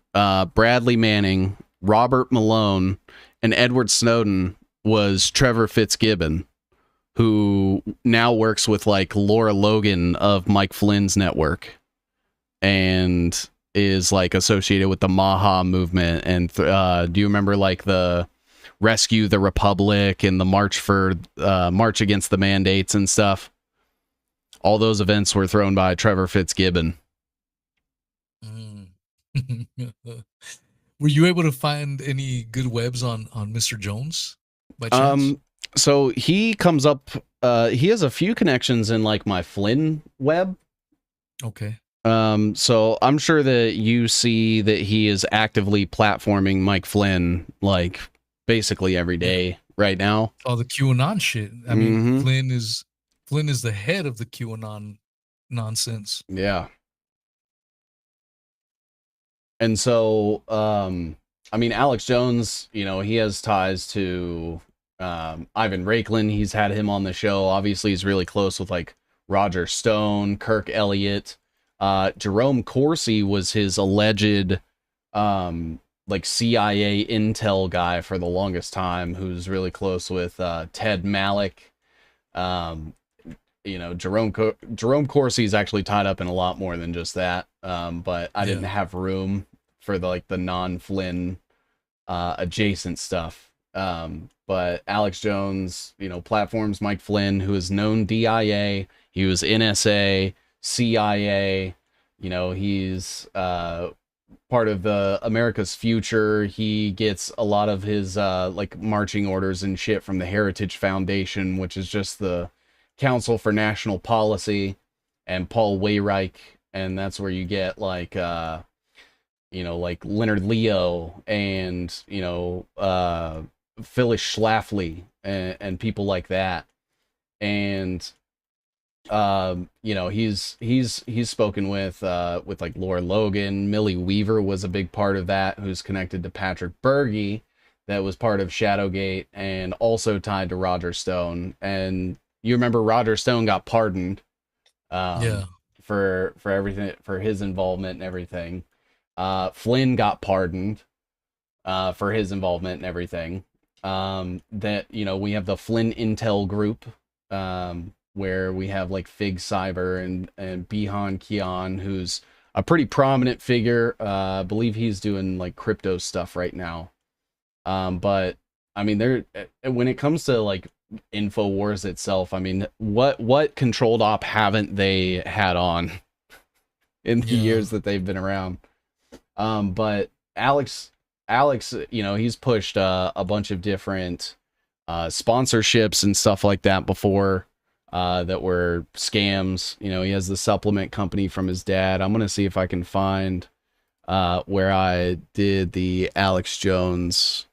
Bradley Manning, Robert Malone, and Edward Snowden was Trevor Fitzgibbon, who now works with like Laura Logan of Mike Flynn's network, and is like associated with the Maha movement. And do you remember like the Rescue the Republic and the March Against the Mandates and stuff? All those events were thrown by Trevor Fitzgibbon.
Were you able to find any good webs on Mr. Jones by chance?
So he comes up, he has a few connections in like my Flynn web.
Okay.
So I'm sure that you see that he is actively platforming Mike Flynn like basically every day right now.
Oh, the QAnon shit. I mean, Flynn is the head of the QAnon nonsense.
Yeah. And so, I mean, Alex Jones, you know, he has ties to Ivan Raiklin. He's had him on the show. Obviously, he's really close with like Roger Stone, Kirk Elliott. Jerome Corsi was his alleged like CIA intel guy for the longest time, who's really close with Ted Malik. You know, Jerome Corsi is actually tied up in a lot more than just that. But I didn't have room for the non-Flynn adjacent stuff. But Alex Jones, you know, platforms Mike Flynn, who is known DIA. He was NSA, CIA. You know, he's part of the America's Future. He gets a lot of his like marching orders and shit from the Heritage Foundation, which is just the Council for National Policy, and Paul Weyreich, and that's where you get like you know, like Leonard Leo and, you know, Phyllis Schlafly and people like that. And you know, he's spoken with like Laura Logan. Millie Weaver was a big part of that, who's connected to Patrick Berge, that was part of Shadowgate and also tied to Roger Stone. And you remember Roger Stone got pardoned for everything, for his involvement and everything. Flynn got pardoned for his involvement and everything. That, you know, we have the Flynn Intel group, where we have like Fig Cyber and Bihan Kian, who's a pretty prominent figure. I believe he's doing like crypto stuff right now. But I mean, when it comes to like InfoWars itself, I mean, what controlled op haven't they had on in the years that they've been around? But Alex, you know, he's pushed a bunch of different sponsorships and stuff like that before that were scams. You know, he has the supplement company from his dad. I'm gonna see if I can find where I did the Alex Jones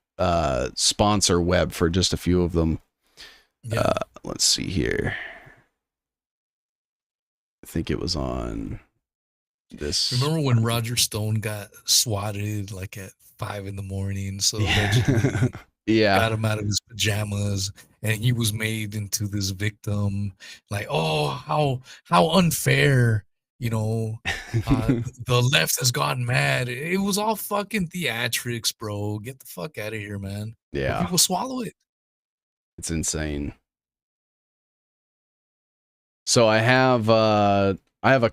sponsor web for just a few of them. Let's see here. I think it was on this.
Remember when Roger Stone got swatted like at 5 a.m? So allegedly got him out of his pajamas, and he was made into this victim. Like, oh, how unfair, you know. The left has gotten mad. It was all fucking theatrics, bro. Get the fuck out of here, man.
Yeah.
Let people swallow it.
It's insane. So I have a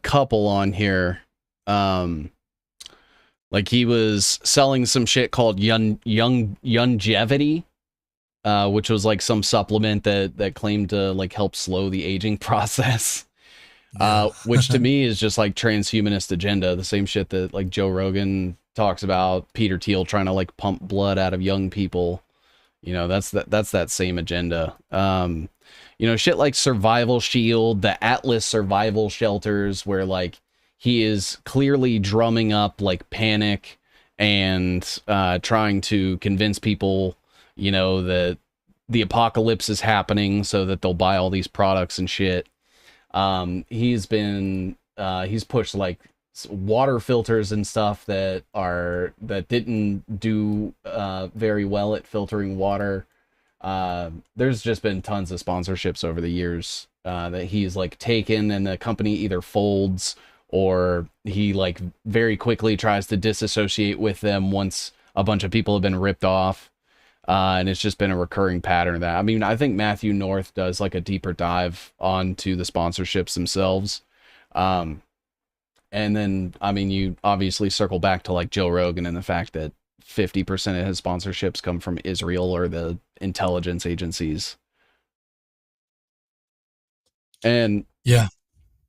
couple on here. Like he was selling some shit called Youngevity, which was like some supplement that claimed to like help slow the aging process. Which to me is just like transhumanist agenda, the same shit that like Joe Rogan talks about, Peter Thiel trying to like pump blood out of young people. You know, that's that same agenda. You know, shit like Survival Shield, the Atlas survival shelters, where like he is clearly drumming up like panic and trying to convince people, you know, that the apocalypse is happening so that they'll buy all these products and shit. He's pushed like water filters and stuff that didn't do very well at filtering water. There's just been tons of sponsorships over the years that he's like taken, and the company either folds or he like very quickly tries to disassociate with them once a bunch of people have been ripped off. And it's just been a recurring pattern of that. I mean, I think Matthew North does like a deeper dive onto the sponsorships themselves. And then, I mean, you obviously circle back to like Joe Rogan and the fact that 50% of his sponsorships come from Israel or the intelligence agencies. And
yeah,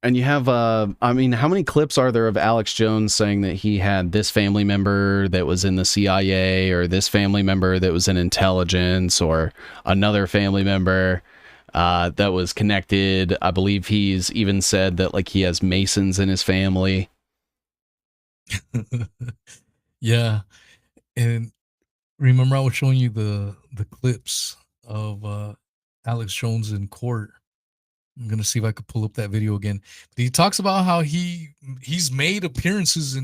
And you have, I mean, how many clips are there of Alex Jones saying that he had this family member that was in the CIA, or this family member that was in intelligence, or another family member that was connected? I believe he's even said that like he has Masons in his family.
Yeah. And remember, I was showing you the clips of Alex Jones in court. I'm gonna see if I could pull up that video again. But he talks about how he's made appearances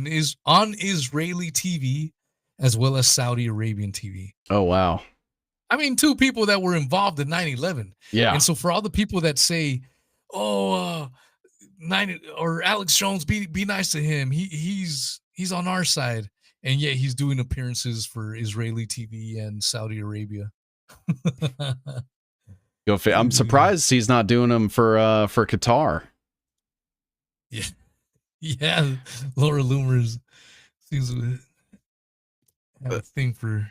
on Israeli TV as well as Saudi Arabian TV.
Oh wow.
I mean, two people that were involved in 9/11.
Yeah.
And so for all the people that say, "Oh, Alex Jones, be nice to him. He's on our side," and yet he's doing appearances for Israeli TV and Saudi Arabia.
I'm surprised he's not doing them for Qatar.
Yeah, yeah. Laura Loomer seems to have a thing for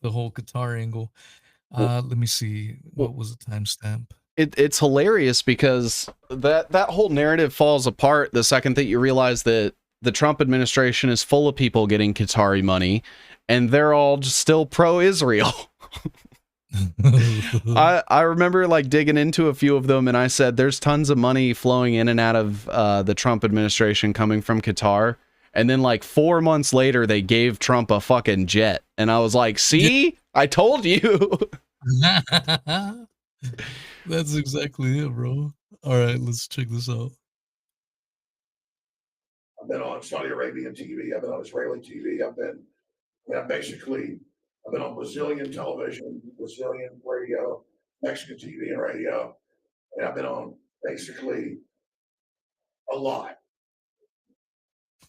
the whole Qatar angle. Let me see. What was the timestamp?
It's hilarious because that whole narrative falls apart the second that you realize that the Trump administration is full of people getting Qatari money, and they're all just still pro-Israel. I remember like digging into a few of them, and I said there's tons of money flowing in and out of the Trump administration coming from Qatar, and then like 4 months later they gave Trump a fucking jet, and I was like, see, I told you.
That's exactly it, bro. All right, let's check this out.
I've been on Saudi Arabian TV. I've been on Israeli TV. I've been on Brazilian television, Brazilian radio, Mexican TV and radio, and I've been on basically a lot.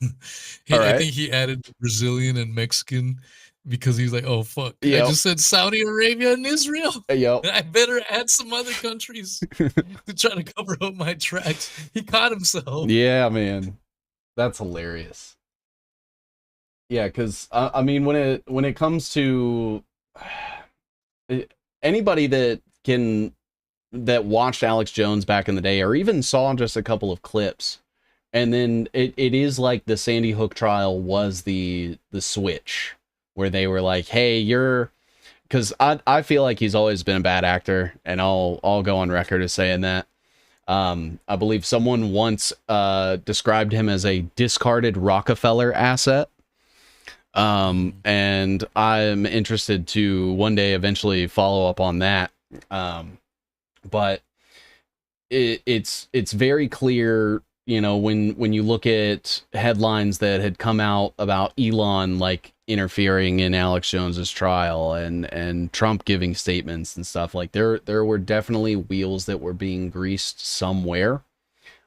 I think he added Brazilian and Mexican because he's like, "Oh fuck, I just said Saudi Arabia and Israel. I better add some other countries to try to cover up my tracks." He caught himself.
Yeah, man, that's hilarious. Yeah, because I mean, when it comes to anybody that watched Alex Jones back in the day, or even saw just a couple of clips, and then it is like the Sandy Hook trial was the switch where they were like, "Hey, because I feel like he's always been a bad actor, and I'll go on record as saying that. I believe someone once described him as a discarded Rockefeller asset. And I'm interested to one day eventually follow up on that. But it's very clear, you know, when you look at headlines that had come out about Elon like interfering in Alex Jones's trial and Trump giving statements and stuff, like there were definitely wheels that were being greased somewhere.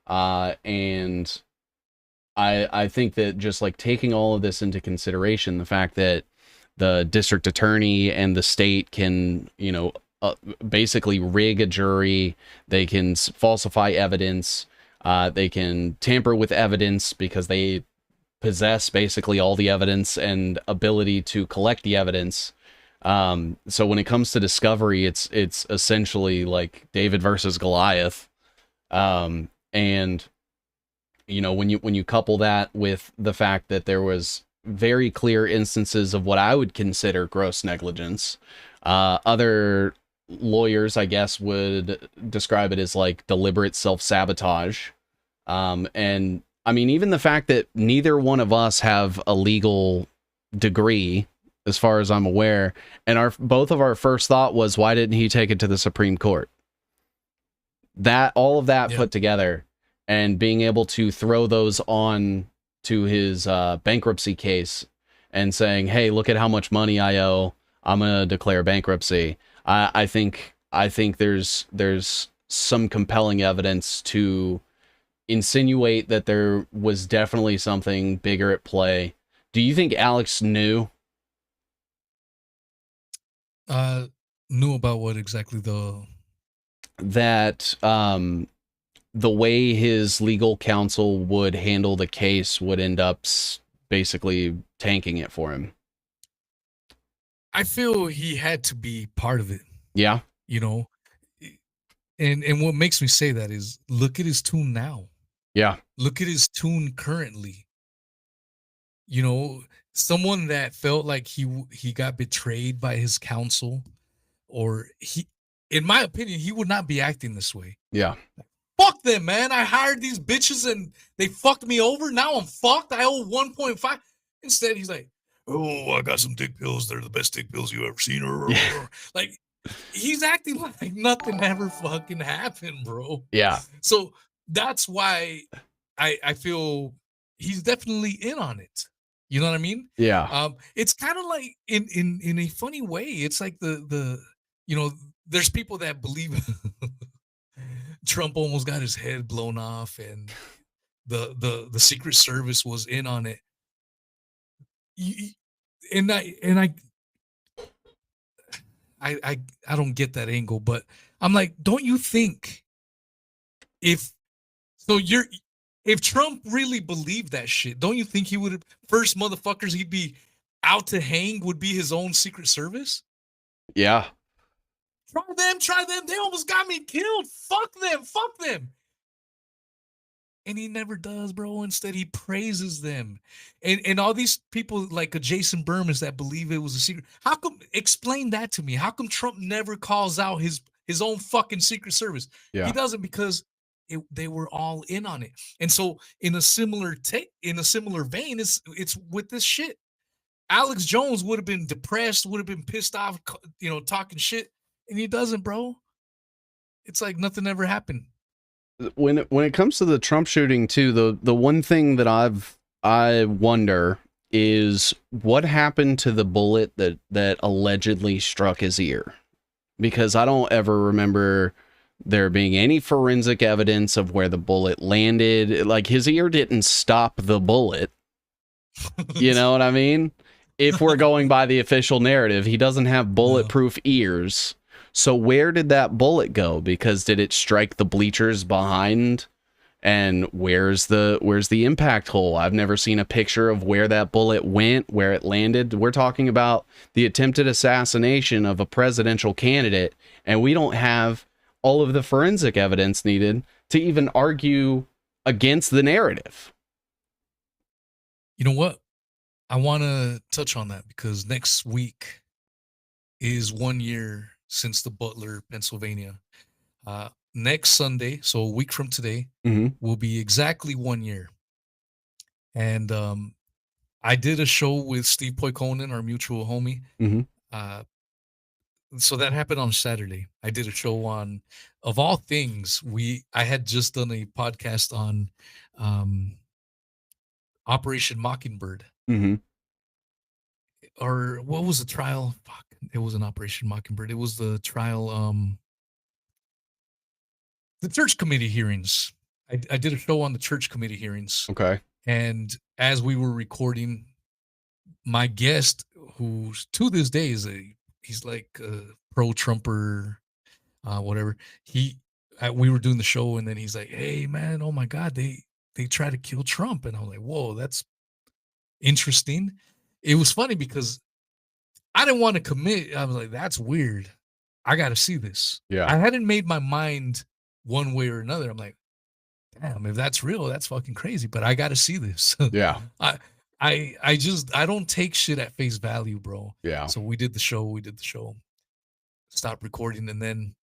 And I think that just like taking all of this into consideration, the fact that the district attorney and the state can, you know, basically rig a jury, they can falsify evidence, they can tamper with evidence because they possess basically all the evidence and ability to collect the evidence. So when it comes to discovery, it's essentially like David versus Goliath. And you know, when you couple that with the fact that there was very clear instances of what I would consider gross negligence, other lawyers, I guess, would describe it as like deliberate self-sabotage. And I mean, even the fact that neither one of us have a legal degree, as far as I'm aware, and both of our first thought was, why didn't he take it to the Supreme Court? That all of that put together, and being able to throw those on to his bankruptcy case and saying, hey, look at how much money I owe, I'm going to declare bankruptcy. I think there's some compelling evidence to insinuate that there was definitely something bigger at play. Do you think Alex knew?
Knew about what exactly, though?
That the way his legal counsel would handle the case would end up basically tanking it for him.
I feel he had to be part of it.
Yeah.
You know, and what makes me say that is, look at his tune now.
Yeah.
Look at his tune currently. You know, someone that felt like he got betrayed by his counsel, or in my opinion, he would not be acting this way.
Yeah.
Fuck them, man. I hired these bitches and they fucked me over. Now I'm fucked. I owe 1.5. Instead, he's like, oh, I got some dick pills. They're the best dick pills you ever seen. Like, he's acting like nothing ever fucking happened, bro.
Yeah.
So that's why I feel he's definitely in on it. You know what I mean?
Yeah.
It's kind of like in a funny way. It's like the you know, there's people that believe Trump almost got his head blown off and the Secret Service was in on it. And I don't get that angle, but I'm like, don't you think if Trump really believed that shit, don't you think he would have first motherfuckers he'd be out to hang would be his own Secret Service?
Yeah.
Try them. They almost got me killed. Fuck them. And he never does, bro. Instead, he praises them. And all these people like a Jason Bermas that believe it was a secret. How come, explain that to me. How come Trump never calls out his own fucking Secret Service?
Yeah.
He doesn't because they were all in on it. And so in a similar vein, it's with this shit. Alex Jones would have been depressed, would have been pissed off, you know, talking shit. And he doesn't, bro. It's like nothing ever happened.
When it comes to the Trump shooting too, the one thing that I wonder is what happened to the bullet that allegedly struck his ear, because I don't ever remember there being any forensic evidence of where the bullet landed. Like, his ear didn't stop the bullet. You know what I mean? If we're going by the official narrative, he doesn't have bulletproof ears. So where did that bullet go? Because did it strike the bleachers behind? And where's the impact hole? I've never seen a picture of where that bullet went, where it landed. We're talking about the attempted assassination of a presidential candidate, and we don't have all of the forensic evidence needed to even argue against the narrative.
You know what? I want to touch on that because next week is 1 year since the Butler, Pennsylvania. Next Sunday, so a week from today, will be exactly 1 year. And I did a show with Steve Poikonen, our mutual homie. So that happened on Saturday. I did a show on, of all things, I had just done a podcast on Operation Mockingbird. Or what was the trial? Fuck, it was an Operation Mockingbird. It was the trial, the church committee hearings. I did a show on the church committee hearings.
Okay.
And as we were recording, my guest, who to this day he's like a pro-Trumper, whatever. We were doing the show, and then he's like, "Hey man, oh my God, they try to kill Trump," and I was like, "Whoa, that's interesting." It was funny because I didn't want to commit. I was like, "That's weird. I got to see this."
Yeah.
I hadn't made my mind one way or another. I'm like, damn, if that's real, that's fucking crazy. But I got to see this.
Yeah.
I don't take shit at face value, bro.
Yeah.
So we did the show. Stopped recording, and then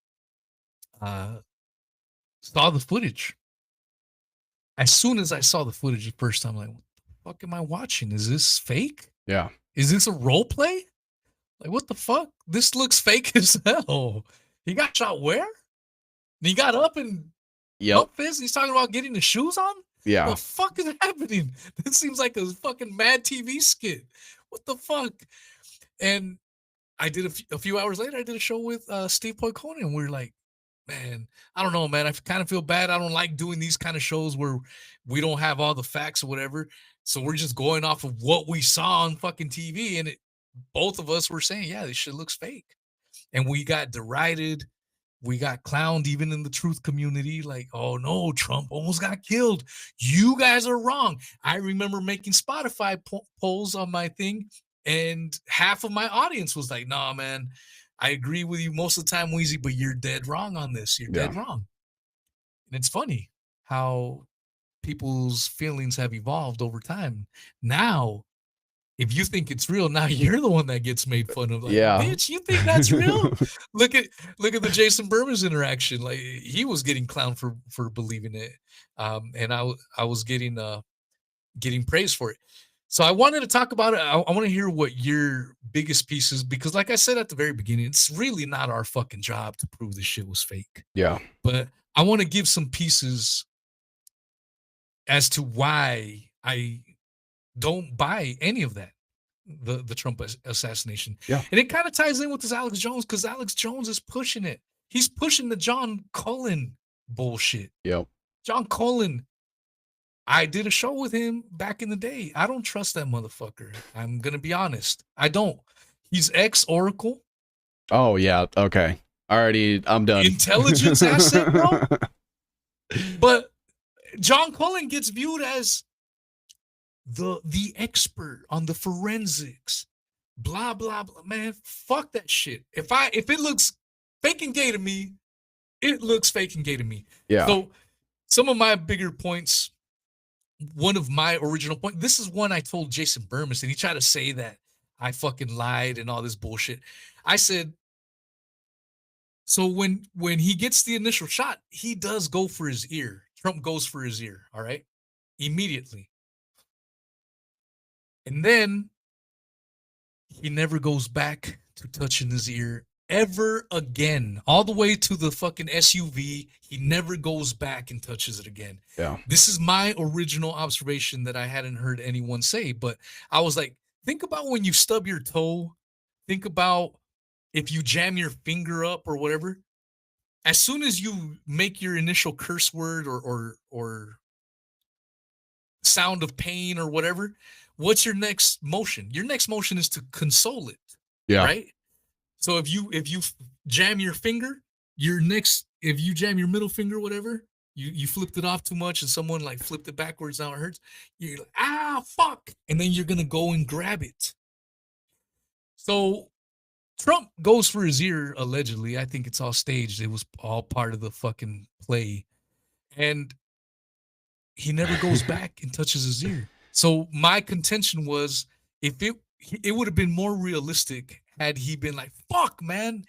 saw the footage. As soon as I saw the footage the first time, I'm like, what the fuck am I watching? Is this fake?
Yeah.
Is this a role play? Like, what the fuck? This looks fake as hell. He got shot where? And he got up and up this. He's talking about getting the shoes on?
Yeah.
What the fuck is happening? This seems like a fucking Mad TV skit. What the fuck? And I did a few hours later, I did a show with Steve Poikonen, and we were like, man, I don't know, man. I kind of feel bad. I don't like doing these kind of shows where we don't have all the facts or whatever. So we're just going off of what we saw on fucking TV. And both of us were saying, yeah, this shit looks fake. And we got derided. We got clowned even in the truth community. Like, oh no, Trump almost got killed. You guys are wrong. I remember making Spotify polls on my thing, and half of my audience was like, nah, man, I agree with you most of the time, Weezy, but you're dead wrong on this. You're dead wrong. And it's funny how people's feelings have evolved over time. Now, if you think it's real, now you're the one that gets made fun of. Like,
Yeah.
bitch, you think that's real? look at the Jason Berman's interaction. Like, he was getting clowned for believing it, and I was getting praise for it. So I wanted to talk about it. I want to hear what your biggest pieces, because like I said at the very beginning, it's really not our fucking job to prove this shit was fake.
Yeah.
But I want to give some pieces as to why I don't buy any of that, the Trump assassination.
Yeah.
And it kind of ties in with this Alex Jones, because Alex Jones is pushing it. He's pushing the John Cullen bullshit.
Yep.
John Cullen, I did a show with him back in the day. I don't trust that motherfucker. I'm going to be honest. I don't. He's ex-Oracle.
Oh, yeah. Okay. Already, I'm done.
Intelligence asset, bro. But John Cullen gets viewed as the expert on the forensics. Blah, blah, blah. Man, fuck that shit. If it looks fake and gay to me, it looks fake and gay to me.
Yeah.
So some of my bigger points, one of my original points, this is one I told Jason Bermas, and he tried to say that I fucking lied and all this bullshit. I said, so when he gets the initial shot, he does go for his ear. Trump goes for his ear, all right? Immediately. And then he never goes back to touching his ear ever again. All the way to the fucking SUV, he never goes back and touches it again.
Yeah.
This is my original observation that I hadn't heard anyone say, but I was like, think about when you stub your toe. Think about if you jam your finger up or whatever. As soon as you make your initial curse word or sound of pain or whatever, what's your next motion? Your next motion is to console it.
Yeah.
Right? So if you jam your finger, if you jam your middle finger, whatever, you flipped it off too much and someone like flipped it backwards, now it hurts. You're like, ah, fuck. And then you're going to go and grab it. So Trump goes for his ear, allegedly. I think it's all staged. It was all part of the fucking play. And he never goes back and touches his ear. So my contention was, if it would have been more realistic had he been like, fuck, man,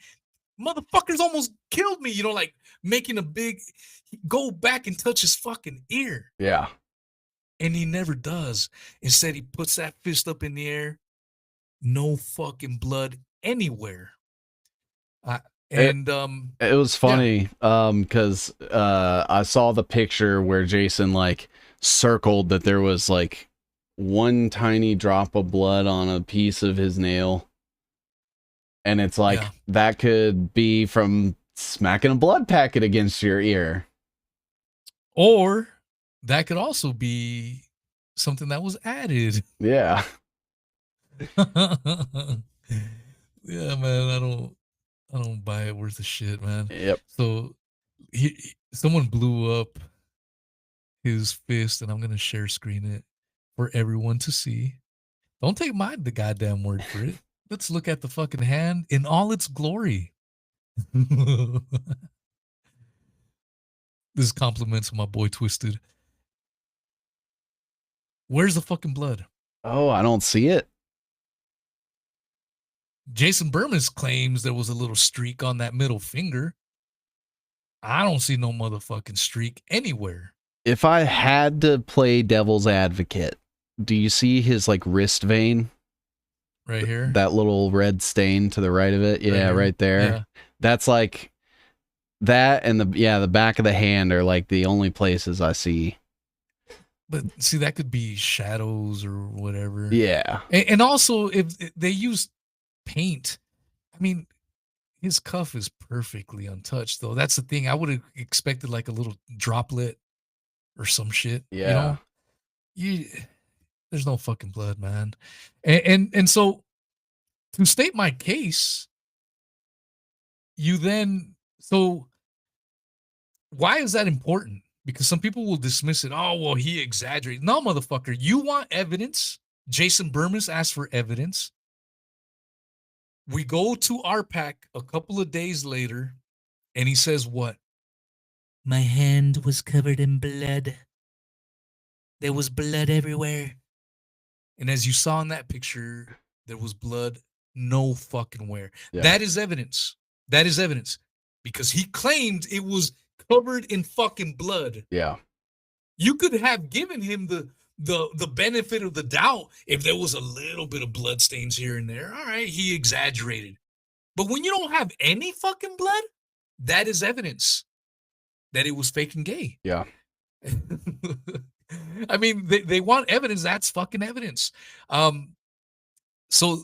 motherfuckers almost killed me, like making a big, go back and touch his fucking ear.
Yeah.
And he never does. Instead, he puts that fist up in the air. No fucking blood anywhere.
It was funny because I saw the picture where Jason like circled that there was like one tiny drop of blood on a piece of his nail, and it's like that could be from smacking a blood packet against your ear,
or that could also be something that was added.
Yeah.
Yeah, man, I don't buy it worth a shit, man.
Yep.
So someone blew up his fist, and I'm gonna share screen it for everyone to see. Don't take the goddamn word for it. Let's look at the fucking hand in all its glory. This compliments my boy Twisted. Where's the fucking blood?
Oh, I don't see it.
Jason Bermas claims there was a little streak on that middle finger. I don't see no motherfucking streak anywhere.
If I had to play devil's advocate, do you see his like wrist vein?
Right here?
That little red stain to the right of it? Yeah, right there.
Yeah.
That's like that, and the back of the hand are like the only places I see.
But see, that could be shadows or whatever.
Yeah.
And also, if they use paint, I mean, his cuff is perfectly untouched, though. That's the thing. I would have expected like a little droplet or some shit.
Yeah.
There's no fucking blood, man. And so to state my case, so why is that important? Because some people will dismiss it. Oh, well, he exaggerated. No, motherfucker. You want evidence? Jason Bermas asked for evidence. We go to RPAC a couple of days later, and he says what? My hand was covered in blood. there was blood everywhere. And as you saw in that picture, there was blood no fucking where.
Yeah.
That is evidence. That is evidence. Because he claimed it was covered in fucking blood.
Yeah.
You could have given him the benefit of the doubt if there was a little bit of blood stains here and there. All right, he exaggerated. But when you don't have any fucking blood, that is evidence that it was fake and gay.
Yeah.
I mean, they want evidence. That's fucking evidence. So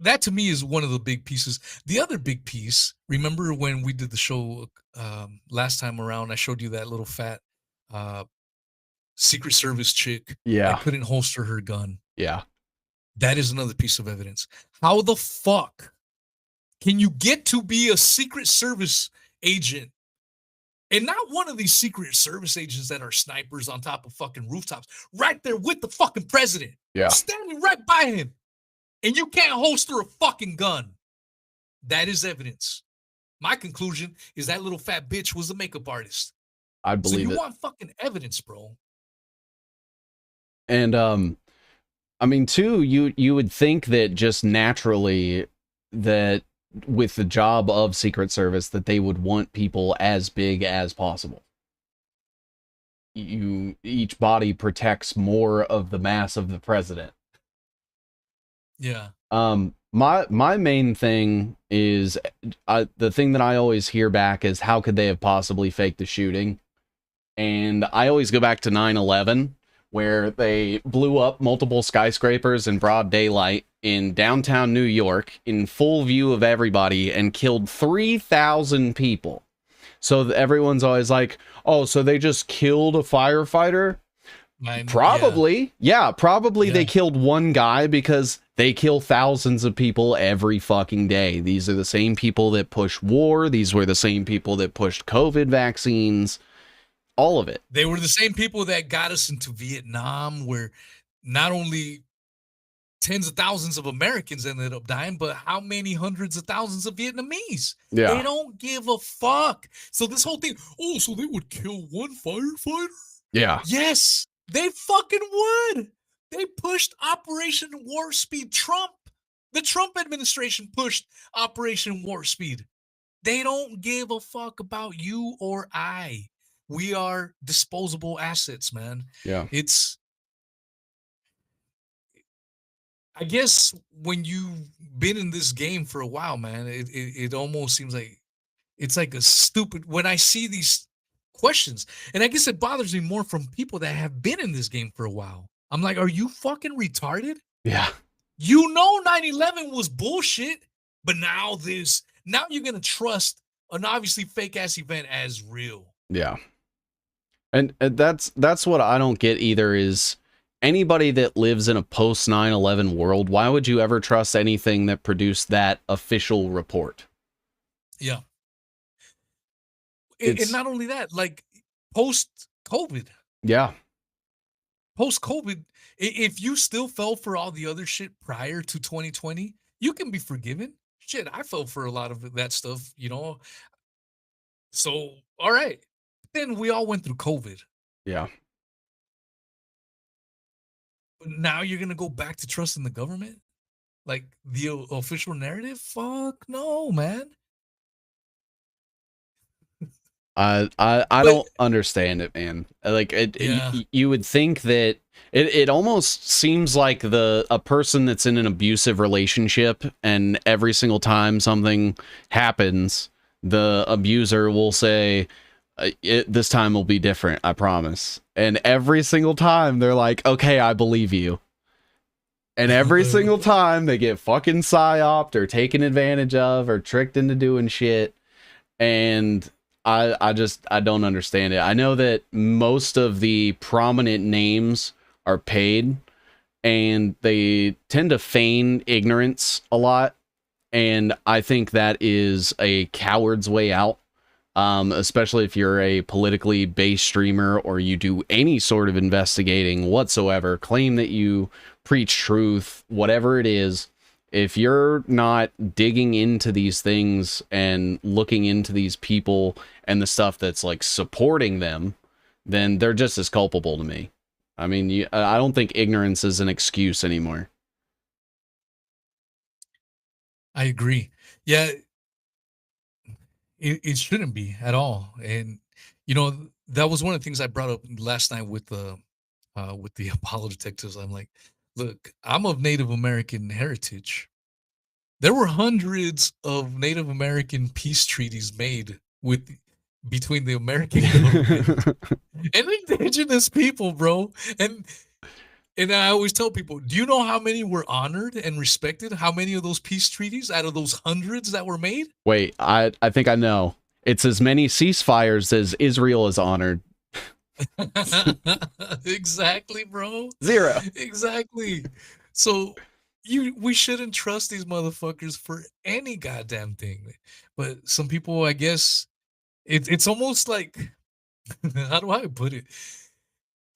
that to me is one of the big pieces. The other big piece, remember when we did the show last time around, I showed you that little fat Secret Service chick that couldn't holster her gun.
Yeah.
That is another piece of evidence. How the fuck can you get to be a Secret Service agent and not one of these Secret Service agents that are snipers on top of fucking rooftops, right there with the fucking president, standing right by him, and you can't holster a fucking gun? That is evidence. My conclusion is that little fat bitch was a makeup artist.
I believe
so you
it.
want fucking evidence, bro.
And I mean, too, you would think that just naturally that with the job of Secret Service that they would want people as big as possible. Each body protects more of the mass of the president.
Yeah.
My main thing is the thing that I always hear back is how could they have possibly faked the shooting? And I always go back to 9/11, where they blew up multiple skyscrapers in broad daylight in downtown New York in full view of everybody and killed 3,000 people. So everyone's always like, oh, so they just killed a firefighter? Probably. Yeah, probably they killed one guy because they kill thousands of people every fucking day. These are the same people that push war. These were the same people that pushed COVID vaccines. All of it.
They were the same people that got us into Vietnam, where not only tens of thousands of Americans ended up dying, but how many hundreds of thousands of Vietnamese?
Yeah.
They don't give a fuck. So this whole thing, oh, so they would kill one firefighter?
Yeah.
Yes, they fucking would. They pushed Operation Warp Speed. The Trump administration pushed Operation Warp Speed. They don't give a fuck about you or I. We are disposable assets, man.
Yeah.
I guess when you've been in this game for a while, man, it almost seems like it's like a stupid, when I see these questions, and I guess it bothers me more from people that have been in this game for a while. I'm like, are you fucking retarded?
Yeah.
You know 9/11 was bullshit, but now you're going to trust an obviously fake ass event as real.
Yeah. And that's what I don't get either is anybody that lives in a post 9/11 world, why would you ever trust anything that produced that official report?
Yeah. And not only that, like post-COVID.
Yeah.
Post-COVID, if you still fell for all the other shit prior to 2020, you can be forgiven. Shit, I fell for a lot of that stuff, you know. So, all right. Then we all went through COVID.
Yeah.
But now you're going to go back to trusting the government? Like the official narrative? Fuck no, man.
I don't understand it, man. Like you would think that it almost seems like a person that's in an abusive relationship, and every single time something happens, the abuser will say, this time will be different, I promise. And every single time they're like, okay, I believe you. And every single time they get fucking psyoped or taken advantage of or tricked into doing shit. And I don't understand it. I know that most of the prominent names are paid and they tend to feign ignorance a lot. And I think that is a coward's way out. Especially if you're a politically based streamer or you do any sort of investigating whatsoever, claim that you preach truth, whatever it is. If you're not digging into these things and looking into these people and the stuff that's like supporting them, then they're just as culpable to me. I mean, I don't think ignorance is an excuse anymore.
I agree. Yeah, it shouldn't be at all. And that was one of the things I brought up last night with the Apollo detectives. I'm like, look, I'm of Native American heritage. There were hundreds of Native American peace treaties made between the American government and indigenous people, bro. And I always tell people, do you know how many were honored and respected? How many of those peace treaties out of those hundreds that were made?
Wait, I think I know. It's as many ceasefires as Israel is honored.
Exactly, bro.
0.
Exactly. So we shouldn't trust these motherfuckers for any goddamn thing. But some people, I guess, it's almost like, how do I put it?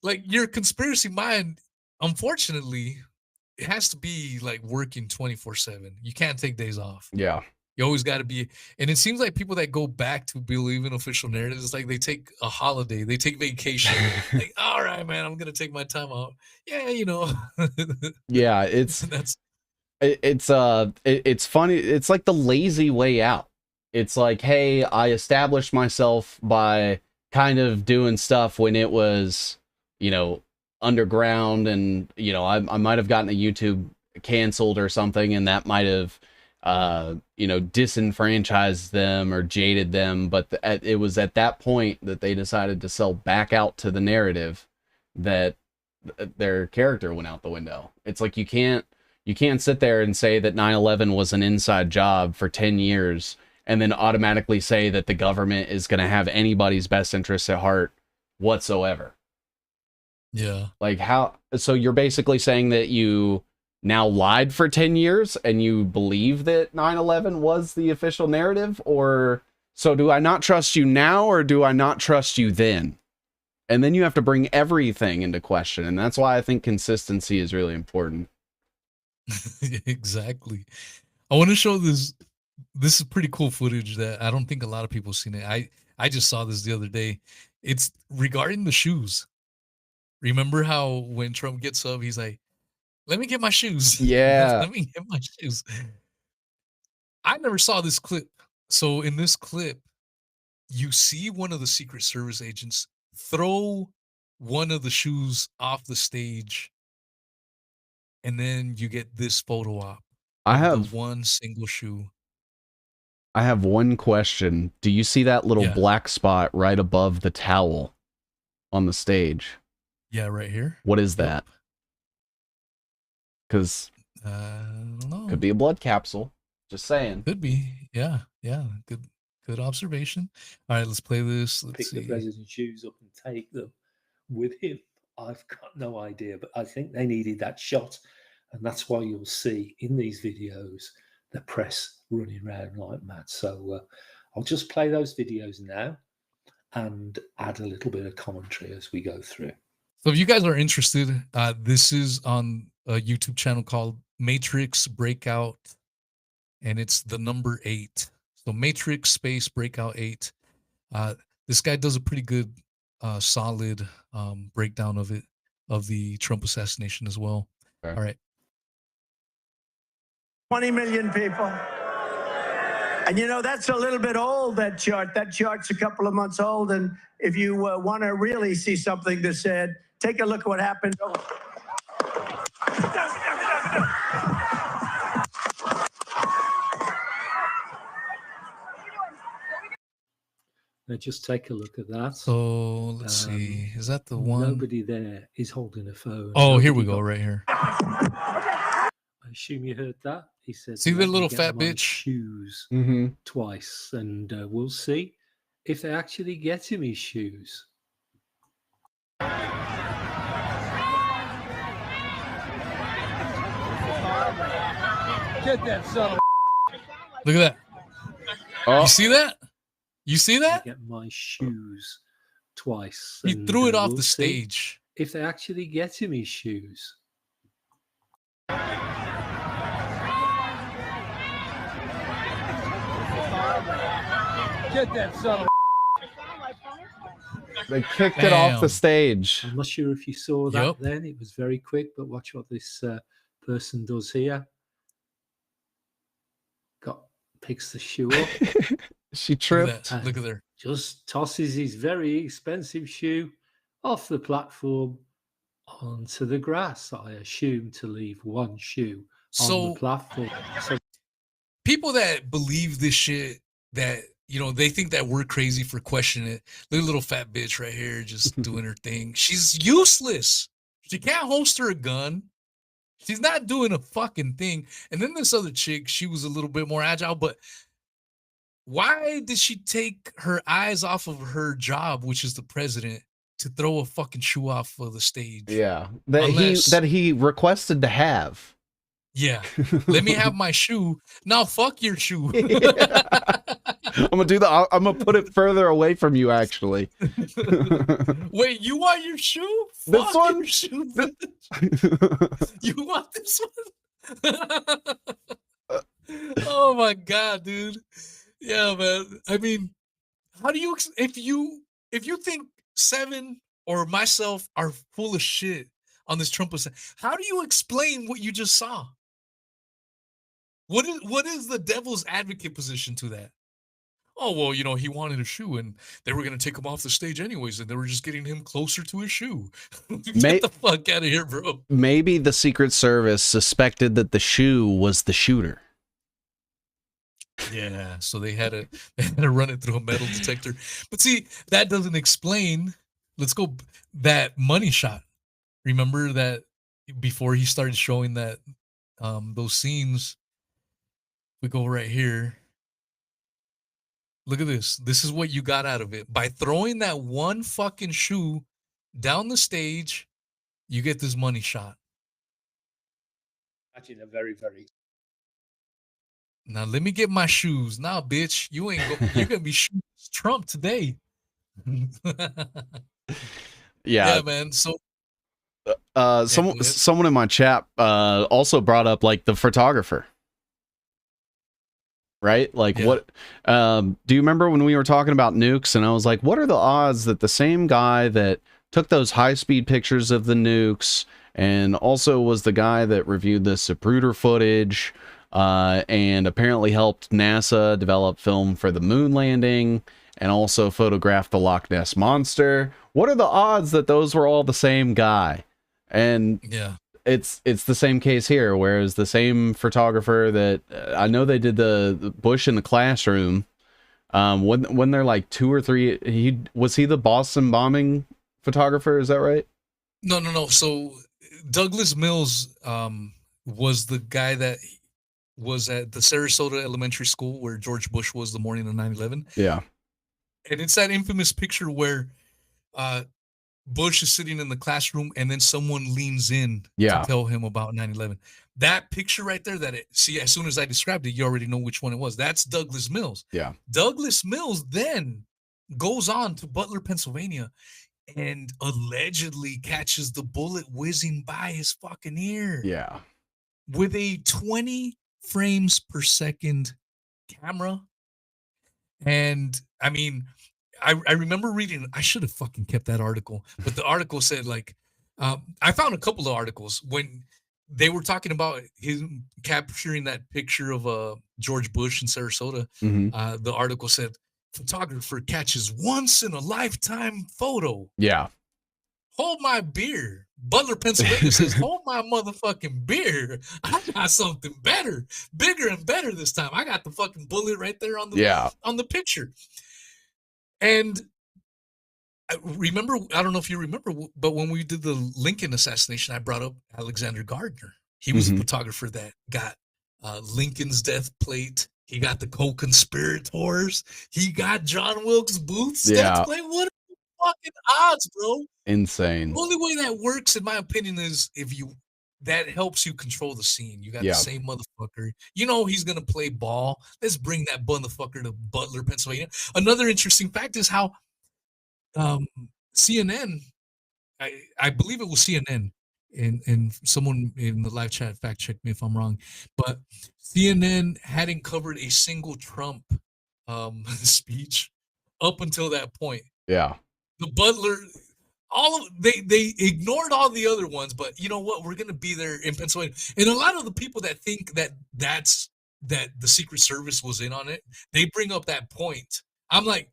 Like your conspiracy mind, unfortunately, it has to be like working 24/7. You can't take days off.
Yeah.
You always got to be, and it seems like people that go back to believe in official narratives, it's like they take a holiday, they take vacation. Like, all right, man, I'm gonna take my time out. Yeah,
Yeah, it's funny. It's like the lazy way out. It's like, hey, I established myself by kind of doing stuff when it was, underground, and I might have gotten a YouTube canceled or something, and that might have disenfranchised them or jaded them, but it was at that point that they decided to sell back out to the narrative that their character went out the window. It's like you can't sit there and say that 9/11 was an inside job for 10 years and then automatically say that the government is going to have anybody's best interests at heart whatsoever.
Yeah.
Like so you're basically saying that you now lied for 10 years and you believe that 9/11 was the official narrative? Or so do I not trust you now, or do I not trust you then? And then you have to bring everything into question. And that's why I think consistency is really important.
Exactly. I want to show this. This is pretty cool footage that I don't think a lot of people have seen it. I just saw this the other day. It's regarding the shoes. Remember how when Trump gets up, he's like, let me get my shoes.
Yeah.
Let me get my shoes. I never saw this clip. So in this clip, you see one of the Secret Service agents throw one of the shoes off the stage, and then you get this photo op.
I have
the one single shoe.
I have one question. Do you see that little black spot right above the towel on the stage?
Yeah, right here.
What is that? Because
I don't know.
Could be a blood capsule. Just saying.
Could be. Yeah. Good observation. All right, let's play this. Let's see.
The president's shoes up and take them with him. I've got no idea, but I think they needed that shot, and that's why you'll see in these videos the press running around like mad. So I'll just play those videos now and add a little bit of commentary as we go through.
So if you guys are interested, this is on a YouTube channel called Matrix Breakout, and it's the number 8. So Matrix space Breakout 8. This guy does a pretty good, solid breakdown of it, of the Trump assassination as well.
Okay.
All right.
20 million people. And that's a little bit old, that chart. That chart's a couple of months old. And if you want to really see something that's said, take a look at what happened.
Now just take a look at that.
So let's see. Is that the one?
Nobody there is holding a phone.
Oh, here we go, right here.
I assume you heard that. He said,
see the
"Let me
little
get
fat
my
bitch?"
shoes
Mm-hmm.
twice, and we'll see if they actually get him his shoes.
Get that son of
Look at that.
Oh.
You see that? You see that?
Get my shoes twice.
He
and,
threw it off
we'll
the
see
stage.
if they actually get him his shoes.
Get that son of
They kicked it off the
Bam.
stage.
I'm not sure if you saw that
Yep.
then. It was very quick, but watch what this person does here. Picks the shoe up.
She
Look
tripped.
at that. Look at her.
Just tosses his very expensive shoe off the platform onto the grass. I assume to leave one shoe on the platform. So
People that believe this shit, that, you know, they think that we're crazy for questioning it. Look at little fat bitch right here just doing her thing. She's useless. She can't holster a gun. She's not doing a fucking thing. And then this other chick, she was a little bit more agile, but why did she take her eyes off of her job, which is the president, to throw a fucking shoe off of the stage?
Yeah, that he requested to have.
Yeah, let me have my shoe. Now fuck your shoe.
I'm gonna put it further away from you, actually.
Wait, you want your shoe?
This
Fuck
one?
your shoe. You want this one? Oh my god, dude. Yeah, man. I mean, how do you, if you think Seven or myself are full of shit on this Trump, how do you explain what you just saw? What is the devil's advocate position to that? Oh, well, you know, he wanted a shoe and they were going to take him off the stage anyways, and they were just getting him closer to his shoe. Get the fuck out of here, bro.
Maybe the Secret Service suspected that the shoe was the shooter.
Yeah, so they had to run it through a metal detector. But see, that doesn't explain. Let's go that money shot. Remember that before he started showing that those scenes, we go right here. Look at this. This is what you got out of it. By throwing that one fucking shoe down the stage, you get this money shot.
imagine a very, very
Now let me get my shoes. Nah, bitch, you're gonna be shooting Trump today.
Yeah,
man. So
someone in my chat also brought up like the photographer. Right? Like what do you remember when we were talking about nukes and I was like, what are the odds that the same guy that took those high-speed pictures of the nukes and also was the guy that reviewed the Zapruder footage and apparently helped NASA develop film for the moon landing and also photographed the Loch Ness Monster, what are the odds that those were all the same guy? And it's the same case here, whereas the same photographer that I know they did the Bush in the classroom. When they're like 2 or 3, was he the Boston bombing photographer? Is that right?
No. So Douglas Mills was the guy that was at the Sarasota Elementary School where George Bush was the morning of 9/11.
Yeah.
And it's that infamous picture where Bush is sitting in the classroom and then someone leans in to tell him about 9/11. That picture right there, see, as soon as I described it, you already know which one it was. That's Douglas Mills.
Yeah.
Douglas Mills then goes on to Butler, Pennsylvania, and allegedly catches the bullet whizzing by his fucking ear.
Yeah.
With a 20 frames per second camera. And I mean, I remember reading, I should have fucking kept that article, but the article said like, I found a couple of articles when they were talking about him capturing that picture of George Bush in Sarasota.
Mm-hmm.
The article said, photographer catches once in a lifetime photo.
Yeah.
Hold my beer. Butler, Pennsylvania says, hold my motherfucking beer. I got something better, bigger and better this time. I got the fucking bullet right there on the picture. And I remember, I don't know if you remember, but when we did the Lincoln assassination, I brought up Alexander Gardner. He was a photographer that got Lincoln's death plate. He got the co-conspirators. He got John Wilkes Booth's death plate. What are the fucking odds, bro?
Insane.
The only way that works, in my opinion, is if that helps you control the scene. You got the same motherfucker. You know he's gonna play ball. Let's bring that motherfucker to Butler, Pennsylvania. Another interesting fact is how CNN, I believe it was CNN, and someone in the live chat fact check me if I'm wrong, but CNN hadn't covered a single Trump speech up until that point.
Yeah.
the butler, all of they ignored all the other ones, but you know what? We're gonna be there in Pennsylvania, and a lot of the people that think that the Secret Service was in on it, they bring up that point. I'm like,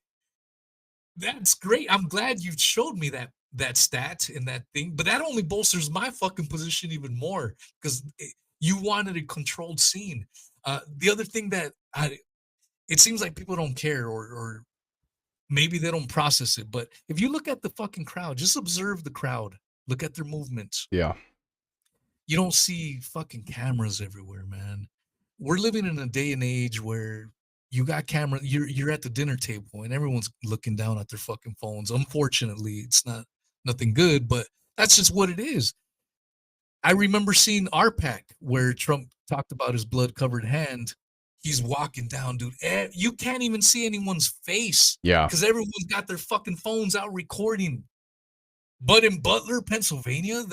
that's great. I'm glad you showed me that stat and that thing, but that only bolsters my fucking position even more because you wanted a controlled scene. The other thing that it seems like people don't care or maybe they don't process it, but if you look at the fucking crowd, just observe the crowd, look at their movements.
Yeah.
You don't see fucking cameras everywhere, man. We're living in a day and age where you got camera, you're at the dinner table and everyone's looking down at their fucking phones. Unfortunately, it's nothing good, but that's just what it is. I remember seeing RPAC where Trump talked about his blood-covered hand. He's walking down, dude. You can't even see anyone's face.
Yeah.
Because everyone's got their fucking phones out recording. But in Butler, Pennsylvania,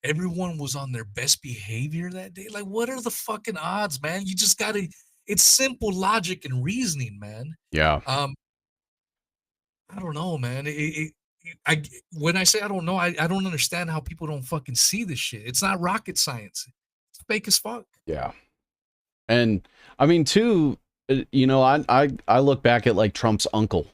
everyone was on their best behavior that day. Like, what are the fucking odds, man? You just gotta, it's simple logic and reasoning, man.
Yeah.
I don't know, man. When I say I don't know, I don't understand how people don't fucking see this shit. It's not rocket science. It's fake as fuck.
Yeah. And I mean, too, you know, I look back at like Trump's uncle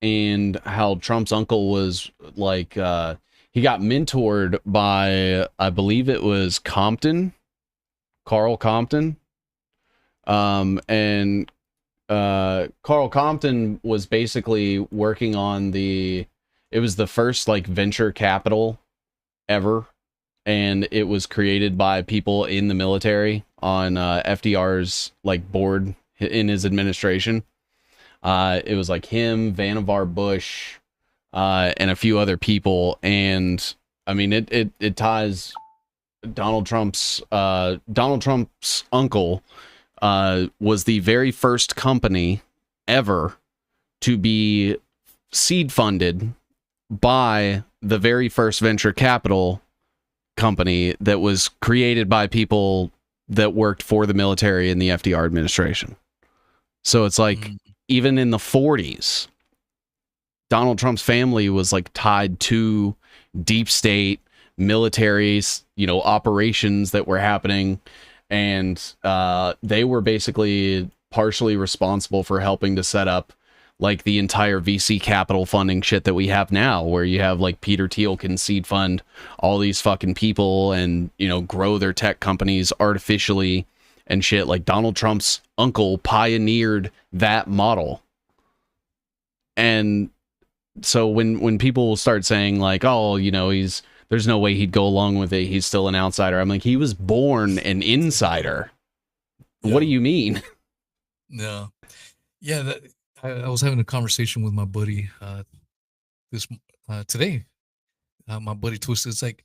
and how Trump's uncle was like, he got mentored by, I believe it was Carl Compton. And Carl Compton was basically working on it was the first like venture capital ever. And it was created by people in the military on FDR's like board in his administration. It was like him, Vannevar Bush, and a few other people. And I mean, it ties Donald Trump's uncle was the very first company ever to be seed funded by the very first venture capital company that was created by people that worked for the military in the FDR administration. So it's like even in the 40s, Donald Trump's family was like tied to deep state military, you know, operations that were happening. And they were basically partially responsible for helping to set up like the entire VC capital funding shit that we have now, where you have like Peter Thiel can seed fund all these fucking people and, you know, grow their tech companies artificially and shit. Like Donald Trump's uncle pioneered that model. And so when people start saying like, oh, you know, there's no way he'd go along with it, he's still an outsider, I'm like, he was born an insider. Yeah. What do you mean?
No. Yeah, I was having a conversation with my buddy today. My buddy Twisted. It's like,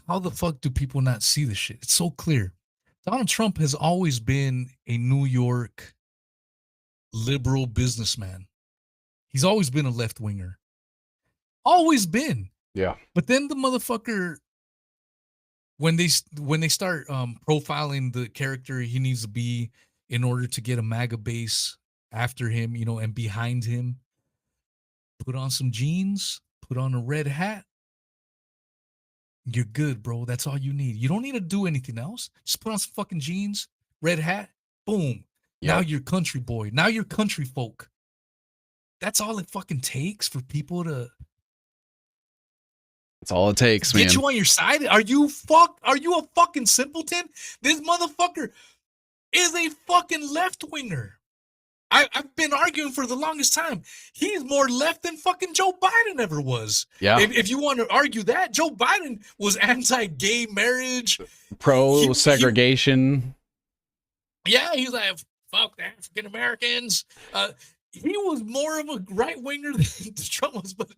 how the fuck do people not see this shit? It's so clear. Donald Trump has always been a New York liberal businessman. He's always been a left-winger. Always been.
Yeah.
But then the motherfucker, when they start profiling the character he needs to be in order to get a MAGA base after him, you know, and behind him, put on some jeans, put on a red hat. You're good, bro. That's all you need. You don't need to do anything else. Just put on some fucking jeans, red hat, boom. Yep. Now you're country boy. Now you're country folk. That's all it fucking takes for people to.
That's all it takes, man.
Get you on your side? Are you a fucking simpleton? This motherfucker is a fucking left-winger. I've been arguing for the longest time. He's more left than fucking Joe Biden ever was.
Yeah.
If you want to argue that, Joe Biden was anti-gay marriage.
Pro-segregation.
He's like, fuck the African Americans. He was more of a right winger than Trump was, but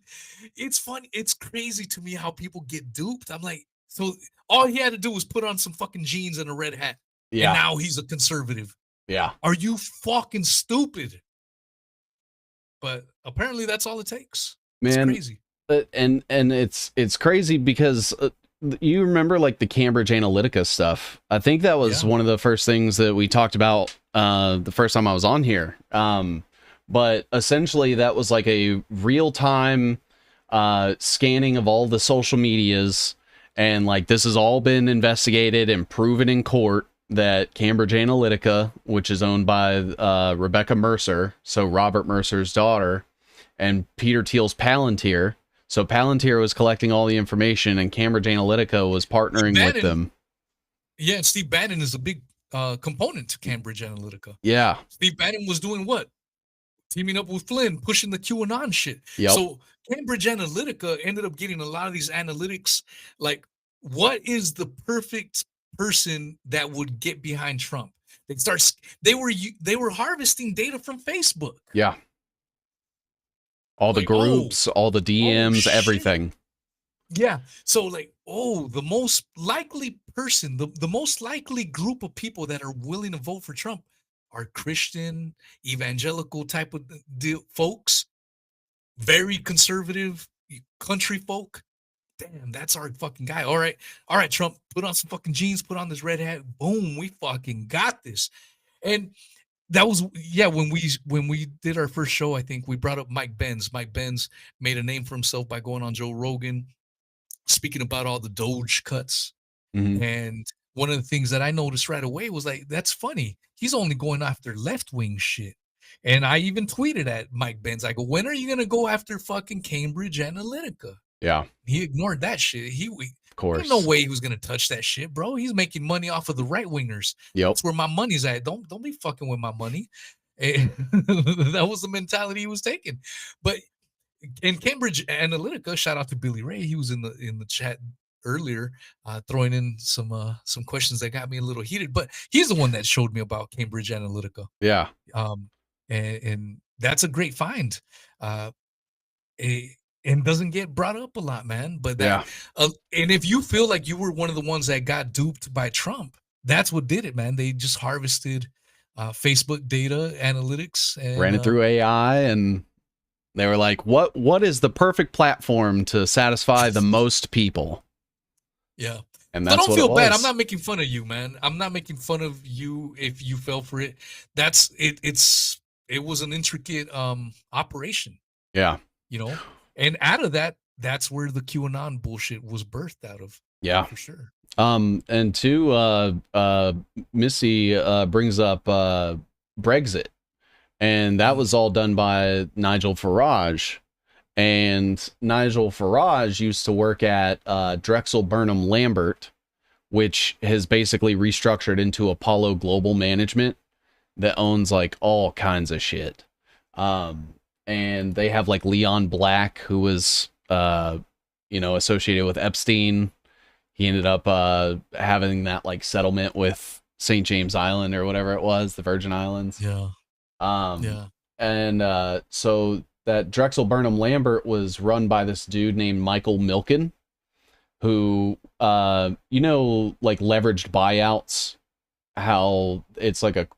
it's funny. It's crazy to me how people get duped. I'm like, so all he had to do was put on some fucking jeans and a red hat.
Yeah.
And now he's a conservative.
Yeah.
Are you fucking stupid? But apparently that's all it takes.
Man,
it's crazy.
And it's crazy because you remember like the Cambridge Analytica stuff. I think that was one of the first things that we talked about the first time I was on here. but essentially that was like a real-time scanning of all the social medias, and like this has all been investigated and proven in court that Cambridge Analytica, which is owned by Rebecca Mercer, so Robert Mercer's daughter, and Peter Thiel's Palantir. So Palantir was collecting all the information, and Cambridge Analytica was partnering with them.
Yeah, and Steve Bannon is a big component to Cambridge Analytica.
Yeah.
Steve Bannon was doing what? Teaming up with Flynn, pushing the QAnon shit.
Yep.
So Cambridge Analytica ended up getting a lot of these analytics. Like, what is the perfect person that would get behind Trump? They were harvesting data from Facebook.
Yeah. All the groups, all the DMs, everything.
Yeah. So like, the most likely person, the most likely group of people that are willing to vote for Trump are Christian, evangelical type of folks, very conservative country folk. Damn, that's our fucking guy. All right, Trump, put on some fucking jeans, put on this red hat. Boom, we fucking got this. And that was, when we did our first show, I think we brought up Mike Benz. Mike Benz made a name for himself by going on Joe Rogan, speaking about all the Doge cuts.
Mm-hmm.
And one of the things that I noticed right away was like, that's funny. He's only going after left-wing shit. And I even tweeted at Mike Benz. I go, when are you going to go after fucking Cambridge Analytica?
Yeah.
He ignored that shit.
Of course.
There's no way he was going to touch that shit, bro. He's making money off of the right-wingers.
Yep.
That's where my money's at. Don't be fucking with my money. That was the mentality he was taking. But in Cambridge Analytica, shout out to Billy Ray. He was in the chat earlier, throwing in some questions that got me a little heated, but he's the one that showed me about Cambridge Analytica.
Yeah.
And that's a great find. And doesn't get brought up a lot, man. But that, and if you feel like you were one of the ones that got duped by Trump, that's what did it, man. They just harvested Facebook data analytics and
ran it through AI, and they were like, what is the perfect platform to satisfy the most people?
Yeah.
And that's
don't
what
feel
it
bad.
was.
I'm not making fun of you, man. I'm not making fun of you if you fell for it. That's it. It was an intricate operation.
Yeah.
You know, and out of that, that's where the QAnon bullshit was birthed out of.
Yeah,
for sure.
And two, Missy brings up Brexit, and that was all done by Nigel Farage. And Nigel Farage used to work at Drexel Burnham Lambert, which has basically restructured into Apollo Global Management that owns like all kinds of shit. And they have like Leon Black, who was, associated with Epstein. He ended up having that like settlement with St. James Island or whatever it was, the Virgin Islands.
Yeah.
And so that Drexel Burnham Lambert was run by this dude named Michael Milken, who, like leveraged buyouts, how it's like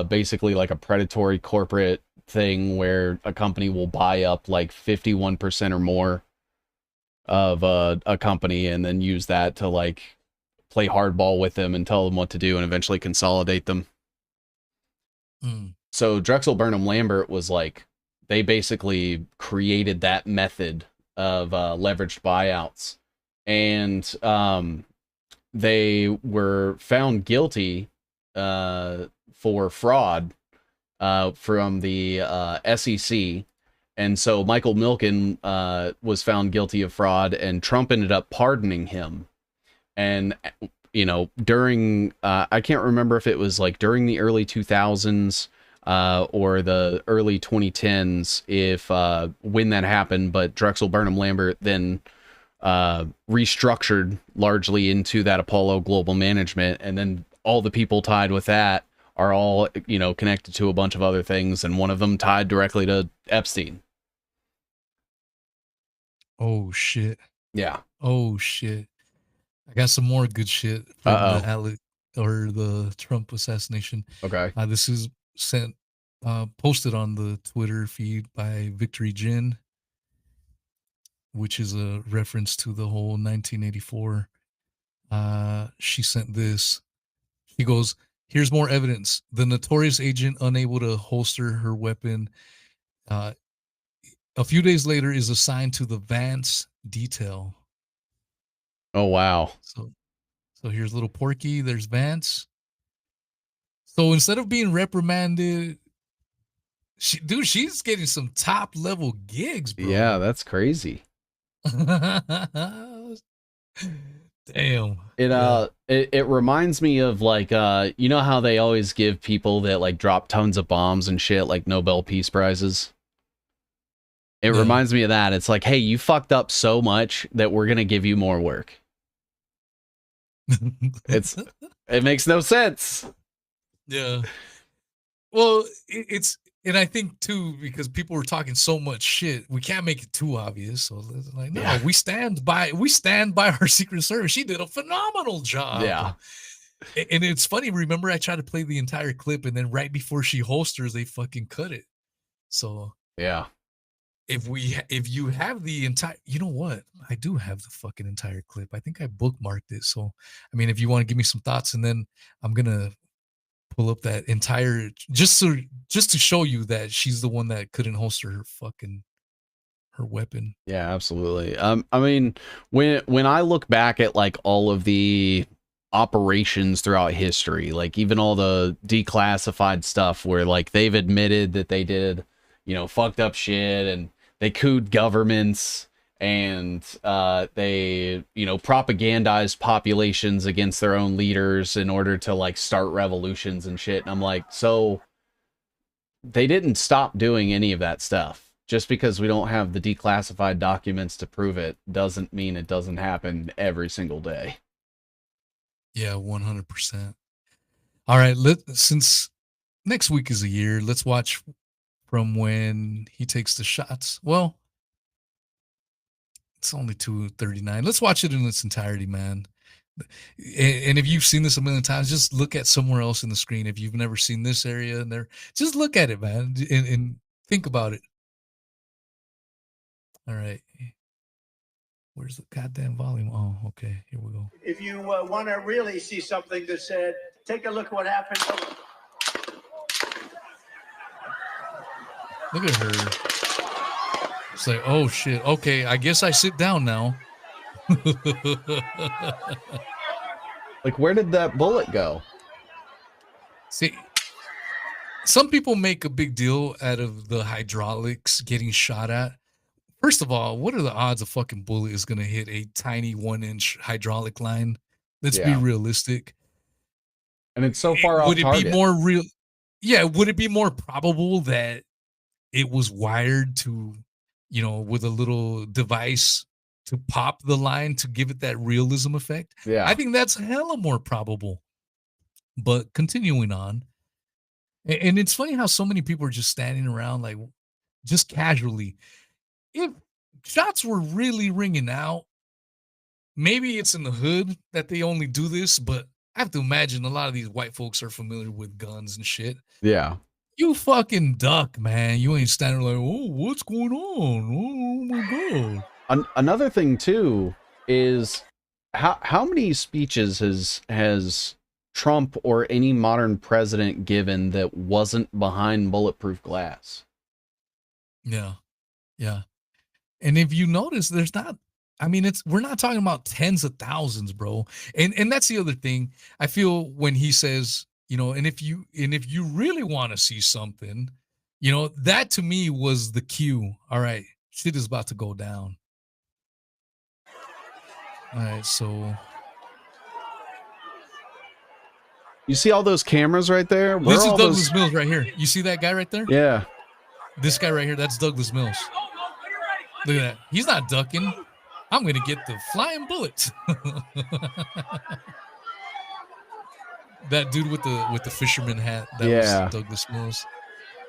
basically like a predatory corporate thing where a company will buy up like 51% or more of a company and then use that to like play hardball with them and tell them what to do and eventually consolidate them. So Drexel Burnham Lambert was like, they basically created that method of leveraged buyouts, and they were found guilty for fraud from the SEC. And so Michael Milken was found guilty of fraud, and Trump ended up pardoning him. And, during, I can't remember if it was like during the early 2000s or the early 2010s, when that happened, but Drexel Burnham Lambert then restructured largely into that Apollo Global Management. And then all the people tied with that are all, connected to a bunch of other things. And one of them tied directly to Epstein.
Oh, shit.
Yeah.
Oh, shit. I got some more good shit from the Trump assassination.
Okay.
This is posted on the Twitter feed by Victory Gin, which is a reference to the whole 1984. She sent this. She goes, "Here's more evidence. The notorious agent unable to holster her weapon A few days later is assigned to the Vance detail.
Oh wow.
So here's little Porky. There's Vance. So instead of being reprimanded, she's getting some top level gigs, bro.
Yeah, that's crazy.
Damn.
It reminds me of like you know how they always give people that like drop tons of bombs and shit like Nobel Peace Prizes. It reminds me of that. It's like, hey, you fucked up so much that we're gonna give you more work. It makes no sense.
Yeah. Well, and I think too, because people were talking so much shit, we can't make it too obvious. So it's like, no, we stand by our Secret Service. She did a phenomenal job.
Yeah.
And it's funny, remember I tried to play the entire clip, and then right before she holsters, they fucking cut it. So
yeah.
If you have the entire, you know what? I do have the fucking entire clip. I think I bookmarked it. So I mean, if you want to give me some thoughts, and then I'm gonna pull up that entire just to show you that she's the one that couldn't holster her weapon.
Yeah, absolutely. I mean, when I look back at like all of the operations throughout history, like even all the declassified stuff where like they've admitted that they did, you know, fucked up shit and they couped governments and they, you know, propagandized populations against their own leaders in order to like start revolutions and shit. And I'm like, so they didn't stop doing any of that stuff. Just because we don't have the declassified documents to prove it doesn't mean it doesn't happen every single day.
Yeah, 100%. All right, since next week is a year, let's watch from when he takes the shots. Well, it's only 2:39. Let's watch it in its entirety, man. And if you've seen this a million times, just look at somewhere else in the screen. If you've never seen this area and there, just look at it, man, and think about it. All right. Where's the goddamn volume? Oh, okay. Here we go.
If you want to really see something that said, take a look what happened.
Look at her. It's like, oh shit. Okay, I guess I sit down now.
Like, where did that bullet go?
See, some people make a big deal out of the hydraulics getting shot at. First of all, what are the odds a fucking bullet is going to hit a tiny 1-inch hydraulic line? Let's be realistic.
And it's so far off
target.
Would
it be more real? Yeah, would it be more probable that it was wired to, you know, with a little device to pop the line to give it that realism effect?
Yeah.
I think that's hella more probable. But continuing on, and it's funny how so many people are just standing around like just casually. If shots were really ringing out, maybe it's in the hood that they only do this, but I have to imagine a lot of these white folks are familiar with guns and shit.
Yeah.
You fucking duck, man. You ain't standing like, oh, what's going on? Oh my God.
Another thing too is how many speeches has Trump or any modern president given that wasn't behind bulletproof glass?
Yeah. Yeah. And if you notice, there's not, I mean, we're not talking about tens of thousands, bro. And that's the other thing. I feel when he says, you know, and if you really want to see something, you know, that to me was the cue. All right, shit is about to go down. All right, so
you see all those cameras right there?
This is Douglas Mills right here. You see that guy right there?
Yeah.
This guy right here, that's Douglas Mills. Look at that. He's not ducking. I'm going to get the flying bullet. That dude with the fisherman hat, that was Douglas Mills.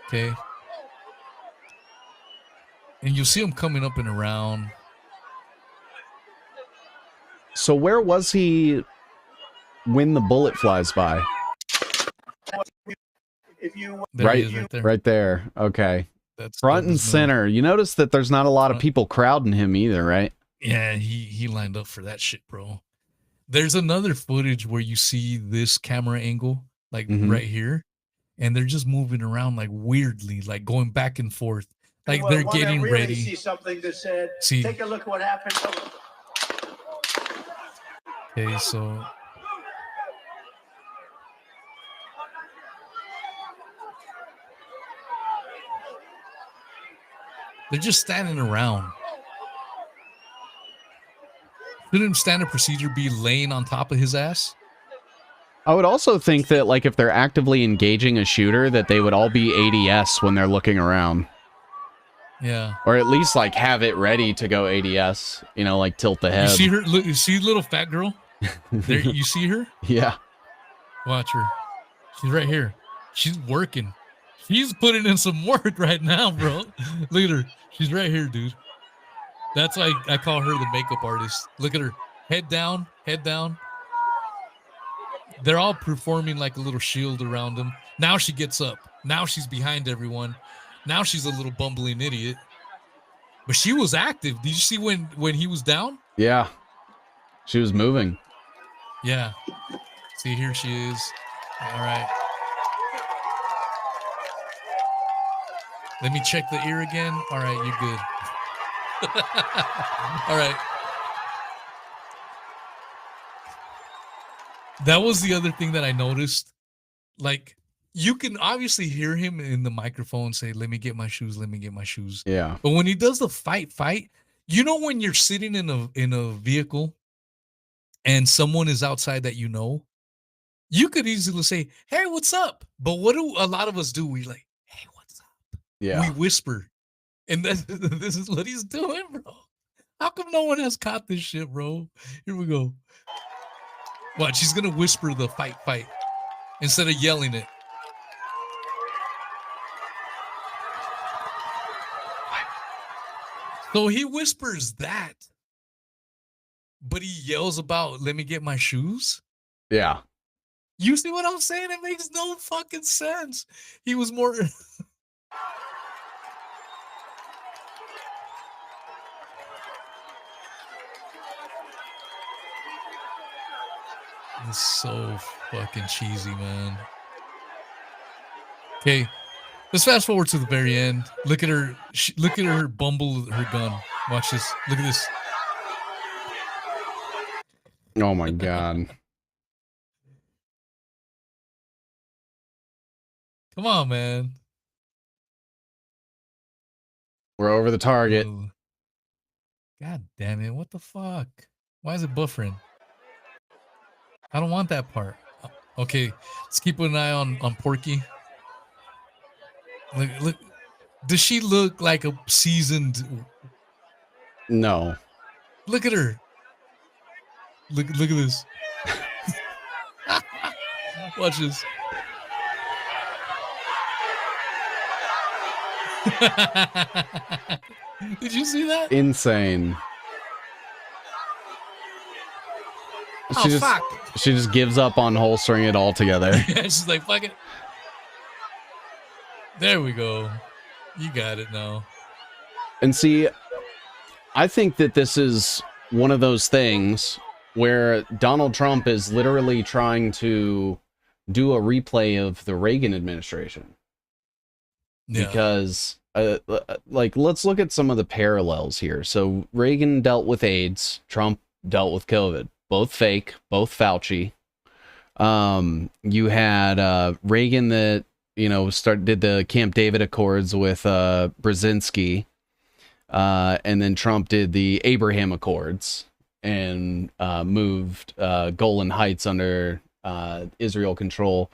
Okay. And you'll see him coming up and around.
So where was he when the bullet flies by? Right there. Okay.
That's
front and center. You notice that there's not a lot of people crowding him either, right?
Yeah, he lined up for that shit, bro. There's another footage where you see this camera angle, like right here, and they're just moving around like weirdly, like going back and forth. Like they're getting
really
ready.
See something that said,
See.
take a look what happened.
Okay, so they're just standing around. Shouldn't standard procedure be laying on top of his ass?
I would also think that, like, if they're actively engaging a shooter, that they would all be ADS when they're looking around.
Yeah.
Or at least, like, have it ready to go ADS. You know, like, tilt the
You
head.
see her? Look, you see little fat girl? There, you see her?
Yeah.
Watch her. She's right here. She's working. She's putting in some work right now, bro. Look at her. She's right here, dude. That's why I call her the makeup artist. Look at her. Head down, head down. They're all performing like a little shield around them. Now she gets up. Now she's behind everyone. Now she's a little bumbling idiot. But she was active. Did you see when he was down?
Yeah. She was moving.
Yeah. See, here she is. All right. Let me check the ear again. All right, you're good. All right. That was the other thing that I noticed. Like, you can obviously hear him in the microphone say, let me get my shoes, let me get my shoes.
Yeah.
But when he does the fight, you know when you're sitting in a vehicle and someone is outside that you know, you could easily say, hey, what's up? But what do a lot of us do? We like, hey, what's up?
Yeah.
We whisper. And this is what he's doing, bro. How come no one has caught this shit, bro? Here we go. Watch, she's going to whisper the fight instead of yelling it. So he whispers that, but he yells about, let me get my shoes.
Yeah.
You see what I'm saying? It makes no fucking sense. He was more... It's so fucking cheesy, man. Okay, let's fast forward to the very end. Look at her. Look at her bumble her gun. Watch this. Look at this.
Oh my god.
Come on, man.
We're over the target.
Ooh. God damn it. What the fuck? Why is it buffering? I don't want that part. Okay, let's keep an eye on Porky. Look. Does she look like a seasoned?
No.
Look at her. Look at this. Watch this. Did you see that?
Insane.
Oh, fuck.
She just gives up on holstering it all together.
Yeah, she's like, fuck it. There we go. You got it now.
And see, I think that this is one of those things where Donald Trump is literally trying to do a replay of the Reagan administration.
Yeah.
Because, like, let's look at some of the parallels here. So Reagan dealt with AIDS, Trump dealt with COVID. Both fake, both Fauci. You had Reagan that, you know, did the Camp David Accords with Brzezinski. And then Trump did the Abraham Accords and moved Golan Heights under Israel control.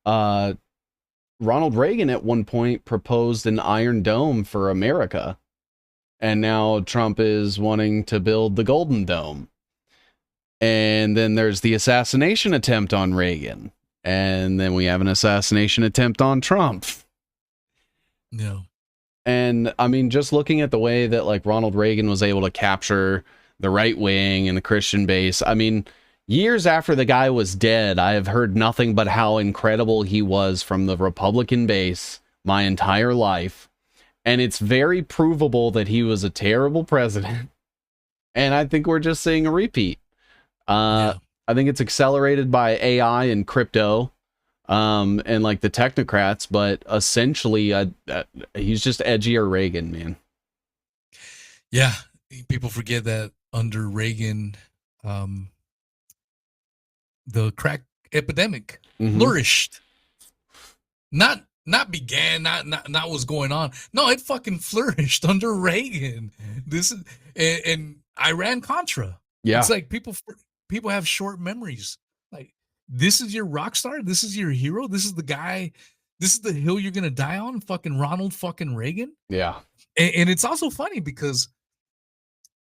Ronald Reagan at one point proposed an Iron Dome for America. And now Trump is wanting to build the Golden Dome. And then there's the assassination attempt on Reagan. And then we have an assassination attempt on Trump.
No.
And I mean, just looking at the way that like Ronald Reagan was able to capture the right wing and the Christian base. I mean, years after the guy was dead, I have heard nothing but how incredible he was from the Republican base my entire life. And it's very provable that he was a terrible president. And I think we're just seeing a repeat. I think it's accelerated by AI and crypto. and like the technocrats, but essentially he's just edgier Reagan, man.
Yeah, people forget that under Reagan, the crack epidemic flourished. Not began, not what's going on. No, it fucking flourished under Reagan. This is and Iran Contra.
Yeah.
It's like people have short memories. Like, this is your rock star, this is your hero, this is the guy, this is the hill you're gonna die on, fucking Ronald fucking Reagan.
Yeah.
And it's also funny because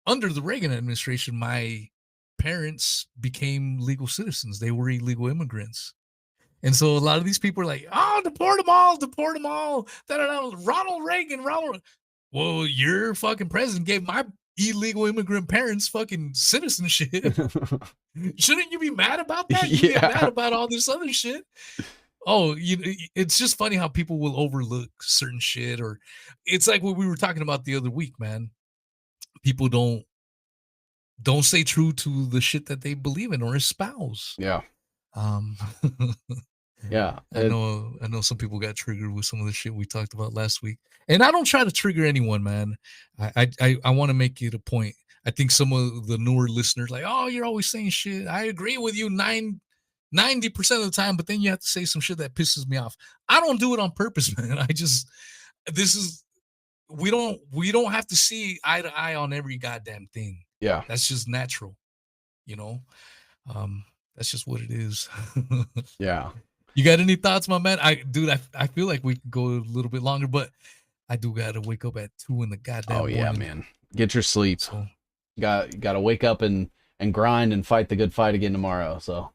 under the Reagan administration, my parents became legal citizens. They were illegal immigrants. And so a lot of these people are like, oh, deport them all. Ronald Reagan, Well, your fucking president gave my illegal immigrant parents fucking citizenship. Shouldn't you be mad about that? You get mad about all this other shit. Oh, it's just funny how people will overlook certain shit, or it's like what we were talking about the other week, man. People don't stay true to the shit that they believe in or espouse.
Yeah. Yeah.
I know some people got triggered with some of the shit we talked about last week. And I don't try to trigger anyone, man. I want to make it a point. I think some of the newer listeners like, oh, you're always saying shit. I agree with you 90% of the time, but then you have to say some shit that pisses me off. I don't do it on purpose, man. We don't have to see eye to eye on every goddamn thing.
Yeah.
That's just natural, you know? That's just what it is.
Yeah.
You got any thoughts, my man? I feel like we could go a little bit longer, but I do got to wake up at 2 in the goddamn morning.
Yeah, man. Get your sleep. So, got to wake up and grind and fight the good fight again tomorrow. So,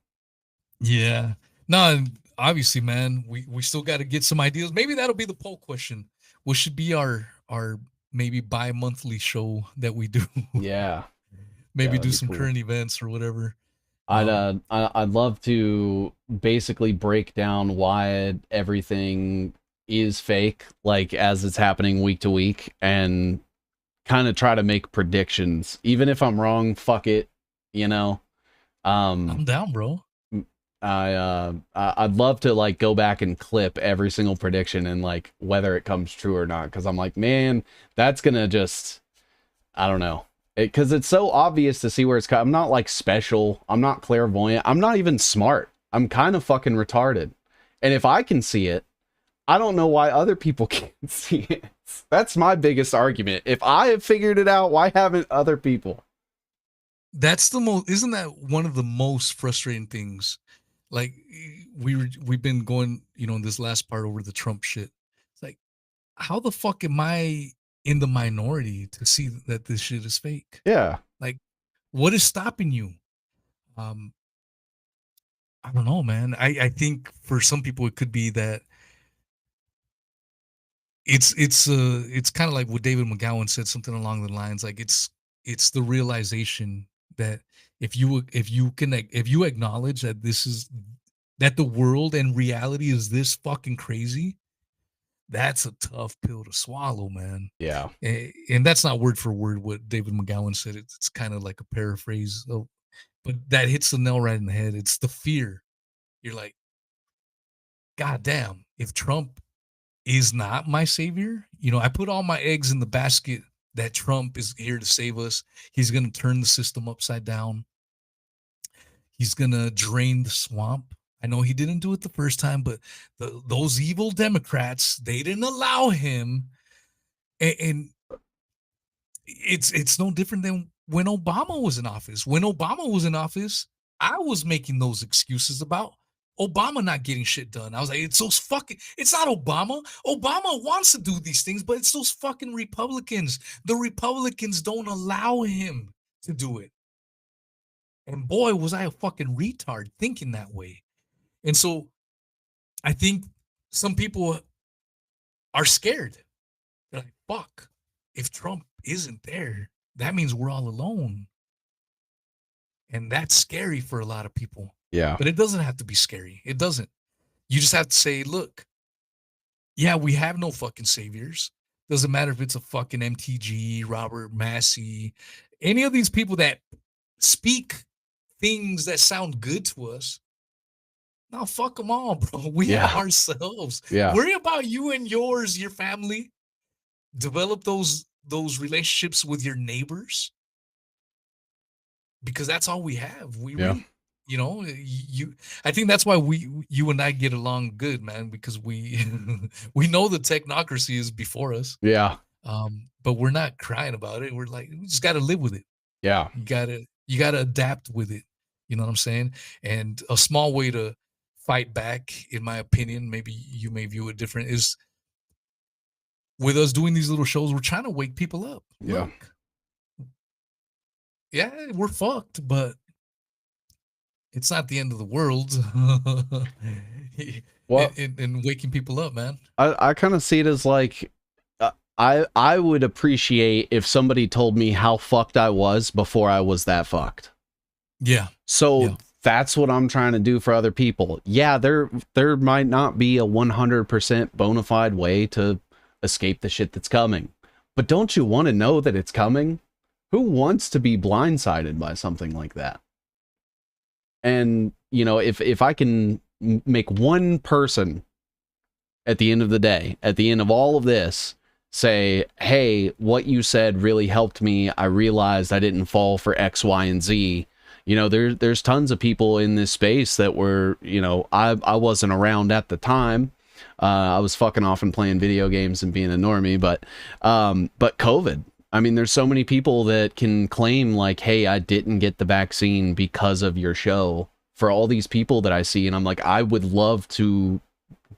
yeah. No, obviously, man, we still got to get some ideas. Maybe that'll be the poll question. What should be our maybe bi-monthly show that we do?
Yeah.
Maybe do some current events or whatever.
I'd love to basically break down why everything is fake, like as it's happening week to week, and kind of try to make predictions. Even if I'm wrong, fuck it, you know.
I'm down, bro.
I'd love to like go back and clip every single prediction and like whether it comes true or not, because I'm like, man, that's gonna just, I don't know. Because it's so obvious to see where it's coming. I'm not like special. I'm not clairvoyant. I'm not even smart. I'm kind of fucking retarded. And if I can see it, I don't know why other people can't see it. That's my biggest argument. If I have figured it out, why haven't other people?
Isn't that one of the most frustrating things? Like we've been going, in this last part over the Trump shit. It's like, how the fuck am I in the minority to see that this shit is fake?
Yeah.
Like, what is stopping you? I don't know, man. I think for some people it could be that it's kind of like what David McGowan said, something along the lines like it's the realization that if you acknowledge that that the world and reality is this fucking crazy, that's a tough pill to swallow, man.
Yeah.
And that's not word for word what David McGowan said. It's kind of like a paraphrase but that hits the nail right in the head. It's the fear. You're like, God damn, if Trump is not my savior, I put all my eggs in the basket that Trump is here to save us. He's going to turn the system upside down. He's going to drain the swamp. I know he didn't do it the first time, but those evil Democrats, they didn't allow him. And it's no different than when Obama was in office. When Obama was in office, I was making those excuses about Obama not getting shit done. I was like, it's not Obama. Obama wants to do these things, but it's those fucking Republicans. The Republicans don't allow him to do it. And boy, was I a fucking retard thinking that way. And so I think some people are scared. They're like, fuck, if Trump isn't there, that means we're all alone. And that's scary for a lot of people.
Yeah.
But it doesn't have to be scary. It doesn't. You just have to say, look, yeah, we have no fucking saviors. Doesn't matter if it's a fucking MTG, Robert Massey, any of these people that speak things that sound good to us. No, fuck them all, bro. We
Yeah.
have ourselves.
Yeah.
Worry about you and yours, your family. Develop those relationships with your neighbors, because that's all we have. We
Yeah.
really, you know, I think that's why you and I get along good, man, because we we know the technocracy is before us.
Yeah.
But we're not crying about it. We're like, we just got to live with it.
Yeah.
You gotta adapt with it. You know what I'm saying? And a small way to fight back, in my opinion, maybe you may view it different, is with us doing these little shows, we're trying to wake people up.
Yeah.
Look, yeah, we're fucked, but it's not the end of the world.
Well,
in waking people up, man.
I kind of see it as like, I would appreciate if somebody told me how fucked I was before I was that fucked.
Yeah.
So that's what I'm trying to do for other people. Yeah, there might not be a 100% bona fide way to escape the shit that's coming. But don't you want to know that it's coming? Who wants to be blindsided by something like that? And, you know, if I can make one person at the end of the day, at the end of all of this, say, hey, what you said really helped me. I realized I didn't fall for X, Y, and Z. You know, there's tons of people in this space that were, you know, I wasn't around at the time. I was fucking off and playing video games and being a normie, but COVID. I mean, there's so many people that can claim like, hey, I didn't get the vaccine because of your show. For all these people that I see, and I'm like, I would love to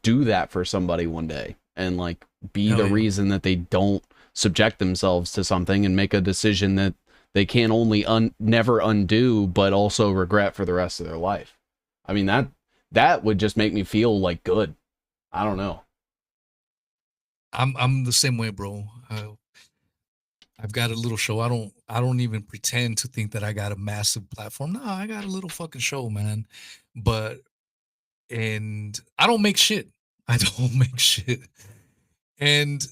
do that for somebody one day and like be the reason that they don't subject themselves to something and make a decision that they can only never undo, but also regret for the rest of their life. I mean, that would just make me feel like good. I don't know.
I'm the same way, bro. I've got a little show. I don't even pretend to think that I got a massive platform. No, I got a little fucking show, man. And I don't make shit. I don't make shit. And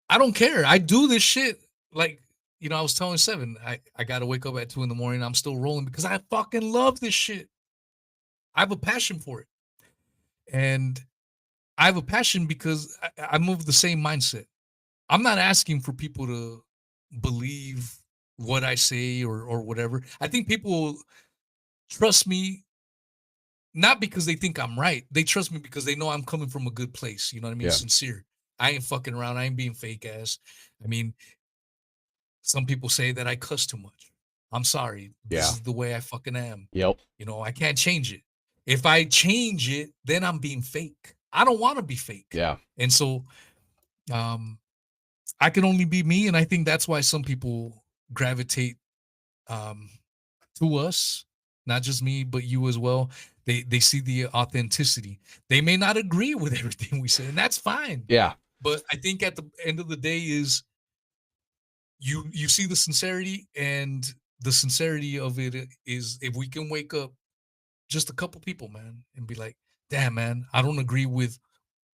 I don't care. I do this shit. Like, you know, I was telling Seven, I got to wake up at 2 a.m. I'm still rolling because I fucking love this shit. I have a passion for it. And I have a passion because I move the same mindset. I'm not asking for people to believe what I say or whatever. I think people trust me not because they think I'm right. They trust me because they know I'm coming from a good place. You know what I mean?
Yeah.
Sincere. I ain't fucking around. I ain't being fake ass. I mean, some people say that I cuss too much. I'm sorry. This is the way I fucking am.
Yep.
You know, I can't change it. If I change it, then I'm being fake. I don't want to be fake.
Yeah.
And so I can only be me, and I think that's why some people gravitate to us, not just me, but you as well. They see the authenticity. They may not agree with everything we say, and that's fine.
Yeah.
But I think at the end of the day is you see the sincerity, and the sincerity of it is if we can wake up just a couple people, man, and be like, damn, man, I don't agree with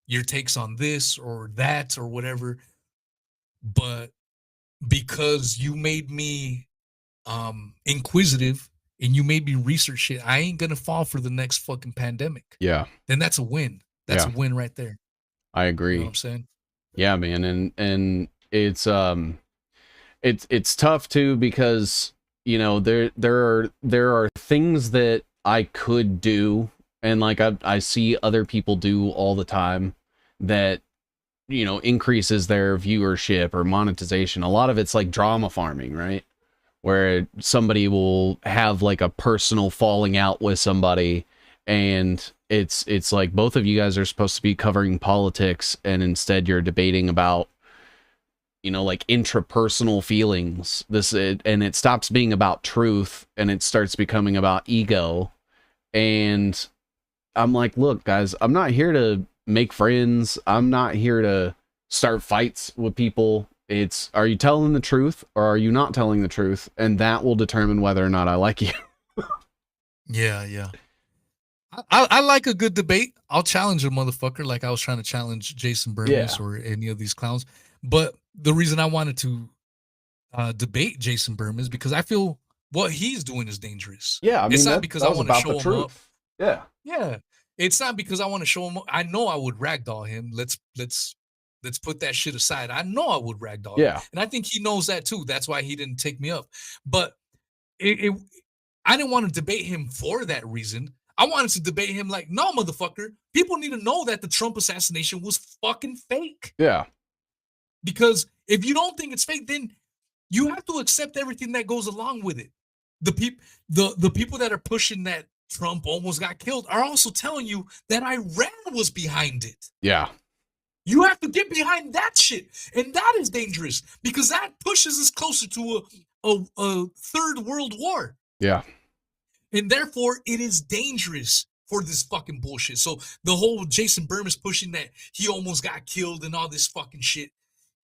your takes on this or that or whatever, but because you made me inquisitive and you made me research shit, I ain't gonna fall for the next fucking pandemic.
Yeah.
Then that's a win. That's a win right there.
I agree.
You know what I'm saying?
Yeah, man. And it's tough too, because, you know, there are things that I could do, and like I see other people do all the time that, you know, increases their viewership or monetization. A lot of it's like drama farming, right? Where somebody will have like a personal falling out with somebody, and it's like both of you guys are supposed to be covering politics, and instead you're debating about, you know, like intrapersonal feelings. And it stops being about truth and it starts becoming about ego. And I'm like, look, guys, I'm not here to make friends. I'm not here to start fights with people. It's, are you telling the truth or are you not telling the truth? And that will determine whether or not I like you.
Yeah. I like a good debate. I'll challenge a motherfucker like I was trying to challenge Jason Burmis or any of these clowns. But the reason I wanted to debate Jason Burmis is because I feel what he's doing is dangerous.
Yeah, I mean,
it's not because I want to show him up.
Yeah.
Yeah. It's not because I want to show him. I know I would ragdoll him. Let's put that shit aside. I know I would ragdoll him.
Yeah.
And I think he knows that too. That's why he didn't take me up. But I didn't want to debate him for that reason. I wanted to debate him like, no, motherfucker. People need to know that the Trump assassination was fucking fake.
Yeah.
Because if you don't think it's fake, then you have to accept everything that goes along with it. The people that are pushing that Trump almost got killed are also telling you that Iran was behind it.
Yeah.
You have to get behind that shit. And that is dangerous because that pushes us closer to a third world war.
Yeah.
And therefore, it is dangerous for this fucking bullshit. So the whole Jason Bermas pushing that he almost got killed and all this fucking shit,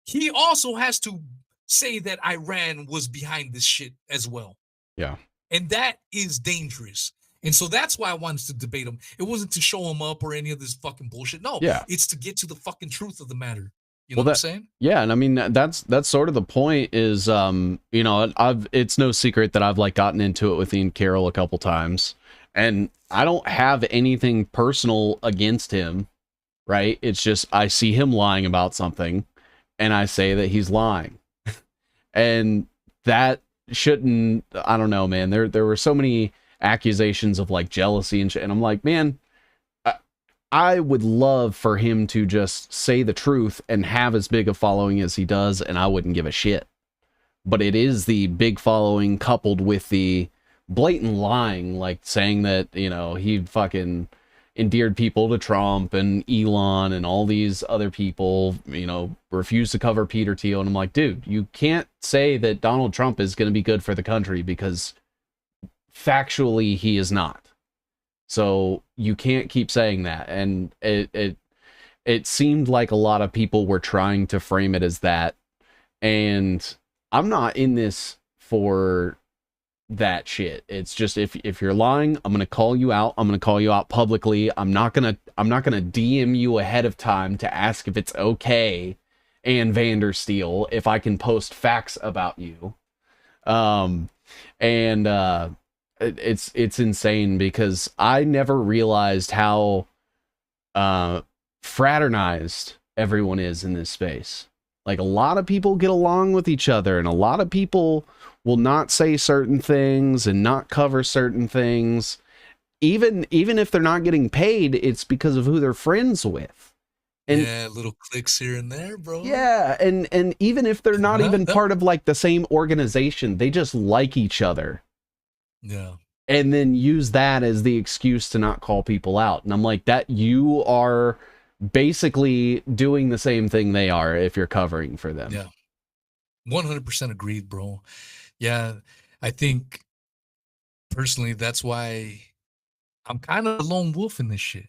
he also has to say that Iran was behind this shit as well.
Yeah.
And that is dangerous. And so that's why I wanted to debate him. It wasn't to show him up or any of this fucking bullshit. No,
yeah.
It's to get to the fucking truth of the matter. You know what I'm saying?
Yeah, and I mean that's sort of the point is you know, it's no secret that I've like gotten into it with Ian Carroll a couple times, and I don't have anything personal against him, right? It's just I see him lying about something and I say that he's lying. And that shouldn't, I don't know, man. There were so many accusations of like jealousy and shit, and I'm like, man, I would love for him to just say the truth and have as big a following as he does, and I wouldn't give a shit. But it is the big following coupled with the blatant lying, like saying that, you know, he fucking endeared people to Trump and Elon and all these other people, you know, refused to cover Peter Thiel. And I'm like, dude, you can't say that Donald Trump is going to be good for the country because factually he is not. So you can't keep saying that. And it seemed like a lot of people were trying to frame it as that. And I'm not in this for that shit. It's just if you're lying, I'm gonna call you out. I'm gonna call you out publicly. I'm not gonna DM you ahead of time to ask if it's okay, and Vandersteel, if I can post facts about you. It's insane because I never realized how fraternized everyone is in this space. Like, a lot of people get along with each other, and a lot of people will not say certain things and not cover certain things. Even if they're not getting paid, it's because of who they're friends with. And
yeah, little clicks here and there, bro.
yeah, and even if they're not even part of like the same organization, they just like each other.
Yeah.
And then use that as the excuse to not call people out. And I'm like, that you are basically doing the same thing they are if you're covering for them.
Yeah. 100% agreed, bro. Yeah. I think personally, that's why I'm kind of a lone wolf in this shit.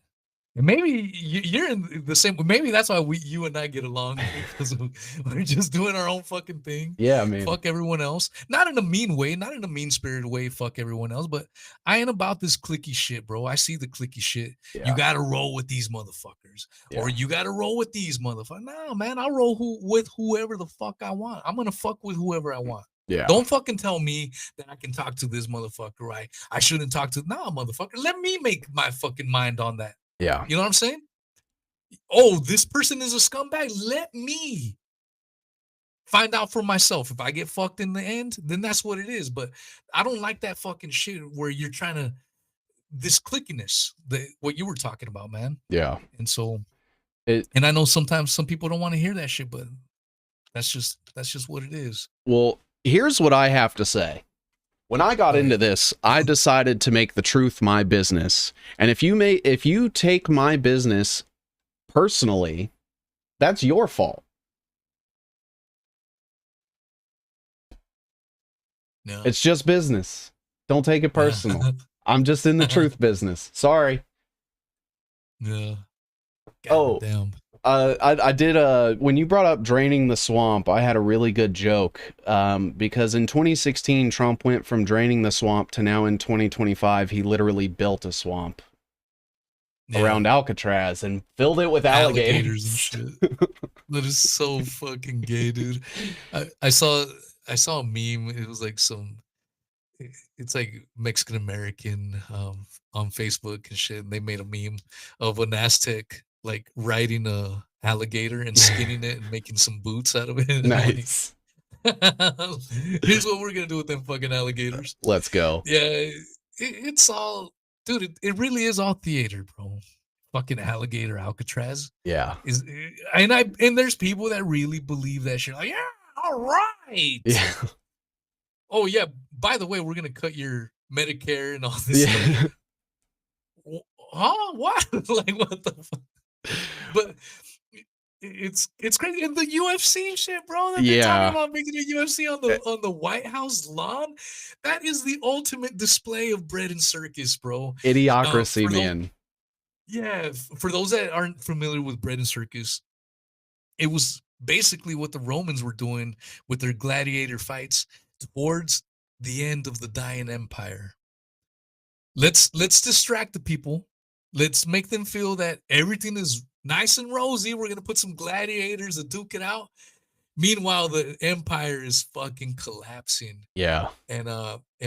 And maybe you're in the same. Maybe that's why you and I get along, because we're just doing our own fucking thing.
Yeah, man.
Fuck everyone else. Not in a mean way, not in a mean-spirited way. Fuck everyone else. But I ain't about this clicky shit, bro. I see the clicky shit.
Yeah.
You got to roll with these motherfuckers, or you got to roll with these motherfuckers. No, man, I'll roll with whoever the fuck I want. I'm gonna fuck with whoever I want.
Yeah.
Don't fucking tell me that I can talk to this motherfucker, right? I shouldn't talk to. Nah, motherfucker. Let me make my fucking mind on that.
Yeah.
You know what I'm saying? Oh, this person is a scumbag. Let me find out for myself. If I get fucked in the end, then that's what it is. But I don't like that fucking shit where you're trying to, this clickiness, what you were talking about, man.
Yeah.
And so, and I know sometimes some people don't want to hear that shit, but that's just what it is.
Well, here's what I have to say. When I got into this, I decided to make the truth my business. And if you take my business personally, that's your fault.
No.
It's just business. Don't take it personal. I'm just in the truth business. Sorry.
Yeah.
Damn. I did when you brought up draining the swamp, I had a really good joke because in 2016 Trump went from draining the swamp to now in 2025 he literally built a swamp around Alcatraz and filled it with alligators
and shit. That is so fucking gay, dude. I saw a meme. It was like it's like Mexican American on Facebook and shit. And they made a meme of an Aztec like riding a alligator and skinning it and making some boots out of it. And
Nice.
Here's what we're gonna do with them fucking alligators.
Let's go.
Yeah, it's all, dude. It really is all theater, bro. Fucking alligator Alcatraz
Yeah.
is, and there's people that really believe that shit. Like, yeah, all right.
Yeah.
Oh yeah. By the way, we're gonna cut your Medicare and all this
Yeah.
stuff. Huh? What? Like, what the fuck? But it's crazy. And the UFC shit, bro. That they're
Yeah.
talking about making a UFC on the White House lawn. That is the ultimate display of bread and circus, bro.
Idiocracy,
For
man.
Yeah, for those that aren't familiar with bread and circus, it was basically what the Romans were doing with their gladiator fights towards the end of the dying empire. Let's distract the people. Let's make them feel that everything is nice and rosy. We're gonna put some gladiators to duke it out. Meanwhile, the empire is fucking collapsing.
Yeah.
And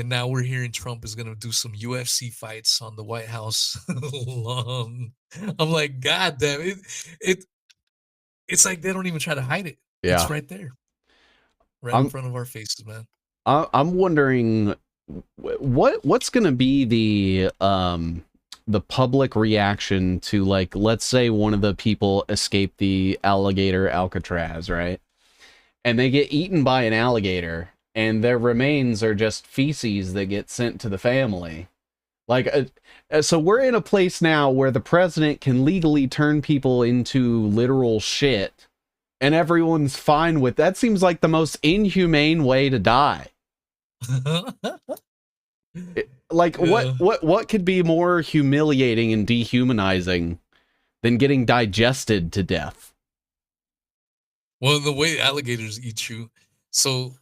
now we're hearing Trump is gonna do some UFC fights on the White House lawn. I'm like, God damn it! It's like they don't even try to hide it.
Yeah.
It's right there, right in front of our faces, man.
I'm wondering what's going to be the public reaction to, like, let's say one of the people escape the alligator Alcatraz, right? And they get eaten by an alligator, and their remains are just feces that get sent to the family. Like, so we're in a place now where the president can legally turn people into literal shit, and everyone's fine with that. Seems like the most inhumane way to die. Like,
Yeah.
what could be more humiliating and dehumanizing than getting digested to death?
Well, the way alligators eat you, so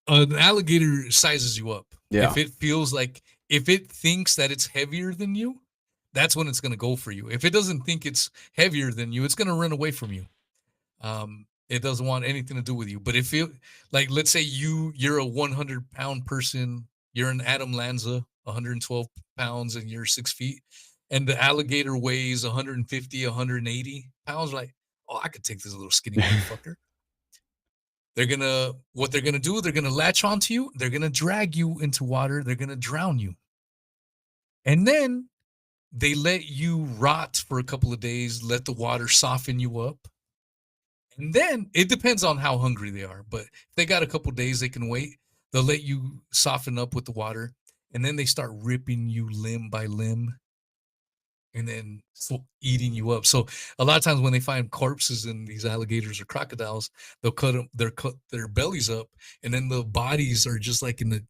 an alligator sizes you up.
Yeah.
If it thinks that it's heavier than you, that's when it's gonna go for you. If it doesn't think it's heavier than you, it's gonna run away from you. It doesn't want anything to do with you. But if it, like, let's say you're a 100-pound person, you're an Adam Lanza, 112 pounds, and you're 6 feet, and the alligator weighs 150, 180 pounds, like, oh, I could take this little skinny motherfucker. What they're gonna do, they're gonna latch onto you, they're gonna drag you into water, they're gonna drown you. And then they let you rot for a couple of days, let the water soften you up. And then it depends on how hungry they are. But if they got a couple of days, they can wait. They'll let you soften up with the water. And then they start ripping you limb by limb and then eating you up. So a lot of times when they find corpses in these alligators or crocodiles, they'll cut their bellies up. And then the bodies are just like in a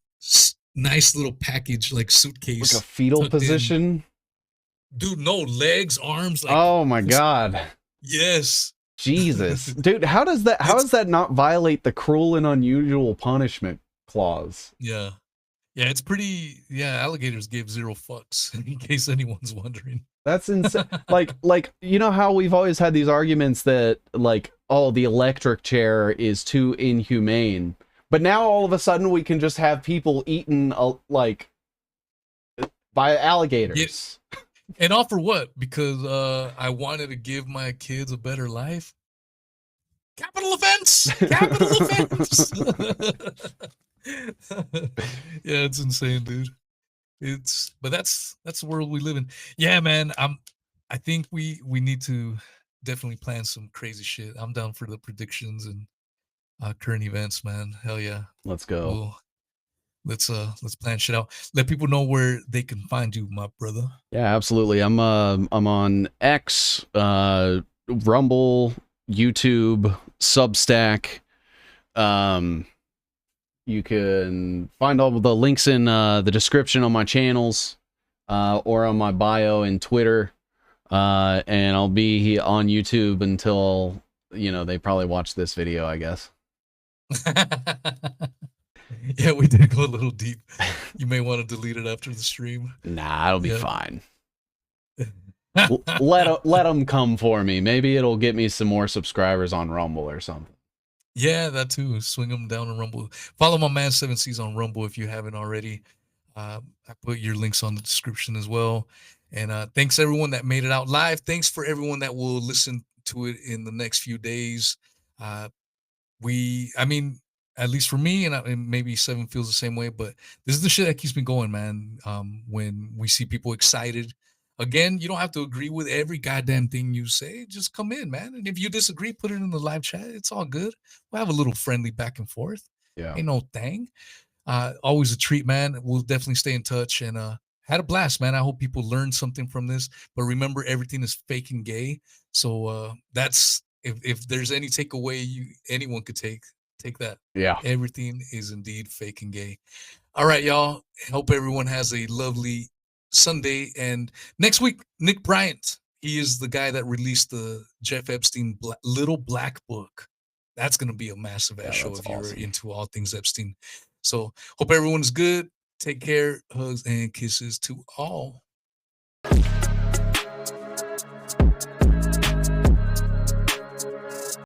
nice little package, like suitcase.
Like a fetal position?
In. Dude, no, legs, arms. Like,
oh my God.
Yes.
Jesus. Dude, how does that not violate the cruel and unusual punishment clause?
Yeah. Yeah, it's pretty, alligators give zero fucks, in case anyone's wondering.
That's insane. like, you know how we've always had these arguments that, like, oh, the electric chair is too inhumane. But now all of a sudden we can just have people eaten, like, by alligators.
Yeah. And all for what? Because I wanted to give my kids a better life? Capital offense! Capital offense! Yeah, it's insane, dude. But that's the world we live in. Yeah, man. I think we need to definitely plan some crazy shit. I'm down for the predictions and current events, man. Hell yeah.
Let's go.
Let's plan shit out. Let people know where they can find you, my brother.
Yeah, absolutely. I'm on X, Rumble, YouTube, Substack. You can find all the links in the description on my channels, or on my bio in Twitter. And I'll be on YouTube until, they probably watch this video, I guess.
Yeah, we did go a little deep. You may want to delete it after the stream.
Nah, it'll be fine. Let them come for me. Maybe it'll get me some more subscribers on Rumble or something.
Yeah, that too. Swing them down on Rumble. Follow my man 7C's on Rumble if you haven't already. I put your links on the description as well. And thanks everyone that made it out live. Thanks for everyone that will listen to it in the next few days. I mean, at least for me, and maybe Seven feels the same way, but this is the shit that keeps me going, man. When we see people excited, again, you don't have to agree with every goddamn thing you say. Just come in, man. And if you disagree, put it in the live chat. It's all good. We'll have a little friendly back and forth.
Yeah.
Ain't no thing. Always a treat, man. We'll definitely stay in touch, and had a blast, man. I hope people learned something from this. But remember, everything is fake and gay. So that's if there's any takeaway anyone could take that.
Yeah.
Everything is indeed fake and gay. All right, y'all. Hope everyone has a lovely Sunday. And next week, Nick Bryant. He is the guy that released the Jeff Epstein Little Black Book. That's going to be a massive ass show if you're into all things Epstein. So hope everyone's good. Take care. Hugs and kisses to all.